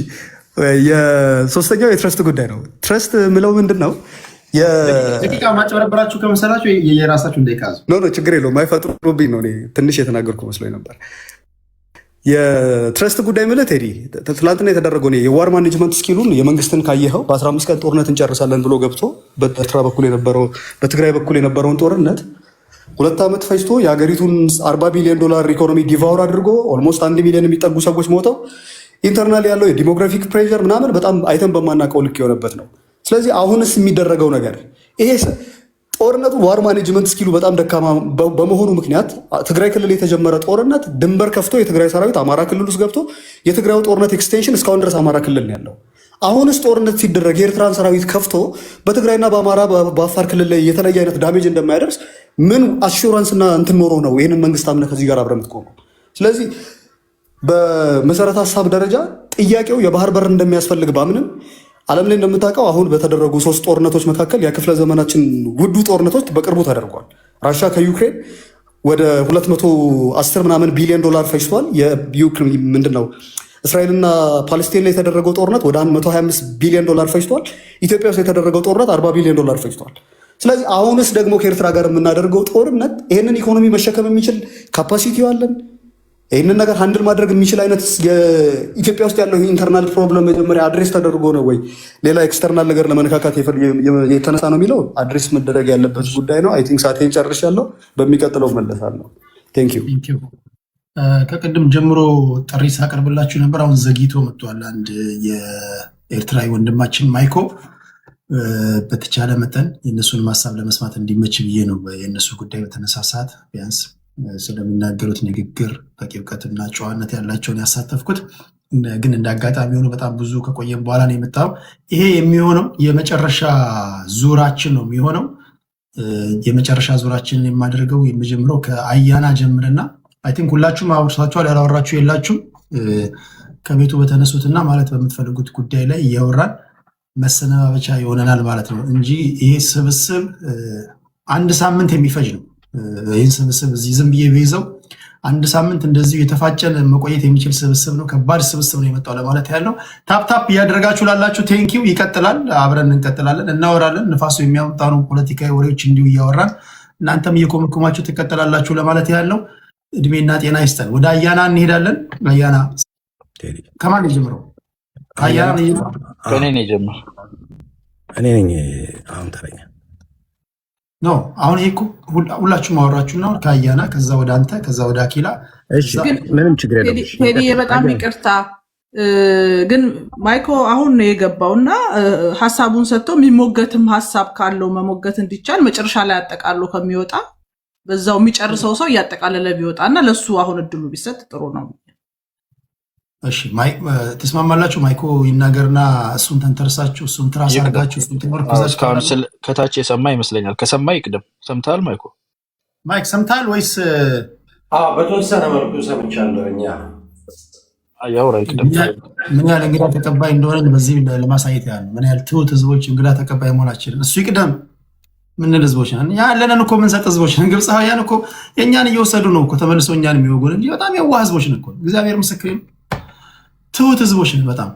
የሶስተኛው የትረስት ጉዳይ ነው። ትረስት ምለው ምንድን ነው? ደቂቃ ማጭበረበራችሁ ከመሰላችሁ የራሳችሁ እንዳይካዙ ችግር የለውም። አይፈጥሩብኝ ነው። ትንሽ የተናገርኩ መስሎኝ ነበር። የትረስት ጉዳይ ምለ ቴዲ ትላንትና የተደረገው የዋር ማኔጅመንት ስኪሉን የመንግስትን ካየኸው በ15 ቀን ጦርነት እንጨርሳለን ብሎ ገብቶ በኤርትራ በኩል የነበረው በትግራይ በኩል የነበረውን ጦርነት 2 ዓመት ፈጅቶ የሀገሪቱን $40 ቢሊዮን ኢኮኖሚ ዲቫውር አድርጎ ኦልሞስት 1 ሚሊዮን የሚጠጉ ሰዎች ሞተው ኢንተርናል ያለው የዲሞግራፊክ ፕሬዠር ምናምን በጣም አይተን በማናውቀው ልክ የሆነበት ነው። ስለዚህ አሁንስ የሚደረገው ነገር ይሄ ጦርነቱ ዋር ማኔጅመንት ስኪሉ በጣም ደካማ በመሆኑ ምክንያት ትግራይ ክልል የተጀመረ ጦርነት ድንበር ከፍቶ የትግራይ ሰራዊት አማራ ክልል ውስጥ ገብቶ የትግራዩ ጦርነት ኤክስቴንሽን እስካሁን ድረስ አማራ ክልል ነው ያለው። አሁንስ ጦርነት ሲደረግ የኤርትራን ሰራዊት ከፍቶ በትግራይና በአማራ በአፋር ክልል ላይ የተለየ አይነት ዳሜጅ እንደማያደርስ ምን አሹራንስ እና እንትን ኖሮ ነው ይህንን መንግስት አምነህ ከዚህ ጋር አብረህ የምትቆመው? ስለዚህ በመሰረተ ሀሳብ ደረጃ ጥያቄው የባህር በር እንደሚያስፈልግ ባምንም ዓለም ላይ እንደምታውቀው አሁን በተደረጉ 3 ጦርነቶች መካከል የክፍለ ዘመናችን ውዱ ጦርነቶች በቅርቡ ተደርጓል። ራሻ ከዩክሬን ወደ 210 ምናምን ቢሊዮን ዶላር ፈጅቷል። ምንድን ነው እስራኤልና ፓለስቲን ላይ የተደረገው ጦርነት ወደ 125 ቢሊዮን ዶላር ፈጅቷል። ኢትዮጵያ ውስጥ የተደረገው ጦርነት 40 ቢሊዮን ዶላር ፈጅቷል። ስለዚህ አሁንስ ደግሞ ከኤርትራ ጋር የምናደርገው ጦርነት ይህንን ኢኮኖሚ መሸከም የሚችል ካፓሲቲው አለን? ይህንን ነገር ሃንድል ማድረግ የሚችል አይነት የኢትዮጵያ ውስጥ ያለው ኢንተርናል ፕሮብለም መጀመሪያ አድሬስ ተደርጎ ነው ወይ ሌላ ኤክስተርናል ነገር ለመነካካት የተነሳ ነው የሚለው አድሬስ መደረግ ያለበት ጉዳይ ነው። አይ ቲንክ ሳቴን ጨርሻለሁ። በሚቀጥለው መለሳለሁ። ቴንክ ዩ። ከቅድም ጀምሮ ጥሪ ሳቀርብላችሁ ነበር። አሁን ዘግይቶ መጥቷል። አንድ የኤርትራዊ ወንድማችን ማይኮ በተቻለ መጠን የእነሱን ሀሳብ ለመስማት እንዲመች ብዬ ነው የእነሱ ጉዳይ በተነሳ ሰዓት ቢያንስ ስለሚናገሩት ንግግር በቂ እውቀትና ጨዋነት ያላቸውን ያሳተፍኩት። ግን እንደ አጋጣሚ ሆኖ በጣም ብዙ ከቆየም በኋላ ነው የመጣው። ይሄ የሚሆነው የመጨረሻ ዙራችን ነው የሚሆነው። የመጨረሻ ዙራችንን የማደርገው የመጀመሪያው ከአያና ጀምርና አይ ቲንክ ሁላችሁም አውርታችኋል፣ ያላወራችሁ የላችሁም። ከቤቱ በተነሱትና ማለት በምትፈልጉት ጉዳይ ላይ እያወራን መሰነባበቻ ይሆነናል ማለት ነው እንጂ ይሄ ስብስብ 1 ሳምንት የሚፈጅ ነው። ይህን ስብስብ እዚህ ዝም ብዬ በይዘው 1 ሳምንት እንደዚሁ የተፋጨን መቆየት የሚችል ስብስብ ነው። ከባድ ስብስብ ነው የመጣው ለማለት ያለው። ታፕታፕ እያደረጋችሁ ላላችሁ ቴንኪው። ይቀጥላል፣ አብረን እንቀጥላለን፣ እናወራለን። ንፋሱ የሚያመጣኑ ፖለቲካዊ ወሬዎች እንዲሁ እያወራን እናንተም እየኮመኮማችሁ ትቀጥላላችሁ ለማለት ያለው። እድሜና ጤና ይስጠን። ወደ አያና እንሄዳለን። አያና ከማን የጀምረው? አያና ከእኔ ነው የጀመረው። እኔ ነኝ አሁን ተረኛ ኖ አሁን ይሄ ሁላችሁም አወራችሁና ከአያና ከዛ ወደ አንተ ከዛ ወደ አኪላ። ምንም ችግር የለም። ቴዲ በጣም ይቅርታ ግን ማይኮ አሁን ነው የገባው እና ሀሳቡን ሰጥቶ የሚሞገትም ሀሳብ ካለው መሞገት እንዲቻል መጨረሻ ላይ ያጠቃሉ ከሚወጣ በዛው የሚጨርሰው ሰው እያጠቃለለ ቢወጣ እና ለሱ አሁን እድሉ ቢሰጥ ጥሩ ነው። እሺ ተስማማላችሁ? ማይኮ ይናገርና እሱን ተንተርሳችሁ እሱን ትራስ አድርጋችሁ እሱን ተመርኩዛችሁ ከታች የሰማ ይመስለኛል። ከሰማ ይቅደም። ሰምታል? ማይክ ሰምታል ወይስ? በተወሰነ መልኩ ሰምቻለሁ። ያውራ ይቅደም። ምን ያህል እንግዳ ተቀባይ እንደሆነ በዚህ ለማሳየት ያህል ምን ያህል ትሁት ህዝቦች እንግዳ ተቀባይ መሆናችንን እሱ ይቅደም ምንል ህዝቦች ነን። ያለንን እኮ ምንሰጥ ህዝቦች ነን። ግብፃውያን እኮ የእኛን እየወሰዱ ነው እኮ ተመልሰው እኛን የሚወጉን እንጂ በጣም የዋህ ህዝቦች ነን እኮ። እግዚአብሔር ምስክሬ ነው። ትሁት ህዝቦች ነን በጣም።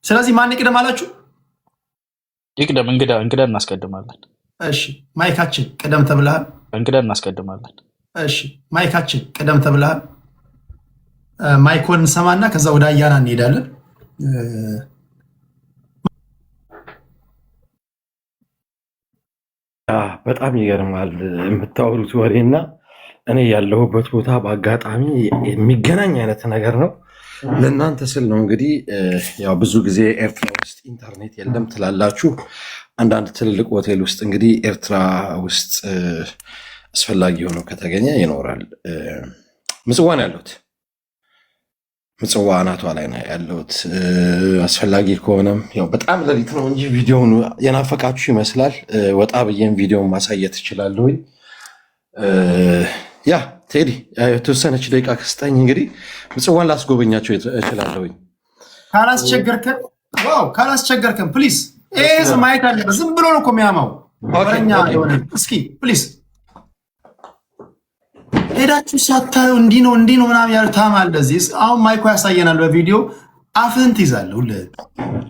ስለዚህ ማን ይቅደም አላችሁ? ይቅደም። እንግዳ እናስቀድማለን። እሺ ማይካችን ቅደም ተብለሃል። እንግዳ እናስቀድማለን። እሺ ማይካችን ቅደም ተብለሃል። ማይኮን እንሰማና ከዛ ወደ አያና እንሄዳለን። በጣም ይገርማል የምታወሩት ወሬና እኔ ያለሁበት ቦታ በአጋጣሚ የሚገናኝ አይነት ነገር ነው። ለእናንተ ስል ነው እንግዲህ ያው ብዙ ጊዜ ኤርትራ ውስጥ ኢንተርኔት የለም ትላላችሁ። አንዳንድ ትልልቅ ሆቴል ውስጥ እንግዲህ ኤርትራ ውስጥ አስፈላጊ ሆኖ ከተገኘ ይኖራል። ምጽዋ ነው ያለሁት። ምጽዋ አናቷ ላይ ነው ያለሁት። አስፈላጊ ከሆነም ያው በጣም ሌሊት ነው እንጂ ቪዲዮውን የናፈቃችሁ ይመስላል። ወጣ ብዬም ቪዲዮውን ማሳየት እችላለሁ። ያ ቴዲ የተወሰነች ደቂቃ ከስጠኝ እንግዲህ ምጽዋን ላስጎበኛቸው እችላለሁ። ካላስቸገርከን ፕሊዝ ይህ ማየት አለ። ዝም ብሎ ነው እኮ የሚያማው ወረኛ የሆነ እስኪ ፕሊዝ ሄዳችሁ ሳታዩ እንዲህ ነው ምናምን ያሉ ታማል። ለዚህ አሁን ማይኮ ያሳየናል በቪዲዮ አፍህን ትይዛለህ ሁሌ።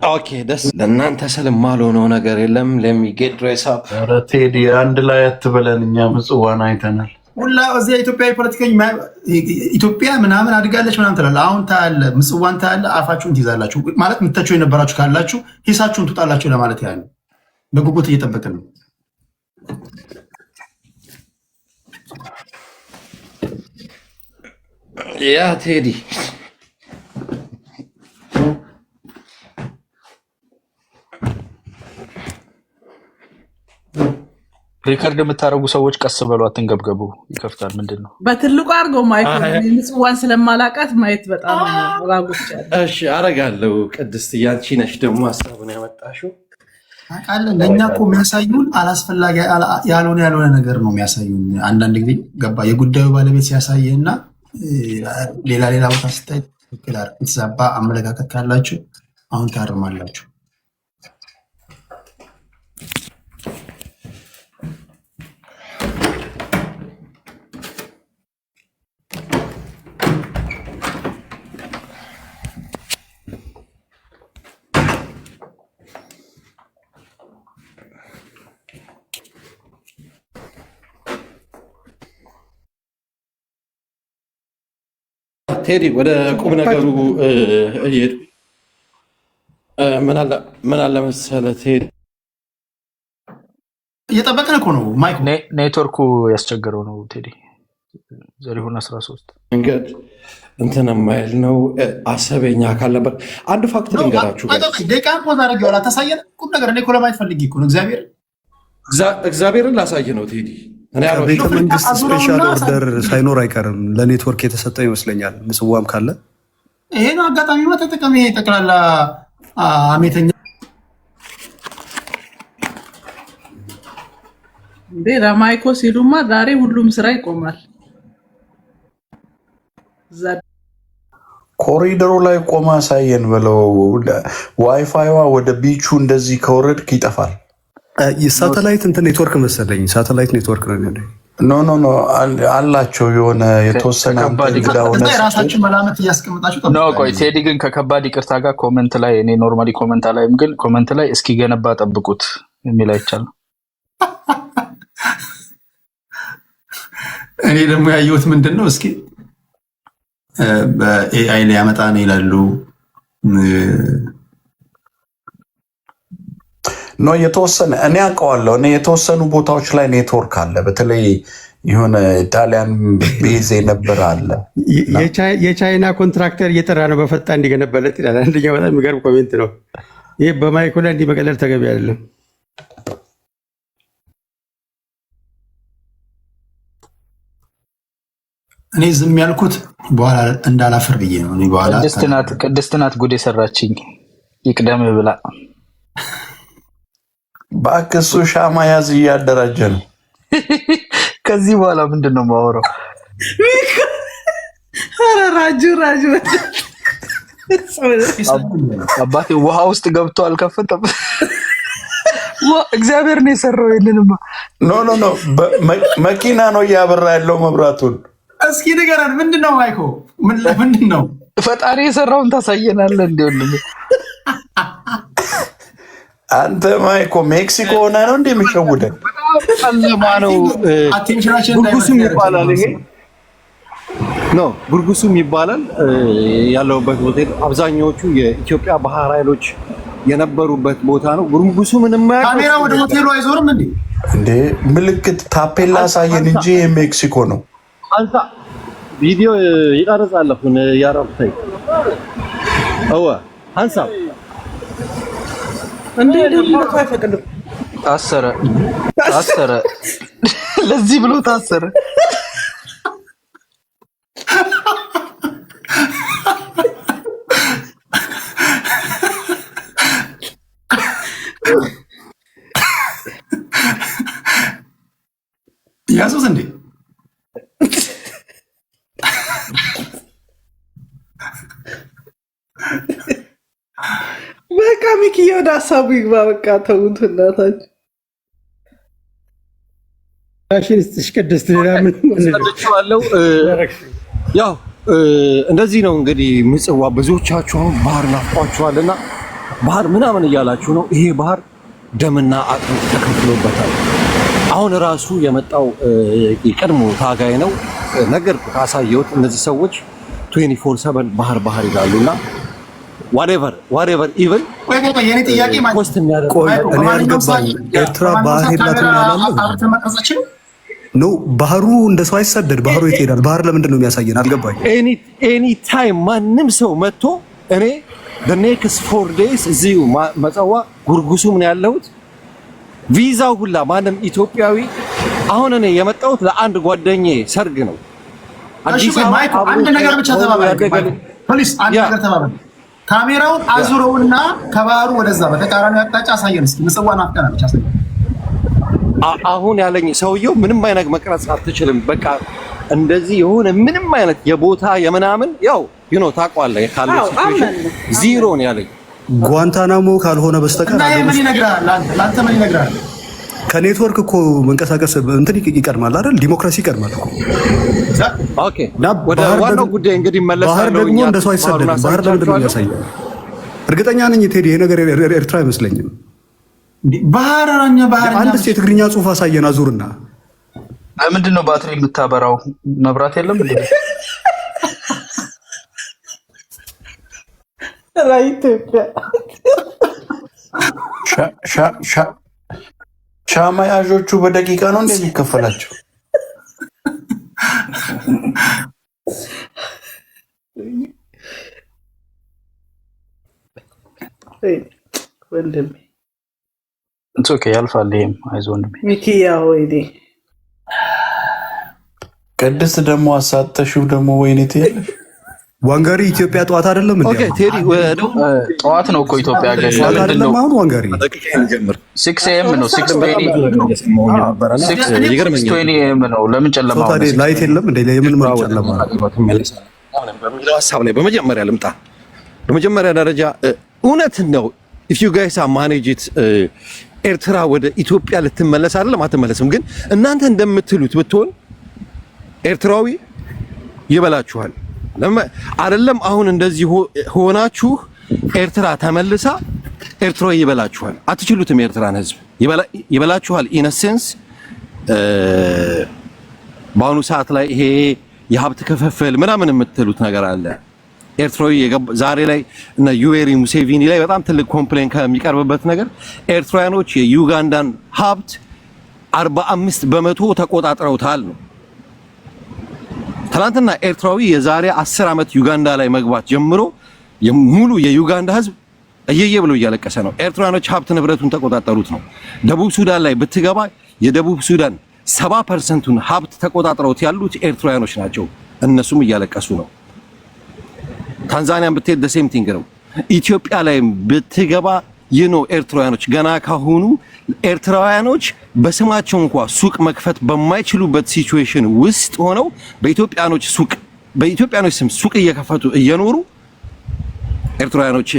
ኦኬ ደስ ለእናንተ ስል የማልሆነው ነገር የለም። ለሚጌት ድሬስ አፕ ቴዲ አንድ ላይ አትበለን። እኛ ምጽዋን አይተናል ሁላ እዚያ ኢትዮጵያዊ ፖለቲከኛ ኢትዮጵያ ምናምን አድጋለች ምናምን ትላለህ። አሁን ታያለህ፣ ምጽዋን ታያለህ፣ አፋችሁን ትይዛላችሁ ማለት ምተቸው የነበራችሁ ካላችሁ ሂሳችሁን ትውጣላችሁ ለማለት ያህል በጉጉት እየጠበቅን ነው። ያ ቴዲ ሪከርድ የምታደርጉ ሰዎች ቀስ በሉ፣ አትንገብገቡ። ይከፍታል። ምንድን ነው በትልቁ አድርገው ማይክ ምጽዋን ስለማላቃት ማየት በጣም ራጎቻለሁ። እሺ አረጋለሁ። ቅድስት ያንቺ ነሽ ደግሞ ሀሳቡን ያመጣሽው። ታውቃለህ፣ ለእኛ እኮ የሚያሳዩን አላስፈላጊ ያልሆነ ነገር ነው የሚያሳዩን። አንዳንድ ጊዜ ገባ የጉዳዩ ባለቤት ሲያሳየህና ሌላ ቦታ ስታይ ትክክል የተዛባ አመለካከት ካላችሁ አሁን ታርማላችሁ። ቴዲ ወደ ቁም ነገሩ እየሄድኩ ምን አለ መሰለህ ቴዲ እየጠበቅን እኮ ነው። ማይክ ኔትወርኩ ያስቸገረው ነው። ቴዲ ዘሪሁን 13 መንገድ እንትን የማይል ነው። አሰበኛ አካል ነበር። አንድ ፋክት ልንገራችሁ። ደቂቃ ፖዝ አድርጌ ዋላ ታሳየን ቁም ነገር። እኔ እኮ ለማየት ፈልጌ እኮ ነው። እግዚአብሔርን ላሳይ ነው ቴዲ። ቤተ መንግስት ስፔሻል ኦርደር ሳይኖር አይቀርም ለኔትወርክ የተሰጠ ይመስለኛል። ምጽዋም ካለ ይሄ ነው አጋጣሚ ተጠቀሚ። ጠቅላላ አሜተኛ እንዴ ለማይኮ ሲሉማ ዛሬ ሁሉም ስራ ይቆማል። ኮሪደሩ ላይ ቆማ ሳየን ብለው ዋይፋይዋ ወደ ቢቹ እንደዚህ ከወረድክ ይጠፋል። የሳተላይት እንትን ኔትወርክ መሰለኝ። ሳተላይት ኔትወርክ ነው ያለው። ኖ አላቸው የሆነ የተወሰነ ራሳችን መላመት እያስቀምጣችሁ ነው። ቆይ ቴዲ ግን ከከባድ ይቅርታ ጋር ኮሜንት ላይ እኔ ኖርማሊ ኮሜንት ላይም ግን ኮሜንት ላይ እስኪ ገነባ ጠብቁት የሚል አይቻልም። እኔ ደግሞ ያየሁት ምንድን ነው እስኪ በኤአይ ላይ ያመጣ ነው ይላሉ። ኖ የተወሰነ እኔ አውቀዋለሁ። እኔ የተወሰኑ ቦታዎች ላይ ኔትወርክ አለ። በተለይ የሆነ ጣሊያን ቤዝ የነበረ አለ። የቻይና ኮንትራክተር እየጠራ ነው በፈጣን እንዲገነባለት ይላል። አንደኛው በጣም የሚገርም ኮሜንት ነው። ይህ በማይኩ ላይ እንዲህ መቀለል ተገቢ አይደለም። እኔ ዝም ያልኩት በኋላ እንዳላፈር ብዬ ነው። እኔ በኋላ ቅድስት ናት ጉድ የሰራችኝ ይቅደም ብላ በአክሱ ሻማ ያዝ እያደራጀ ነው። ከዚህ በኋላ ምንድን ነው የማወራው? ራጁ አባቴ ውሃ ውስጥ ገብቶ አልከፈተም። እግዚአብሔር ነው የሰራው። ይሄንንማ ኖ መኪና ነው እያበራ ያለው መብራቱን። እስኪ ንገረን፣ ምንድን ነው ማይኮ? ምንድን ነው ፈጣሪ የሰራውን ታሳየናለህ እንዴ? አንተ ማይኮ ሜክሲኮ ሆነ ነው እንዴ የሚሸውደን? ጨለማ ነው። ጉርጉሱም ይባላል። ይሄ ኖ ጉርጉሱም ይባላል። ያለውበት ሆቴል አብዛኛዎቹ የኢትዮጵያ ባህር ኃይሎች የነበሩበት ቦታ ነው። ጉርጉሱ ምንም ካሜራ ወደ ሆቴሉ አይዞርም እንዴ? እንዴ ምልክት ታፔላ አሳየን እንጂ ሜክሲኮ ነው። አንተ ቪዲዮ ይቀርጻለሁን ያረፍተይ አዋ አንሳ እንዴ ደግሞ አይፈቅድም። ታሰረ ለዚህ ብሎ ታሰረ። ያሱስ እንዴ በቃ ሚኪ ወደ ሀሳቡ ይግባ። በቃ ተውት እናታችሁ። ቅድስት ያው እንደዚህ ነው እንግዲህ ምጽዋ። ብዙዎቻችሁ ባህር ናፍቋችኋልና ባህር ምናምን እያላችሁ ነው። ይሄ ባህር ደምና አጥንት ተከፍሎበታል። አሁን ራሱ የመጣው የቀድሞ ታጋይ ነው። ነገር ካሳየሁት እነዚህ ሰዎች 24/7 ባህር ይላሉና whatever even የኔ ጥያቄ ኮስት እኔ አልገባኝ። ኤርትራ ባህር የላትም ያላለ ነው። ባህሩ እንደ ሰው አይሰደድ። ባህሩ የት ሄዳል? ባህር ለምንድን ነው የሚያሳየን? አልገባኝ። ኤኒ ታይም ማንም ሰው መጥቶ እኔ the next 4 days እዚሁ መጸዋ ጉርጉሱ ምን ያለሁት ቪዛው ሁላ ማንም ኢትዮጵያዊ አሁን እኔ የመጣሁት ለአንድ ጓደኛዬ ሰርግ ነው። አዲስ አበባ አንድ ነገር ብቻ ተባባል ፖሊስ አንድ ነገር ተባባል። ካሜራውን አዙረውና ከባህሩ ወደዛ በተቃራኒ አቅጣጫ አሳየን እስኪ። ምጽዋን አፍቀና ብቻ አሳየን። አሁን ያለኝ ሰውየው ምንም አይነት መቅረጽ አትችልም። በቃ እንደዚህ የሆነ ምንም አይነት የቦታ የምናምን ያው ታውቀዋለህ ካለ ሲቹዌሽን ዜሮ ነው ያለኝ። ጓንታናሞ ካልሆነ በስተቀር እና ምን ይነግራል? ለአንተ ምን ይነግራል? ከኔትወርክ እኮ መንቀሳቀስ እንትን ይቀድማል አይደል? ዲሞክራሲ ይቀድማል እኮ። ኦኬ ወደ ዋናው ጉዳይ እንግዲህ መለሳለሁ። ባህር ደግሞ እንደሱ አይሰደድም። ባህር ለምንድን ነው የሚያሳየው? እርግጠኛ ነኝ ቴዲ ይሄ ነገር ኤርትራ አይመስለኝም። ባህርኛ አንድ የትግርኛ ጽሑፍ አሳየን አዙርና። ምንድን ነው ባትሪ የምታበራው? መብራት የለም እንዴ? ኢትዮጵያ ሻማ ያዦቹ በደቂቃ ነው እንደሚከፈላቸው። ወንድሜ ኦኬ ያልፋል። ይሄም አይዞህ ወንድሜ ሚኪያ ወይኔ ቅድስት ደግሞ አሳተሽው ደግሞ ወይኔ ትያለሽ። ዋንጋሪ ኢትዮጵያ ጠዋት አይደለም እንዴ? ኦኬ ቴዲ ጠዋት ነው እኮ ኢትዮጵያ ገለ ምንድነው አሁን ዋንጋሪ 6 AM ነው 6:20 AM ነው። ለምን ጨለማ ታዲያ ላይት የለም እንዴ? ለምን ጨለማ በሚለው ሀሳብ ላይ በመጀመሪያ ልምጣ። በመጀመሪያ ደረጃ እውነት ነው if you guys are manage it ኤርትራ ወደ ኢትዮጵያ ልትመለስ አይደለም አትመለስም። ግን እናንተ እንደምትሉት ብትሆን ኤርትራዊ ይበላችኋል አይደለም። አሁን እንደዚህ ሆናችሁ ኤርትራ ተመልሳ ኤርትራዊ ይበላችኋል። አትችሉትም። ኤርትራን ህዝብ ይበላችኋል። ኢን ሴንስ በአሁኑ ሰዓት ላይ ይሄ የሀብት ክፍፍል ምናምን የምትሉት ነገር አለ። ኤርትራዊ ዛሬ ላይ እና ዩዌሪ ሙሴቪኒ ላይ በጣም ትልቅ ኮምፕሌን ከሚቀርብበት ነገር ኤርትራውያኖች የዩጋንዳን ሀብት 45% ተቆጣጥረውታል ነው። ትናንትና ኤርትራዊ የዛሬ 10 ዓመት ዩጋንዳ ላይ መግባት ጀምሮ ሙሉ የዩጋንዳ ህዝብ እየየ ብሎ እያለቀሰ ነው። ኤርትራውያኖች ሀብት ንብረቱን ተቆጣጠሩት ነው። ደቡብ ሱዳን ላይ ብትገባ የደቡብ ሱዳን 70%ቱን ሀብት ተቆጣጥረውት ያሉት ኤርትራውያኖች ናቸው። እነሱም እያለቀሱ ነው። ታንዛኒያን ብትሄድ ሴም ቲንግ ነው። ኢትዮጵያ ላይ ብትገባ ኤርትራውያኖች ገና ካሁኑ ኤርትራውያኖች በስማቸው እንኳን ሱቅ መክፈት በማይችሉበት ሲቹዌሽን ውስጥ ሆነው በኢትዮጵያኖች ስም ሱቅ እየከፈቱ እየኖሩ ኤርትራውያኖች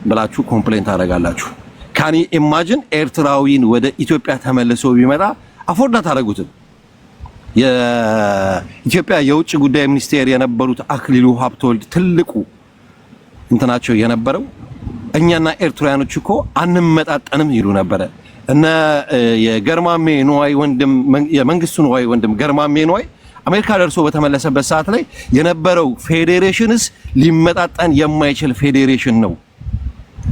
ብላችሁ ኮምፕሌንት ታደርጋላችሁ። ካኒ ኢማጂን ኤርትራዊን ወደ ኢትዮጵያ ተመልሶ ቢመጣ አፎርድ አታደርጉትም። የኢትዮጵያ የውጭ ጉዳይ ሚኒስቴር የነበሩት አክሊሉ ሀብተወልድ ትልቁ እንትናቸው የነበረው እኛና ኤርትራውያኖች እኮ አንመጣጠንም ይሉ ነበረ። እና የገርማሜ ንዋይ ወንድም የመንግስቱ ንዋይ ወንድም ገርማሜ ንዋይ አሜሪካ ደርሶ በተመለሰበት ሰዓት ላይ የነበረው ፌዴሬሽንስ ሊመጣጠን የማይችል ፌዴሬሽን ነው።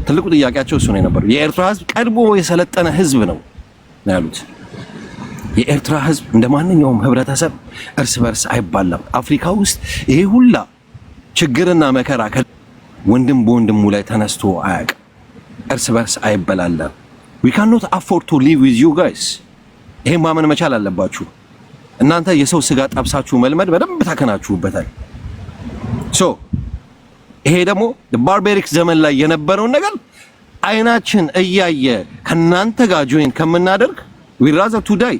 ትልቁ ጥያቄያቸው እሱ ነው የነበረው። የኤርትራ ህዝብ ቀድሞ የሰለጠነ ህዝብ ነው ያሉት። የኤርትራ ህዝብ እንደማንኛውም ህብረተሰብ እርስ በርስ አይባላም። አፍሪካ ውስጥ ይሄ ሁላ ችግርና መከራ ወንድም በወንድሙ ላይ ተነስቶ አያውቅም። እርስ በርስ አይበላለም። we cannot afford to live with you guys። ይሄ ማመን መቻል አለባችሁ። እናንተ የሰው ስጋ ጠብሳችሁ መልመድ በደንብ ታከናችሁበታል። ይሄ ደግሞ ባርቤሪክ ዘመን ላይ የነበረውን ነገር አይናችን እያየ ከናንተ ጋር ጆይን ከምናደርግ we rather to die።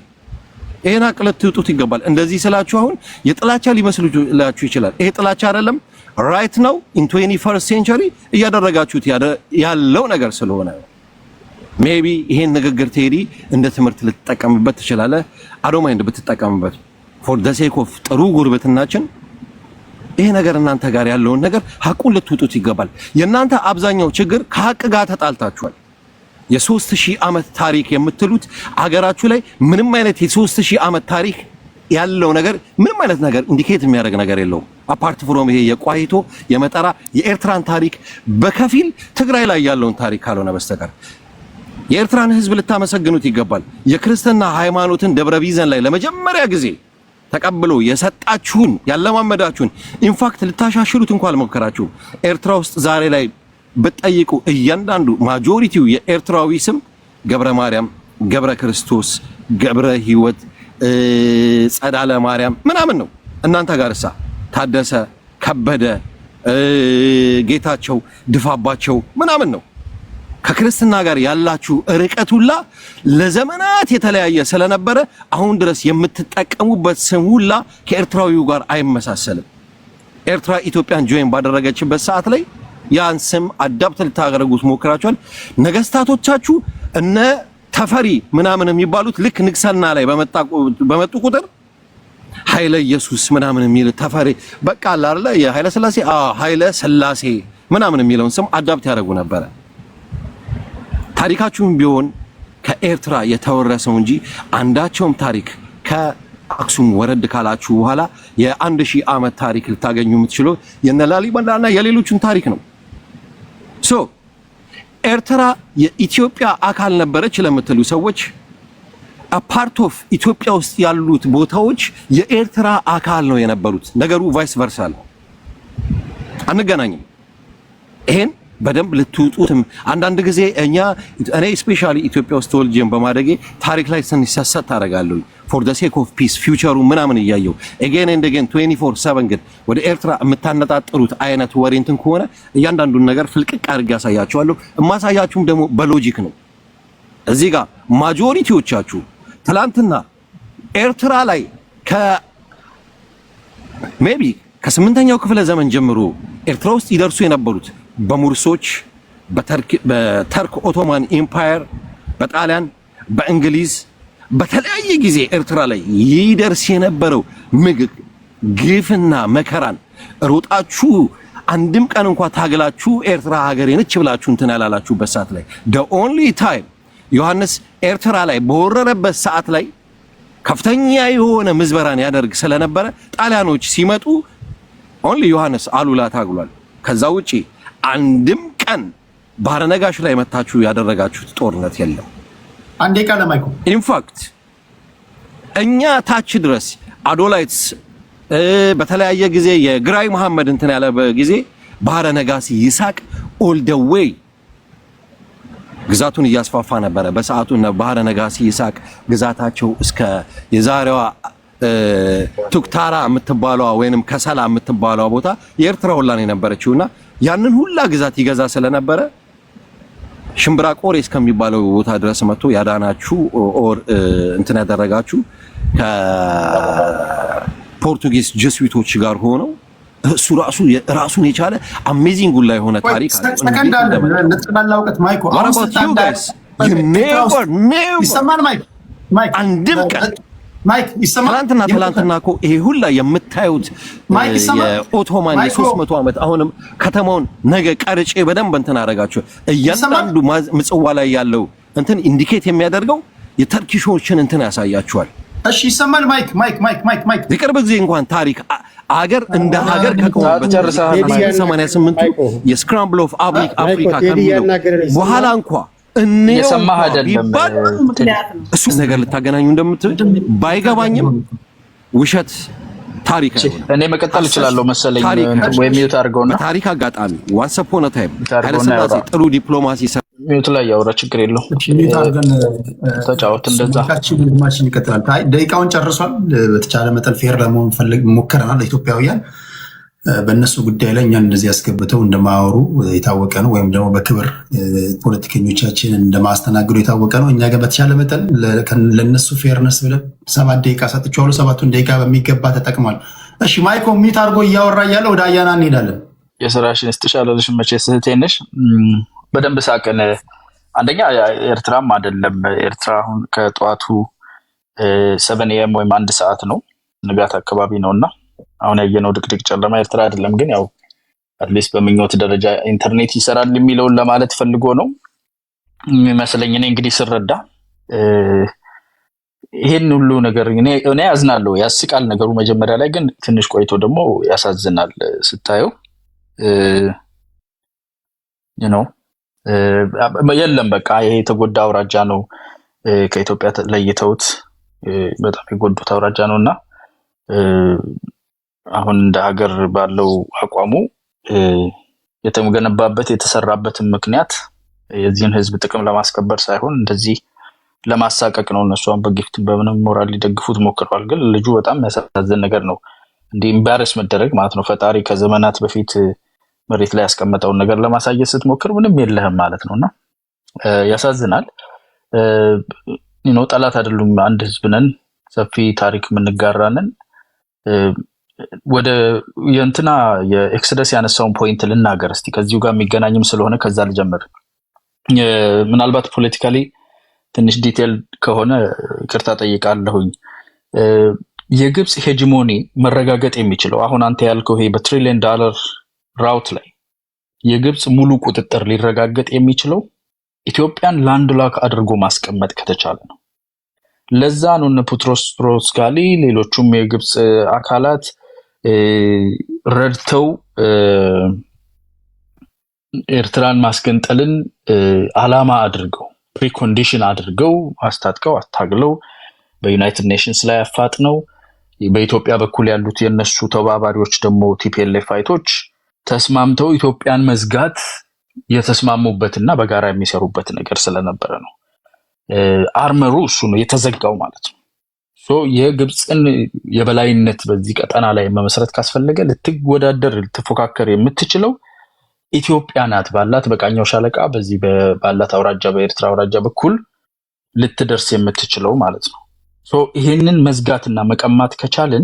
ይሄን አቅለት ትውጡት ይገባል። እንደዚህ ስላችሁ አሁን የጥላቻ ሊመስላችሁ ይችላል። ይሄ ጥላቻ አይደለም። ራይት ነው ኢን 21st ሴንቸሪ እያደረጋችሁት ያለው ነገር ስለሆነ ሜቢ ይሄን ንግግር ቴዲ እንደ ትምህርት ልትጠቀምበት ትችላለህ። አዶማይንድ ብትጠቀምበት ፎር ዘ ሴክ ኦፍ ጥሩ ጉርብትናችን ይሄ ነገር እናንተ ጋር ያለውን ነገር ሐቁን ልትውጡት ይገባል። የእናንተ አብዛኛው ችግር ከሐቅ ጋር ተጣልታችኋል። የ3000 ዓመት ታሪክ የምትሉት አገራችሁ ላይ ምንም አይነት የ3000 ዓመት ታሪክ ያለው ነገር ምንም አይነት ነገር ኢንዲኬት የሚያደርግ ነገር የለውም። አፓርት ፍሮም ይሄ የቋይቶ የመጠራ የኤርትራን ታሪክ በከፊል ትግራይ ላይ ያለውን ታሪክ ካልሆነ በስተቀር የኤርትራን ህዝብ ልታመሰግኑት ይገባል። የክርስትና ሃይማኖትን ደብረ ቢዘን ላይ ለመጀመሪያ ጊዜ ተቀብሎ የሰጣችሁን ያለማመዳችሁን ኢንፋክት ልታሻሽሉት እንኳን አልሞከራችሁም። ኤርትራ ውስጥ ዛሬ ላይ በጠይቁ እያንዳንዱ ማጆሪቲው የኤርትራዊ ስም ገብረ ማርያም፣ ገብረ ክርስቶስ፣ ገብረ ህይወት፣ ጸዳለ ማርያም ምናምን ነው። እናንተ ጋርሳ ታደሰ ከበደ ጌታቸው ድፋባቸው ምናምን ነው። ከክርስትና ጋር ያላችሁ ርቀቱላ ለዘመናት የተለያየ ስለነበረ አሁን ድረስ የምትጠቀሙበት ስም ሁላ ከኤርትራዊው ጋር አይመሳሰልም። ኤርትራ ኢትዮጵያን ጆይን ባደረገችበት ሰዓት ላይ ያን ስም አዳፕት ልታደርጉት ሞክራችኋል። ነገስታቶቻችሁ እነ ተፈሪ ምናምን የሚባሉት ልክ ንግስና ላይ በመጡ ቁጥር ኃይለ ኢየሱስ ምናምን የሚል ተፈሪ በቃ አለ አይደለ የኃይለ ሥላሴ ኃይለ ሥላሴ ምናምን የሚለውን ስም አዳፕት ያደርጉ ነበር። ታሪካችሁም ቢሆን ከኤርትራ የተወረሰው እንጂ አንዳቸውም ታሪክ ከአክሱም ወረድ ካላችሁ በኋላ የ1000 ዓመት ታሪክ ልታገኙ የምትችሉ የነላሊበላና የሌሎችን ታሪክ ነው። ሶ ኤርትራ የኢትዮጵያ አካል ነበረች ለምትሉ ሰዎች ፓርት ኦፍ ኢትዮጵያ ውስጥ ያሉት ቦታዎች የኤርትራ አካል ነው የነበሩት። ነገሩ ቫይስ ቨርሳ ነው። አንገናኝም። ይሄን በደንብ ልትውጡትም አንዳንድ ጊዜ እኔ ስፔሻሊ ኢትዮጵያ ውስጥ ተወልጄን በማደጌ ታሪክ ላይ ስንሰሰት ታደርጋለሁ ፎር ዘ ሴክ ኦፍ ፒስ ፊውቸሩ ምናምን እያየው again and again 24/7 ግን ወደ ኤርትራ የምታነጣጥሩት አይነት ወሬ እንትን ከሆነ እያንዳንዱን ነገር ፍልቅቅ አድርጌ ያሳያችኋለሁ። የማሳያችሁም ደግሞ በሎጂክ ነው። እዚህ ጋር ማጆሪቲዎቻችሁ ትላንትና ኤርትራ ላይ ሜቢ ከ8ኛው ክፍለ ዘመን ጀምሮ ኤርትራ ውስጥ ይደርሱ የነበሩት በሙርሶች በተርክ ኦቶማን ኢምፓየር በጣሊያን በእንግሊዝ በተለያየ ጊዜ ኤርትራ ላይ ይደርስ የነበረው ግፍና መከራን ሮጣችሁ አንድም ቀን እንኳን ታግላችሁ ኤርትራ ሀገሬ ነች ብላችሁ እንትን ያላላችሁበት ሰዓት ላይ the only time ዮሐንስ ኤርትራ ላይ በወረረበት ሰዓት ላይ ከፍተኛ የሆነ ምዝበራን ያደርግ ስለነበረ ጣሊያኖች ሲመጡ only ዮሐንስ አሉላ ታግሏል። ከዛ ውጪ አንድም ቀን ባህረ ነጋሽ ላይ መታችሁ ያደረጋችሁት ጦርነት የለም። አንዴ ቃለ ማይኮ ኢንፋክት እኛ ታች ድረስ አዶላይትስ በተለያየ ጊዜ የግራይ መሐመድ እንትን ያለ ጊዜ ባህረ ነጋሲ ይሳቅ ኦል ደ ዌይ ግዛቱን እያስፋፋ ነበረ። በሰዓቱ ባህረ ነጋሲ ይሳቅ ግዛታቸው እስከ የዛሬዋ ቱክታራ የምትባለዋ ወይንም ከሰላ የምትባለዋ ቦታ የኤርትራ ሁላን የነበረችውና ያንን ሁላ ግዛት ይገዛ ስለነበረ ሽምብራ ቆሬ እስከሚባለው ቦታ ድረስ መጥቶ ያዳናችሁ ኦር እንትን ያደረጋችሁ ከፖርቱጊዝ ጀስዊቶች ጋር ሆነው እሱ ራሱን የቻለ አሜዚንግ ሁላ የሆነ ታሪክ አለ። ትላንትና እኮ ይሄ ሁላ የምታዩት የኦቶማን የ300 ዓመት አሁንም ከተማውን ነገ ቀርጬ በደንብ እንትን አደረጋችሁ። እያንዳንዱ ምጽዋ ላይ ያለው እንትን ኢንዲኬት የሚያደርገው የተርኪሾችን እንትን ያሳያችኋል። እሺ ይሰማል። ማይክ የቅርብ ጊዜ እንኳን ታሪክ አገር እንደ ሀገር ከቆመበት 88 የስክራምብል ኦፍ አፍሪካ ከሚለው በኋላ እንኳን የሰማህ አይደለም እሱ ነገር ልታገናኙ እንደምትል ባይገባኝም ውሸት ታሪክ እኔ መቀጠል እችላለሁ መሰለኝ ወይ ሚውት አድርገውና ታሪክ አጋጣሚ ዋንስ አፖን አ ታይም ኃይለሥላሴ ጥሩ ዲፕሎማሲ ሚውት ላይ ያወራ ችግር የለው ተጫወት እንደዛ ማሽን ይቀጥላል። ደቂቃውን ጨርሷል። በተቻለ መጠን ፌር ለመሆን ሞክረናል። ለኢትዮጵያውያን በእነሱ ጉዳይ ላይ እኛን እንደዚህ ያስገብተው እንደማያወሩ የታወቀ ነው። ወይም ደግሞ በክብር ፖለቲከኞቻችን እንደማስተናግዱ የታወቀ ነው። እኛ ግን በተቻለ መጠን ለእነሱ ፌርነስ ብለን 7 ደቂቃ ሰጥቼዋለሁ። 7ቱን ደቂቃ በሚገባ ተጠቅሟል። እሺ ማይኮ ሚት አድርጎ እያወራ እያለ ወደ አያና እንሄዳለን። የስራሽን ስትሻለልሽ መቼ ስህተት ነሽ በደንብ ሳቀን። አንደኛ ኤርትራም አይደለም ኤርትራ አሁን ከጠዋቱ 7 AM ወይም 1 ሰዓት ነው ንጋት አካባቢ ነውና አሁን ያየነው ድቅድቅ ጨለማ ኤርትራ አይደለም። ግን ያው አትሊስት በመኞት ደረጃ ኢንተርኔት ይሰራል የሚለውን ለማለት ፈልጎ ነው የሚመስለኝ። እኔ እንግዲህ ስረዳ ይሄን ሁሉ ነገር እኔ ያዝናለሁ፣ ያስቃል ነገሩ መጀመሪያ ላይ፣ ግን ትንሽ ቆይቶ ደግሞ ያሳዝናል ስታየው የለም በቃ ይሄ የተጎዳ አውራጃ ነው ከኢትዮጵያ ለይተውት በጣም የጎዱት አውራጃ ነውና አሁን እንደ ሀገር ባለው አቋሙ የተገነባበት የተሰራበትን ምክንያት የዚህን ህዝብ ጥቅም ለማስከበር ሳይሆን እንደዚህ ለማሳቀቅ ነው። እነሱን በጊፍት በምንም ሞራል ሊደግፉት ሞክረዋል። ግን ልጁ በጣም ያሳዝን ነገር ነው። እንዲህ ኢምባረስ መደረግ ማለት ነው። ፈጣሪ ከዘመናት በፊት መሬት ላይ ያስቀመጠውን ነገር ለማሳየት ስትሞክር ምንም የለህም ማለት ነውና ያሳዝናል። ጠላት አይደሉም፣ አንድ ህዝብ ነን፣ ሰፊ ታሪክ የምንጋራንን። ወደ የእንትና የኤክስደስ ያነሳውን ፖይንት ልናገር እስቲ፣ ከዚሁ ጋር የሚገናኝም ስለሆነ ከዛ ልጀምር። ምናልባት ፖለቲካሊ ትንሽ ዲቴል ከሆነ ይቅርታ ጠይቃለሁኝ። የግብፅ ሄጂሞኒ መረጋገጥ የሚችለው አሁን አንተ ያልከው ይሄ በትሪሊየን ዶላር ራውት ላይ የግብፅ ሙሉ ቁጥጥር ሊረጋገጥ የሚችለው ኢትዮጵያን ላንድ ላክ አድርጎ ማስቀመጥ ከተቻለ ነው። ለዛ ነው እነ ጴጥሮስ ሮስካሊ ሌሎቹም የግብፅ አካላት ረድተው ኤርትራን ማስገንጠልን አላማ አድርገው ፕሪኮንዲሽን አድርገው አስታጥቀው አታግለው በዩናይትድ ኔሽንስ ላይ አፋጥነው በኢትዮጵያ በኩል ያሉት የነሱ ተባባሪዎች ደግሞ ቲፒኤልኤፍ ፋይቶች ተስማምተው ኢትዮጵያን መዝጋት የተስማሙበትና በጋራ የሚሰሩበት ነገር ስለነበረ ነው። አርመሩ እሱ ነው የተዘጋው ማለት ነው። የግብፅን የበላይነት በዚህ ቀጠና ላይ መመስረት ካስፈለገ ልትወዳደር ልትፎካከር የምትችለው ኢትዮጵያ ናት። ባላት በቃኛው ሻለቃ በዚህ ባላት አውራጃ በኤርትራ አውራጃ በኩል ልትደርስ የምትችለው ማለት ነው። ይሄንን መዝጋትና መቀማት ከቻልን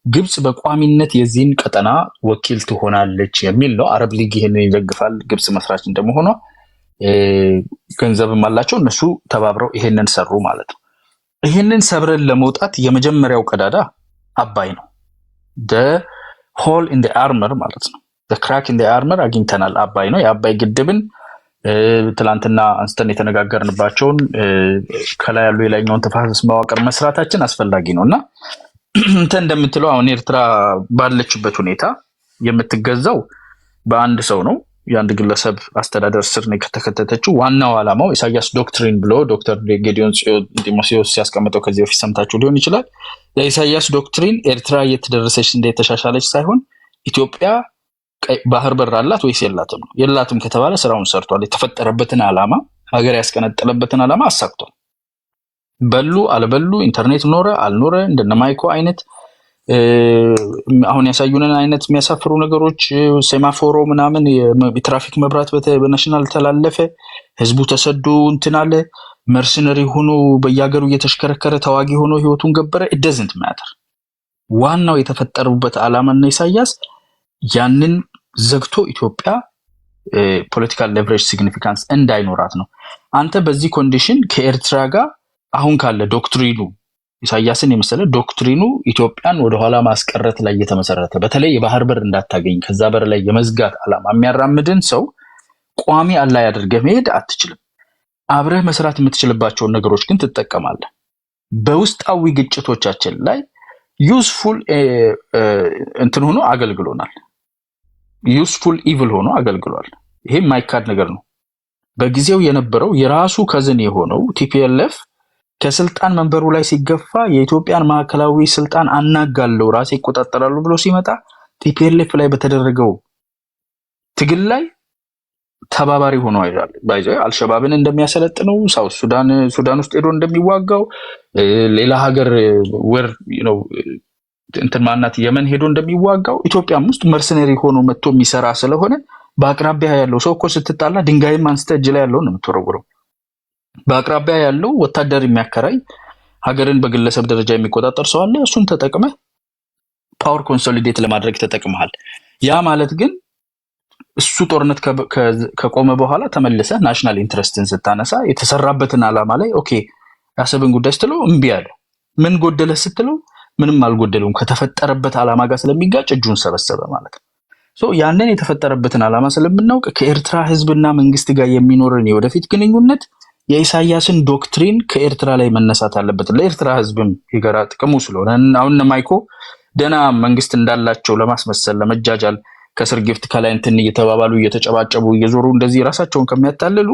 ግብፅ በቋሚነት የዚህን ቀጠና ወኪል ትሆናለች የሚል ነው። አረብ ሊግ ይሄንን ይደግፋል። ግብፅ መስራች እንደመሆኗ ገንዘብም አላቸው። እነሱ ተባብረው ይሄንን ሰሩ ማለት ነው። ይሄንን ሰብረን ለመውጣት የመጀመሪያው ቀዳዳ አባይ ነው። the hole in the armor ማለት ነው። the crack in the armor አግኝተናል። አባይ ነው። የአባይ ግድብን ትላንትና አንስተን የተነጋገርንባቸውን ከላይ ያሉ የላይኛውን ተፋሰስ መዋቅር መስራታችን አስፈላጊ ነውና እንተ እንደምትለው አሁን ኤርትራ ባለችበት ሁኔታ የምትገዛው በአንድ ሰው ነው። የአንድ ግለሰብ አስተዳደር ስር ነው ከተከተተችው። ዋናው ዓላማው ኢሳያስ ዶክትሪን ብሎ ዶክተር ጌዲዮን ጢሞቴዎስ ሲያስቀምጠው ከዚህ በፊት ሰምታችሁ ሊሆን ይችላል። የኢሳያስ ዶክትሪን ኤርትራ እየተደረሰች እንደተሻሻለች ሳይሆን ኢትዮጵያ ባህር በር አላት ወይስ የላትም ነው። የላትም ከተባለ ስራውን ሰርቷል። የተፈጠረበትን ዓላማ ሀገር ያስቀነጠለበትን ዓላማ አሳክቷል። በሉ አልበሉ ኢንተርኔት ኖረ አልኖረ እንደነማይኮ አይነት አሁን ያሳዩንን አይነት የሚያሳፍሩ ነገሮች ሴማፎሮ ምናምን የትራፊክ መብራት በናሽናል ተላለፈ፣ ህዝቡ ተሰዶ እንትናለ መርሰነሪ ሆኖ በየሀገሩ እየተሽከረከረ ተዋጊ ሆኖ ህይወቱን ገበረ። እደዝንት ማተር ዋናው የተፈጠሩበት ዓላማና ኢሳያስ ያንን ዘግቶ ኢትዮጵያ ፖለቲካል ሌቨሬጅ ሲግኒፊካንስ እንዳይኖራት ነው። አንተ በዚህ ኮንዲሽን ከኤርትራ ጋር አሁን ካለ ዶክትሪኑ ኢሳያስን የመሰለ ዶክትሪኑ ኢትዮጵያን ወደኋላ ማስቀረት ላይ የተመሰረተ በተለይ የባህር በር እንዳታገኝ ከዛ በር ላይ የመዝጋት ዓላማ የሚያራምድን ሰው ቋሚ አላይ አድርገህ መሄድ አትችልም። አብረህ መስራት የምትችልባቸውን ነገሮች ግን ትጠቀማለህ። በውስጣዊ ግጭቶቻችን ላይ ዩስፉል እንትን ሆኖ አገልግሎናል። ዩስፉል ኢቪል ሆኖ አገልግሏል። ይሄ ማይካድ ነገር ነው። በጊዜው የነበረው የራሱ ከዝን የሆነው ቲፒኤልኤፍ ከስልጣን መንበሩ ላይ ሲገፋ የኢትዮጵያን ማዕከላዊ ስልጣን አናጋለው ራሴ ይቆጣጠራሉ ብሎ ሲመጣ ቲፒኤልኤፍ ላይ በተደረገው ትግል ላይ ተባባሪ ሆኖ አይደል ባይዘው አልሸባብን እንደሚያሰለጥነው ሳውት ሱዳን ውስጥ ሄዶ እንደሚዋጋው ሌላ ሀገር ወር እንትን ማናት የመን ሄዶ እንደሚዋጋው ኢትዮጵያም ውስጥ መርሰነሪ ሆኖ መጥቶ የሚሰራ ስለሆነ በአቅራቢያ ያለው ሰው እኮ ስትጣላ ድንጋይም አንስተ እጅ ላይ ያለው ነው የምትወረውረው። በአቅራቢያ ያለው ወታደር የሚያከራይ ሀገርን በግለሰብ ደረጃ የሚቆጣጠር ሰው አለ። እሱን ተጠቅመ ፓወር ኮንሶሊዴት ለማድረግ ተጠቅመሃል። ያ ማለት ግን እሱ ጦርነት ከቆመ በኋላ ተመለሰ ናሽናል ኢንትረስትን ስታነሳ የተሰራበትን ዓላማ ላይ ኦኬ ያሰብን ጉዳይ ስትለው እምቢ አለ። ምን ጎደለ ስትለው ምንም አልጎደለውም። ከተፈጠረበት ዓላማ ጋር ስለሚጋጭ እጁን ሰበሰበ ማለት ነው። ያንን የተፈጠረበትን ዓላማ ስለምናውቅ ከኤርትራ ህዝብና መንግስት ጋር የሚኖርን የወደፊት ግንኙነት የኢሳያስን ዶክትሪን ከኤርትራ ላይ መነሳት አለበት። ለኤርትራ ህዝብም የጋራ ጥቅሙ ስለሆነ አሁን ማይኮ ደና መንግስት እንዳላቸው ለማስመሰል ለመጃጃል ከስር ጊፍት ከላይ እንትን እየተባባሉ እየተጨባጨቡ እየዞሩ እንደዚህ ራሳቸውን ከሚያታልሉ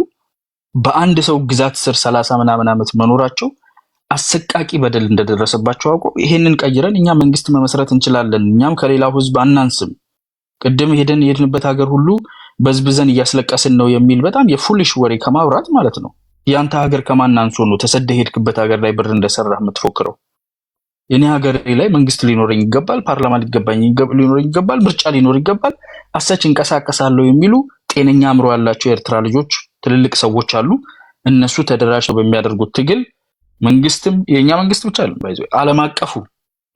በአንድ ሰው ግዛት ስር 30 ምናምን ዓመት መኖራቸው አሰቃቂ በደል እንደደረሰባቸው አውቆ ይሄንን ቀይረን እኛ መንግስት መመስረት እንችላለን፣ እኛም ከሌላው ህዝብ አናንስም፣ ቅድም የሄድንበት ሀገር ሁሉ በዝብዘን እያስለቀስን ነው የሚል በጣም የፉሊሽ ወሬ ከማውራት ማለት ነው ያንተ ሀገር ከማን አንሶ ነው ተሰደህ ሄድክበት ሀገር ላይ ብር እንደሰራህ የምትፎክረው? የኔ ሀገር ላይ መንግስት ሊኖረኝ ይገባል፣ ፓርላማ ሊኖረኝ ይገባል፣ ምርጫ ሊኖር ይገባል፣ አሰች እንቀሳቀሳለሁ የሚሉ ጤነኛ አእምሮ ያላቸው የኤርትራ ልጆች ትልልቅ ሰዎች አሉ። እነሱ ተደራጅተው በሚያደርጉት ትግል መንግስትም የኛ መንግስት ብቻ አይደለም ባይዘው ዓለም አቀፉ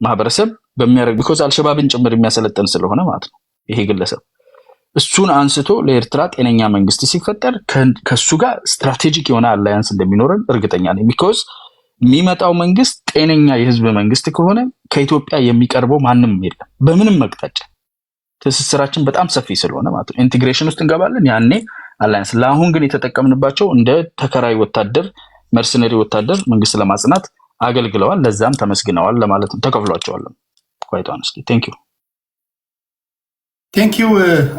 ማህበረሰብ በሚያደርግ ቢኮዝ አልሸባብን ጭምር የሚያሰለጥን ስለሆነ ማለት ነው ይሄ ግለሰብ እሱን አንስቶ ለኤርትራ ጤነኛ መንግስት ሲፈጠር ከሱ ጋር ስትራቴጂክ የሆነ አላያንስ እንደሚኖረን እርግጠኛ ነኝ። ቢኮዝ የሚመጣው መንግስት ጤነኛ የህዝብ መንግስት ከሆነ ከኢትዮጵያ የሚቀርበው ማንም የለም በምንም መቅጣጫ። ትስስራችን በጣም ሰፊ ስለሆነ ማለት ነው ኢንቲግሬሽን ውስጥ እንገባለን ያኔ አላያንስ። ለአሁን ግን የተጠቀምንባቸው እንደ ተከራይ ወታደር መርሰነሪ ወታደር መንግስት ለማጽናት አገልግለዋል። ለዛም ተመስግነዋል ለማለት ነው። ተከፍሏቸዋል። quite honestly thank you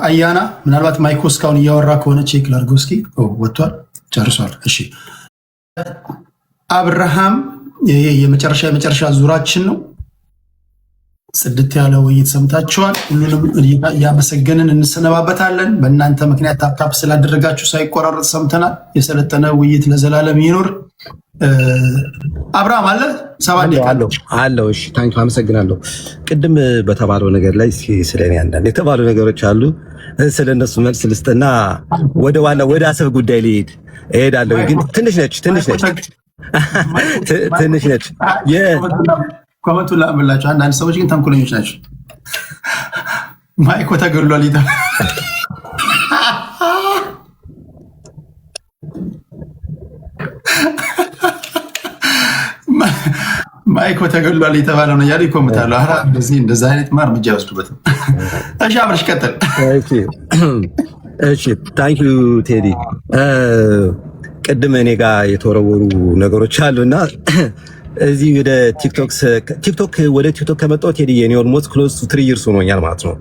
አያና። ምናልባት ማይኮ እስካሁን እያወራ ከሆነ ቼክ ላድርገው እስኪ። ወጥቷል፣ ጨርሷል። እሺ አብርሃም የመጨረሻ ዙራችን ነው። ጽድት ያለ ውይይት ሰምታችኋል። ሁሉንም እያመሰገንን እንሰነባበታለን። በእናንተ ምክንያት ታፕታፕ ስላደረጋችሁ ሳይቆራረጥ ሰምተናል። የሰለጠነ ውይይት ለዘላለም ይኖር። አብርሃም አለ አለው። እሺ ታንክ አመሰግናለሁ። ቅድም በተባለው ነገር ላይ ስለኔ አንዳንድ የተባሉ ነገሮች አሉ። ስለነሱ መልስ ልስጥና ወደ አሰብ ጉዳይ እሄዳለሁ። ግን ትንሽ ነች ኮመንቱ ላምላችሁ። አንዳንድ ሰዎች ግን ተንኮለኞች ናቸው። ማይኮ ተገሏል ማይኮ ተገሏል የተባለ ነው ያለ ይኮምታሉ። አራ እንደዛ አይነት ማር እርምጃ ይወስዱበት። እሺ አብርሽ ቀጥል። እሺ ታንክ ዩ ቴዲ። ቅድም እኔ ጋር የተወረወሩ ነገሮች አሉና እዚህ ወደ ቲክቶክ ከመጣሁ ቴዲ የኔ ኦልሞስት ክሎዝ ቱ 3 years ሆኖኛል ማለት ነው።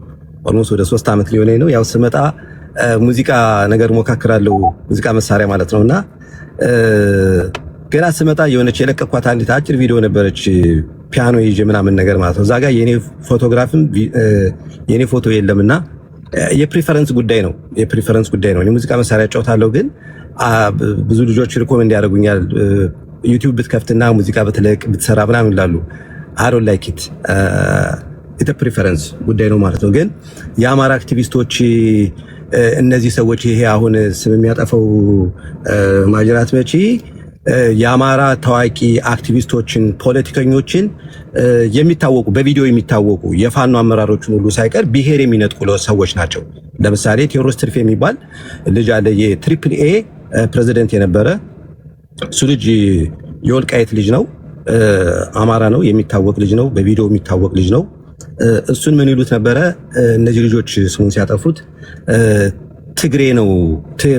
ኦልሞስት ወደ 3 ዓመት ሊሆነኝ ነው። ያው ስመጣ ሙዚቃ ነገር ሞካክራለሁ፣ ሙዚቃ መሳሪያ ማለት ነውና ገና ስመጣ የሆነች የለቀኳት አንዲት አጭር ቪዲዮ ነበረች ፒያኖ ይዤ ምናምን ነገር ማለት ነው። እዛ ጋር የኔ ፎቶግራፍም የኔ ፎቶ የለምና የፕሪፈረንስ ጉዳይ ነው። እኔ ሙዚቃ መሳሪያ ጫወታለሁ፣ ግን ብዙ ልጆች ሪኮመንድ ያደርጉኛል ዩቲዩብ ብትከፍትና ሙዚቃ ብትለቅ ብትሰራ ምናምን ይላሉ። አይ ዶንት ላይክ ኢት ኢት ፕሪፈረንስ ጉዳይ ነው ማለት ነው። ግን የአማራ አክቲቪስቶች እነዚህ ሰዎች ይሄ አሁን ስም የሚያጠፈው ማጅራት መቺ የአማራ ታዋቂ አክቲቪስቶችን ፖለቲከኞችን የሚታወቁ በቪዲዮ የሚታወቁ የፋኖ አመራሮችን ሁሉ ሳይቀር ብሔር የሚነጥቁ ሰዎች ናቸው። ለምሳሌ ቴዎድሮስ ትርፌ የሚባል ልጅ አለ፣ የትሪፕል ኤ ፕሬዝዳንት የነበረ እሱ ልጅ የወልቃይት ልጅ ነው፣ አማራ ነው፣ የሚታወቅ ልጅ ነው፣ በቪዲዮ የሚታወቅ ልጅ ነው። እሱን ምን ይሉት ነበረ እነዚህ ልጆች ስሙን ሲያጠፉት ትግሬ ነው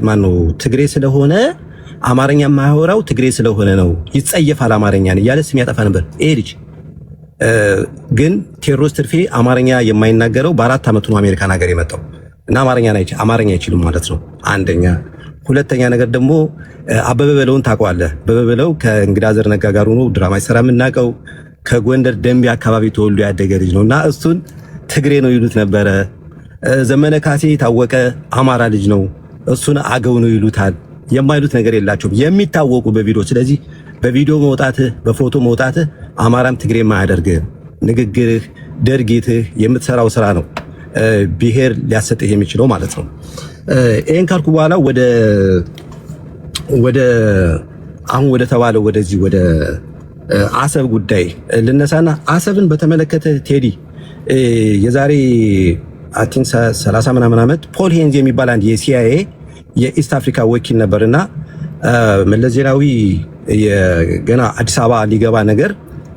ማነው ትግሬ ስለሆነ አማርኛ የማያወራው ትግሬ ስለሆነ ነው ይጸየፋል አማርኛን እያለ ስም ያጠፋ ነበር ይሄ ልጅ። ግን ቴዎድሮስ ትርፌ አማርኛ የማይናገረው በ4 ዓመቱ ነው አሜሪካን ሀገር የመጣው እና አማርኛ አይችልም ማለት ነው አንደኛ። ሁለተኛ ነገር ደግሞ አበበ በለውን ታውቀዋለህ? አበበ በለው ከእንግዳ ዘር ነጋ ጋር ሆኖ ድራማ ይሰራ የምናውቀው ከጎንደር ደንቢ አካባቢ ተወልዶ ያደገ ልጅ ነው እና እሱን ትግሬ ነው ይሉት ነበረ። ዘመነ ካሴ ታወቀ አማራ ልጅ ነው፣ እሱን አገው ነው ይሉታል። የማይሉት ነገር የላቸውም የሚታወቁ በቪዲዮ። ስለዚህ በቪዲዮ መውጣትህ በፎቶ መውጣትህ አማራም ትግሬም አያደርግህም። ንግግርህ፣ ድርጊትህ፣ የምትሰራው ስራ ነው ብሔር ሊያሰጥህ የሚችለው ማለት ነው። ይሄን ካልኩ በኋላ አሁን ወደ ተባለው ወደዚህ ወደ አሰብ ጉዳይ ልነሳና አሰብን በተመለከተ ቴዲ የዛሬ አይ ቲንክ 30 ምናምን ዓመት ፖል ሄንዝ የሚባል አንድ የሲአይኤ የኢስት አፍሪካ ወኪል ነበርና መለስ ዜናዊ ገና አዲስ አበባ ሊገባ ነገር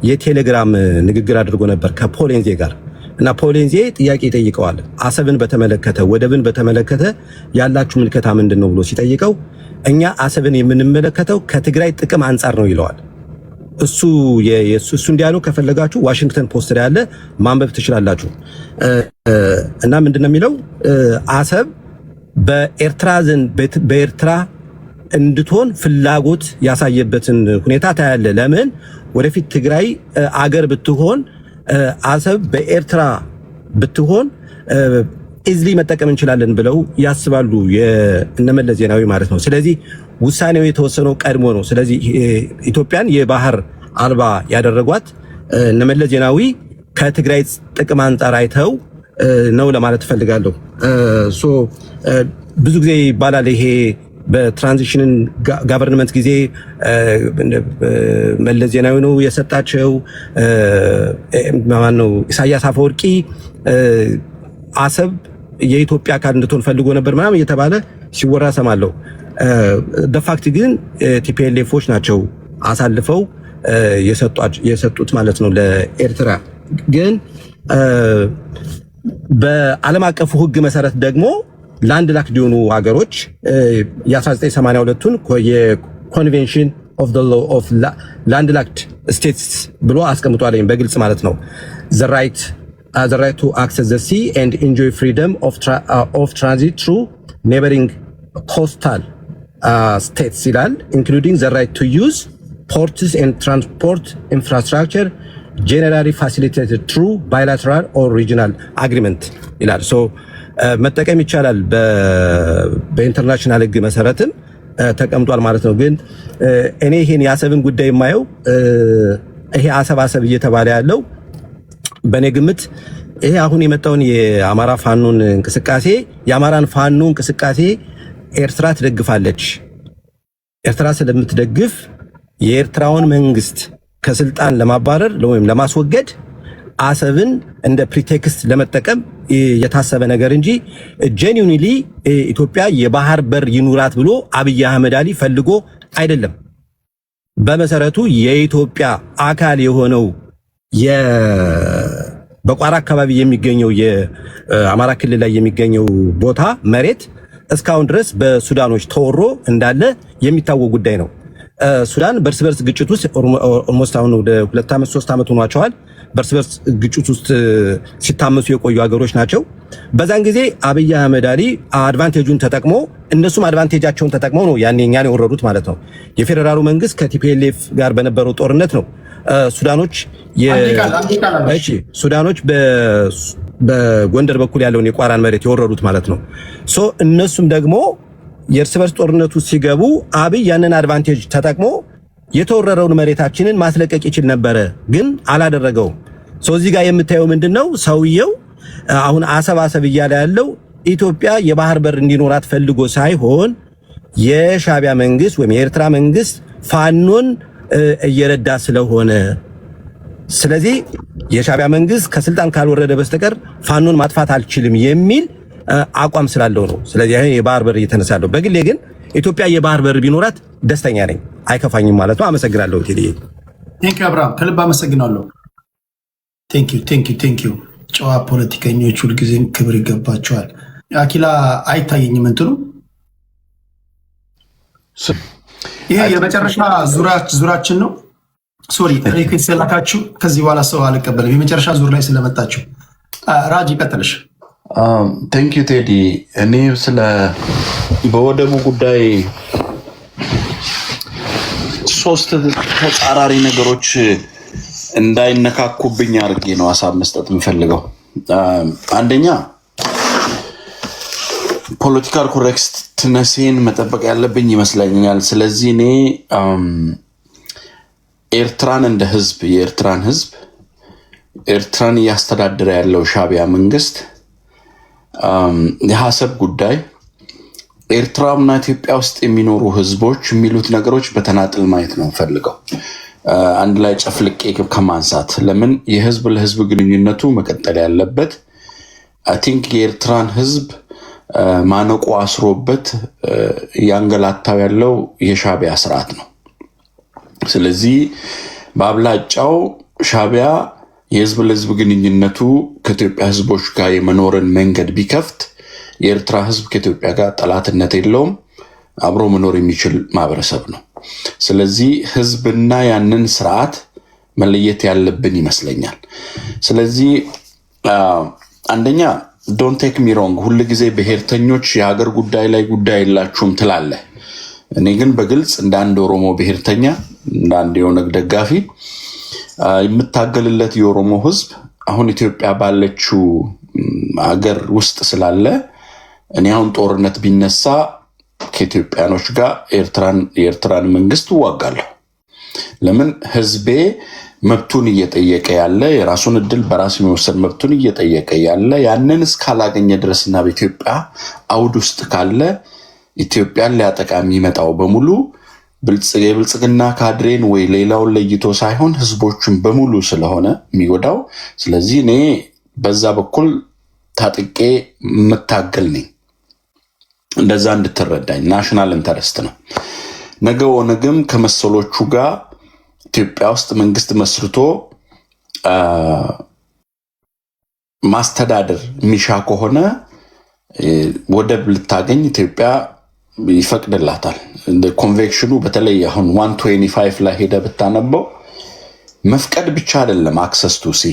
የቴሌግራም ንግግር አድርጎ ነበር ከፖል ሄንዝ ጋር እና ፖል ሄንዝ ጥያቄ ጠይቀዋል። አሰብን በተመለከተ ወደብን በተመለከተ ያላችሁ ምልከታ ምንድነው ብሎ ሲጠይቀው እኛ አሰብን የምንመለከተው ከትግራይ ጥቅም አንጻር ነው ይለዋል። እሱ እንዲያለው ከፈለጋችሁ ዋሽንግተን ፖስት ላይ ያለ ማንበብ ትችላላችሁ። እና ምንድነው የሚለው አሰብ በኤርትራ እንድትሆን ፍላጎት ያሳየበትን ሁኔታ ታያለ። ለምን ወደፊት ትግራይ አገር ብትሆን አሰብ በኤርትራ ብትሆን ኢዝሊ መጠቀም እንችላለን ብለው ያስባሉ የእነመለስ ዜናዊ ማለት ነው። ስለዚህ ውሳኔው የተወሰነው ቀድሞ ነው። ስለዚህ ኢትዮጵያን የባህር አልባ ያደረጓት እነመለስ ዜናዊ ከትግራይ ጥቅም አንጻር አይተው ነው ለማለት ፈልጋለሁ። ብዙ ጊዜ ይባላል ይሄ በትራንዚሽን ጋቨርንመንት ጊዜ መለስ ዜናዊ ነው የሰጣቸው ማን ነው ኢሳያስ አፈወርቂ አሰብ የኢትዮጵያ አካል እንድትሆን ፈልጎ ነበር ምናምን እየተባለ ሲወራ ሰማለሁ። ፋክት ግን ቲፒኤልኤፎች ናቸው አሳልፈው የሰጡት ማለት ነው ለኤርትራ። ግን በዓለም አቀፉ ሕግ መሰረት ደግሞ ላንድ ላክድ የሆኑ ሀገሮች የ1982ቱን የኮንቬንሽን ኦፍ ዘ ሎ ኦፍ ላንድ ላክድ ስቴትስ ብሎ አስቀምጧል በግልጽ ማለት ነው። the right to access the sea and enjoy freedom of transit through neighboring coastal states ይላል including the right to use ports and transport infrastructure generally facilitated through bilateral or regional agreement ይላል። መጠቀም ይቻላል በኢንተርናሽናል ህግ መሰረትም ተቀምጧል ማለት ነው። ግን እኔ ይሄን የአሰብን ጉዳይ የማየው ይሄ አሰብ እየተባለ ያለው በኔ ግምት ይሄ አሁን የመጣውን የአማራ ፋኖን እንቅስቃሴ የአማራን ፋኖ እንቅስቃሴ ኤርትራ ትደግፋለች። ኤርትራ ስለምትደግፍ የኤርትራውን መንግስት ከስልጣን ለማባረር ወይም ለማስወገድ አሰብን እንደ ፕሪቴክስት ለመጠቀም የታሰበ ነገር እንጂ ጄኒዩኒሊ ኢትዮጵያ የባህር በር ይኑራት ብሎ አብይ አህመድ አሊ ፈልጎ አይደለም። በመሰረቱ የኢትዮጵያ አካል የሆነው በቋራ አካባቢ የሚገኘው የአማራ ክልል ላይ የሚገኘው ቦታ መሬት እስካሁን ድረስ በሱዳኖች ተወሮ እንዳለ የሚታወቅ ጉዳይ ነው። ሱዳን በርስ ግጭት ውስጥ ኦልሞስት አሁን ወደ 2 ዓመት 3 ዓመት ሆኗቸዋል። በርስ ግጭት ውስጥ ሲታመሱ የቆዩ ሀገሮች ናቸው። በዛን ጊዜ አብይ አህመድ አሊ አድቫንቴጁን ተጠቅሞ እነሱም አድቫንቴጃቸውን ተጠቅመው ነው ያኔ እኛን የወረዱት ማለት ነው። የፌደራሉ መንግስት ከቲፒኤልኤፍ ጋር በነበረው ጦርነት ነው ሱዳኖች በጎንደር በኩል ያለውን የቋራን መሬት የወረዱት ማለት ነው። እነሱም ደግሞ የእርስ በርስ ጦርነቱ ሲገቡ አብይ ያንን አድቫንቴጅ ተጠቅሞ የተወረረውን መሬታችንን ማስለቀቅ ይችል ነበረ፣ ግን አላደረገውም። እዚህ ጋር የምታየው ምንድነው? ሰውየው አሁን አሰብ እያለ ያለው ኢትዮጵያ የባህር በር እንዲኖራት ፈልጎ ሳይሆን የሻቢያ መንግስት ወይም የኤርትራ መንግስት ፋኖን እየረዳ ስለሆነ፣ ስለዚህ የሻቢያ መንግስት ከስልጣን ካልወረደ በስተቀር ፋኖን ማጥፋት አልችልም የሚል አቋም ስላለው ነው። ስለዚህ ይሄ የባህር በር እየተነሳለው። በግሌ ግን ኢትዮጵያ የባህር በር ቢኖራት ደስተኛ ነኝ፣ አይከፋኝም ማለት ነው። አመሰግናለሁ ቴዲ። ቴንክ ዩ አብርሃም፣ ከልብ አመሰግናለሁ። ቴንክ ዩ። ጨዋ ፖለቲከኞች ሁልጊዜም ክብር ይገባቸዋል። አኪላ አይታየኝም እንትኑ። ይሄ የመጨረሻ ዙራችን ነው። ሶሪ ሪኩዌስት ስላካችሁ ከዚህ በኋላ ሰው አልቀበልም። የመጨረሻ ዙር ላይ ስለመጣችሁ ራጅ ይቀጥልሽ። ቴንክ ዩ ቴዲ። እኔ በወደቡ ጉዳይ 3 ተጻራሪ ነገሮች እንዳይነካኩብኝ አድርጌ ነው ሀሳብ መስጠት የምፈልገው። አንደኛ ፖለቲካል ኮሬክትነሴን መጠበቅ ያለብኝ ይመስለኛል። ስለዚህ እኔ ኤርትራን እንደ ህዝብ የኤርትራን ህዝብ ኤርትራን እያስተዳደረ ያለው ሻቢያ መንግስት የሀሳብ ጉዳይ ኤርትራና ኢትዮጵያ ውስጥ የሚኖሩ ህዝቦች የሚሉት ነገሮች በተናጥል ማየት ነው ፈልገው አንድ ላይ ጨፍልቄ ከማንሳት ለምን የህዝብ ለህዝብ ግንኙነቱ መቀጠል ያለበት አይ ቲንክ የኤርትራን ህዝብ ማነቆ አስሮበት ያንገላታው ያለው የሻቢያ ስርዓት ነው። ስለዚህ በአብላጫው ሻቢያ የህዝብ ለህዝብ ግንኙነቱ ከኢትዮጵያ ህዝቦች ጋር የመኖርን መንገድ ቢከፍት የኤርትራ ህዝብ ከኢትዮጵያ ጋር ጠላትነት የለውም፣ አብሮ መኖር የሚችል ማህበረሰብ ነው። ስለዚህ ህዝብና ያንን ስርዓት መለየት ያለብን ይመስለኛል። ስለዚህ አንደኛ ዶንት ቴክ ሚ ሮንግ፣ ሁሉ ጊዜ ብሔርተኞች የሀገር ጉዳይ ላይ ጉዳይ የላችሁም ትላለህ። እኔ ግን በግልጽ እንደ አንድ ኦሮሞ ብሔርተኛ እንደ አንድ የኦነግ ደጋፊ የምታገልለት የኦሮሞ ህዝብ አሁን ኢትዮጵያ ባለችው አገር ውስጥ ስላለ እኔ አሁን ጦርነት ቢነሳ ከኢትዮጵያኖች ጋር የኤርትራን መንግስት እዋጋለሁ። ለምን ህዝቤ መብቱን እየጠየቀ ያለ የራሱን እድል በራስ የመወሰን መብቱን እየጠየቀ ያለ ያንን እስካላገኘ ድረስና በኢትዮጵያ አውድ ውስጥ ካለ ኢትዮጵያን ሊያጠቃ የሚመጣው በሙሉ የብልጽግና ካድሬን ወይ ሌላውን ለይቶ ሳይሆን ህዝቦችን በሙሉ ስለሆነ የሚጎዳው። ስለዚህ እኔ በዛ በኩል ታጥቄ መታገል ነኝ። እንደዛ እንድትረዳኝ ናሽናል ኢንተረስት ነው። ነገ ኦነግም ከመሰሎቹ ጋር ኢትዮጵያ ውስጥ መንግስት መስርቶ ማስተዳደር የሚሻ ከሆነ ወደብ ልታገኝ ኢትዮጵያ ይፈቅድላታል። ኮንቬክሽኑ በተለይ አሁን 125 ላይ ሄደ ብታነበው መፍቀድ ብቻ አይደለም አክሰስ ቱ ሲ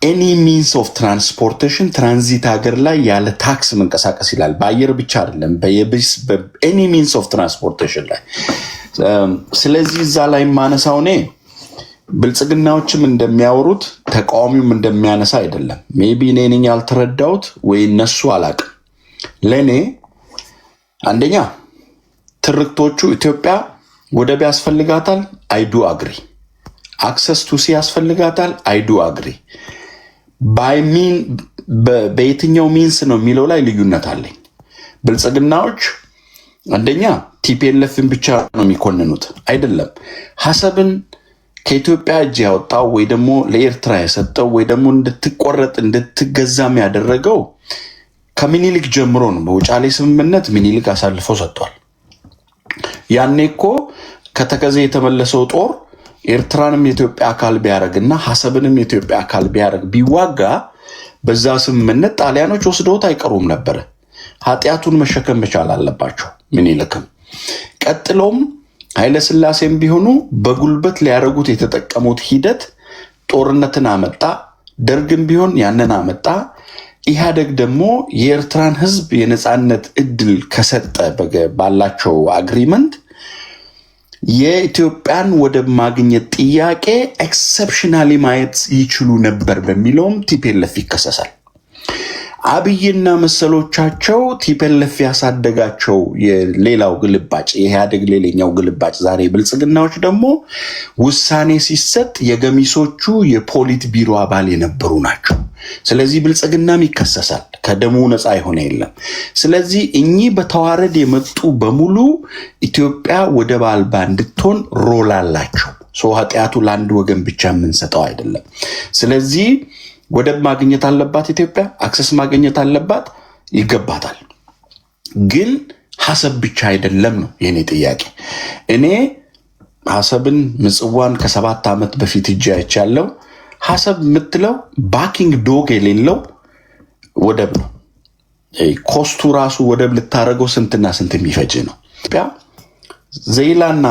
ኤኒ ሚንስ ኦፍ ትራንስፖርቴሽን ትራንዚት ሀገር ላይ ያለ ታክስ መንቀሳቀስ ይላል። በአየር ብቻ አይደለም በየብስ ኤኒ ሚንስ ኦፍ ትራንስፖርቴሽን ላይ። ስለዚህ እዛ ላይ ማነሳው እኔ ብልጽግናዎችም እንደሚያወሩት ተቃዋሚውም እንደሚያነሳ አይደለም። ሜቢ እኔ ነኝ ያልተረዳሁት ወይ እነሱ አላቅም። ለእኔ አንደኛ ትርክቶቹ ኢትዮጵያ ወደብ ያስፈልጋታል፣ አይዱ አግሪ። አክሰስ ቱ ሲ ያስፈልጋታል፣ አይዱ አግሪ። በየትኛው ሚንስ ነው የሚለው ላይ ልዩነት አለኝ። ብልጽግናዎች አንደኛ ቲፒኤልኤፍን ብቻ ነው የሚኮንኑት አይደለም። ሀሰብን ከኢትዮጵያ እጅ ያወጣው ወይ ደግሞ ለኤርትራ የሰጠው ወይ ደግሞ እንድትቆረጥ እንድትገዛም ያደረገው ከምኒልክ ጀምሮ ነው። በውጫሌ ስምምነት ምኒልክ አሳልፈው ሰጥቷል። ያኔ እኮ ከተከዜ የተመለሰው ጦር ኤርትራንም የኢትዮጵያ አካል ቢያደርግና ሀሰብንም የኢትዮጵያ አካል ቢያደርግ ቢዋጋ በዛ ስምምነት ጣሊያኖች ወስደውት አይቀሩም ነበረ። ኃጢአቱን መሸከም መቻል አለባቸው ምኒልክም። ቀጥሎም ኃይለስላሴም ቢሆኑ በጉልበት ሊያደርጉት የተጠቀሙት ሂደት ጦርነትን አመጣ። ደርግም ቢሆን ያንን አመጣ። ኢህአደግ ደግሞ የኤርትራን ህዝብ የነፃነት እድል ከሰጠ ባላቸው አግሪመንት የኢትዮጵያን ወደብ ማግኘት ጥያቄ ኤክሰፕሽናሊ ማየት ይችሉ ነበር በሚለውም ቲፒኤልኤፍ ይከሰሳል። አብይና መሰሎቻቸው ቲፒኤልኤፍ ያሳደጋቸው የሌላው ግልባጭ የኢህአደግ ሌላኛው ግልባጭ ዛሬ ብልጽግናዎች ደግሞ ውሳኔ ሲሰጥ የገሚሶቹ የፖሊት ቢሮ አባል የነበሩ ናቸው። ስለዚህ ብልጽግናም ይከሰሳል። ከደሙ ነፃ የሆነ የለም። ስለዚህ እኚህ በተዋረድ የመጡ በሙሉ ኢትዮጵያ ወደብ አልባ እንድትሆን ሮል አላቸው። ኃጢአቱ ለአንድ ወገን ብቻ የምንሰጠው አይደለም። ስለዚህ ወደብ ማግኘት አለባት ኢትዮጵያ፣ አክሰስ ማግኘት አለባት፣ ይገባታል። ግን ሀሰብ ብቻ አይደለም ነው የኔ ጥያቄ። እኔ ሀሰብን ምጽዋን ከ7 ዓመት በፊት እጅ አይቻለሁ። ሀሰብ የምትለው ባኪንግ ዶግ የሌለው ወደብ ነው። ኮስቱ ራሱ ወደብ ልታደረገው ስንትና ስንት የሚፈጅ ነው። ኢትዮጵያ ዘይላና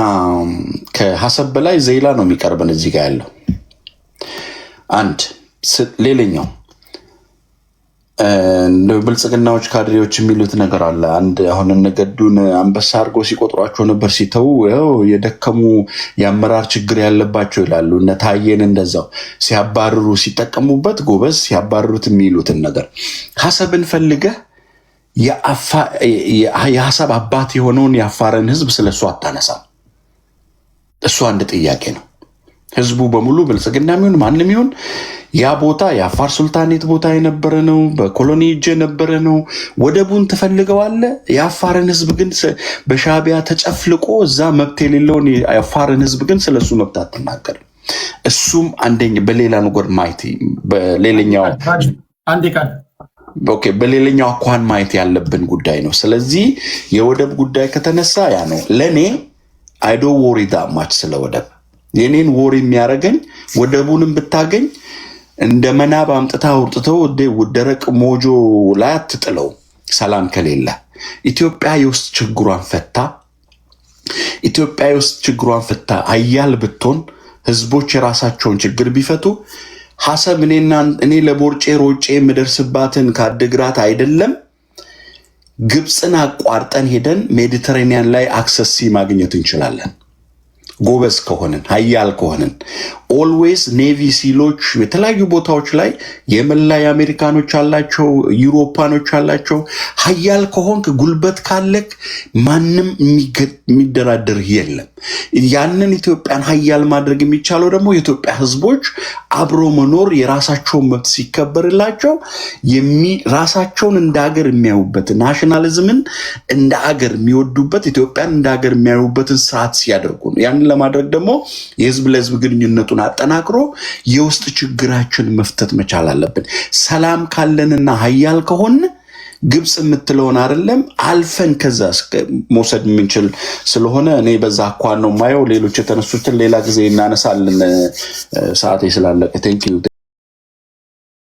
ከሀሰብ በላይ ዘይላ ነው የሚቀርበን እዚህ ጋር ያለው አንድ። ሌላኛው ብልጽግናዎች ካድሬዎች የሚሉት ነገር አለ። አንድ አሁን እነገዱን አንበሳ አድርጎ ሲቆጥሯቸው ነበር ሲተው የደከሙ የአመራር ችግር ያለባቸው ይላሉ። እነታየን እንደዛው ሲያባርሩ ሲጠቀሙበት ጎበዝ ሲያባርሩት የሚሉትን ነገር ሀሰብን ፈልገህ የሀሳብ አባት የሆነውን የአፋርን ህዝብ ስለሱ አታነሳም። እሱ አንድ ጥያቄ ነው። ህዝቡ በሙሉ ብልጽግና የሚሆን ማንም ይሁን ያ ቦታ የአፋር ሱልጣኔት ቦታ የነበረ ነው። በኮሎኒ እጅ የነበረ ነው። ወደቡን ትፈልገዋለህ። የአፋርን ህዝብ ግን በሻዕቢያ ተጨፍልቆ እዛ መብት የሌለውን የአፋርን ህዝብ ግን ስለሱ መብት አትናገር። እሱም አንደኛ በሌላ ነገር ማየት በሌላኛው አኳን ማየት ያለብን ጉዳይ ነው። ስለዚህ የወደብ ጉዳይ ከተነሳ ያ ነው ለእኔ አይዶ ወሪ ዳማች ስለ ወደብ የኔን ወሪ የሚያደርገኝ ወደቡንም ብታገኝ እንደ መናብ አምጥታ አውርጥተው ደረቅ ሞጆ ላይ አትጥለው። ሰላም ከሌለ ኢትዮጵያ የውስጥ ችግሯን ፈታ አያል ብትሆን ህዝቦች የራሳቸውን ችግር ቢፈቱ ሀሰብ እኔ ለቦርጬ ሮጬ የምደርስባትን ከአድግራት አይደለም ግብፅን አቋርጠን ሄደን ሜዲተሬኒያን ላይ አክሰስ ማግኘት እንችላለን። ጎበዝ ከሆንን ሀያል ከሆንን ኦልዌይስ ኔቪ ሲሎች የተለያዩ ቦታዎች ላይ የመላ የአሜሪካኖች አላቸው፣ ዩሮፓኖች አላቸው። ሀያል ከሆንክ ጉልበት ካለክ ማንም የሚደራደር የለም። ያንን ኢትዮጵያን ሀያል ማድረግ የሚቻለው ደግሞ የኢትዮጵያ ህዝቦች አብሮ መኖር የራሳቸውን መብት ሲከበርላቸው ራሳቸውን እንደ ሀገር የሚያዩበት ናሽናሊዝምን እንደ ሀገር የሚወዱበት ኢትዮጵያን እንደ ሀገር የሚያዩበትን ስርዓት ሲያደርጉ ነው። ያንን ለማድረግ ደግሞ የህዝብ ለህዝብ ግንኙነቱን አጠናክሮ የውስጥ ችግራችን መፍታት መቻል አለብን። ሰላም ካለንና ሀያል ከሆን ግብጽ የምትለውን አይደለም አልፈን ከዛ መውሰድ የምንችል ስለሆነ እኔ በዛ አኳን ነው ማየው። ሌሎች የተነሱትን ሌላ ጊዜ እናነሳለን፣ ሰዓቴ ስላለቀ። ቴንክ ዩ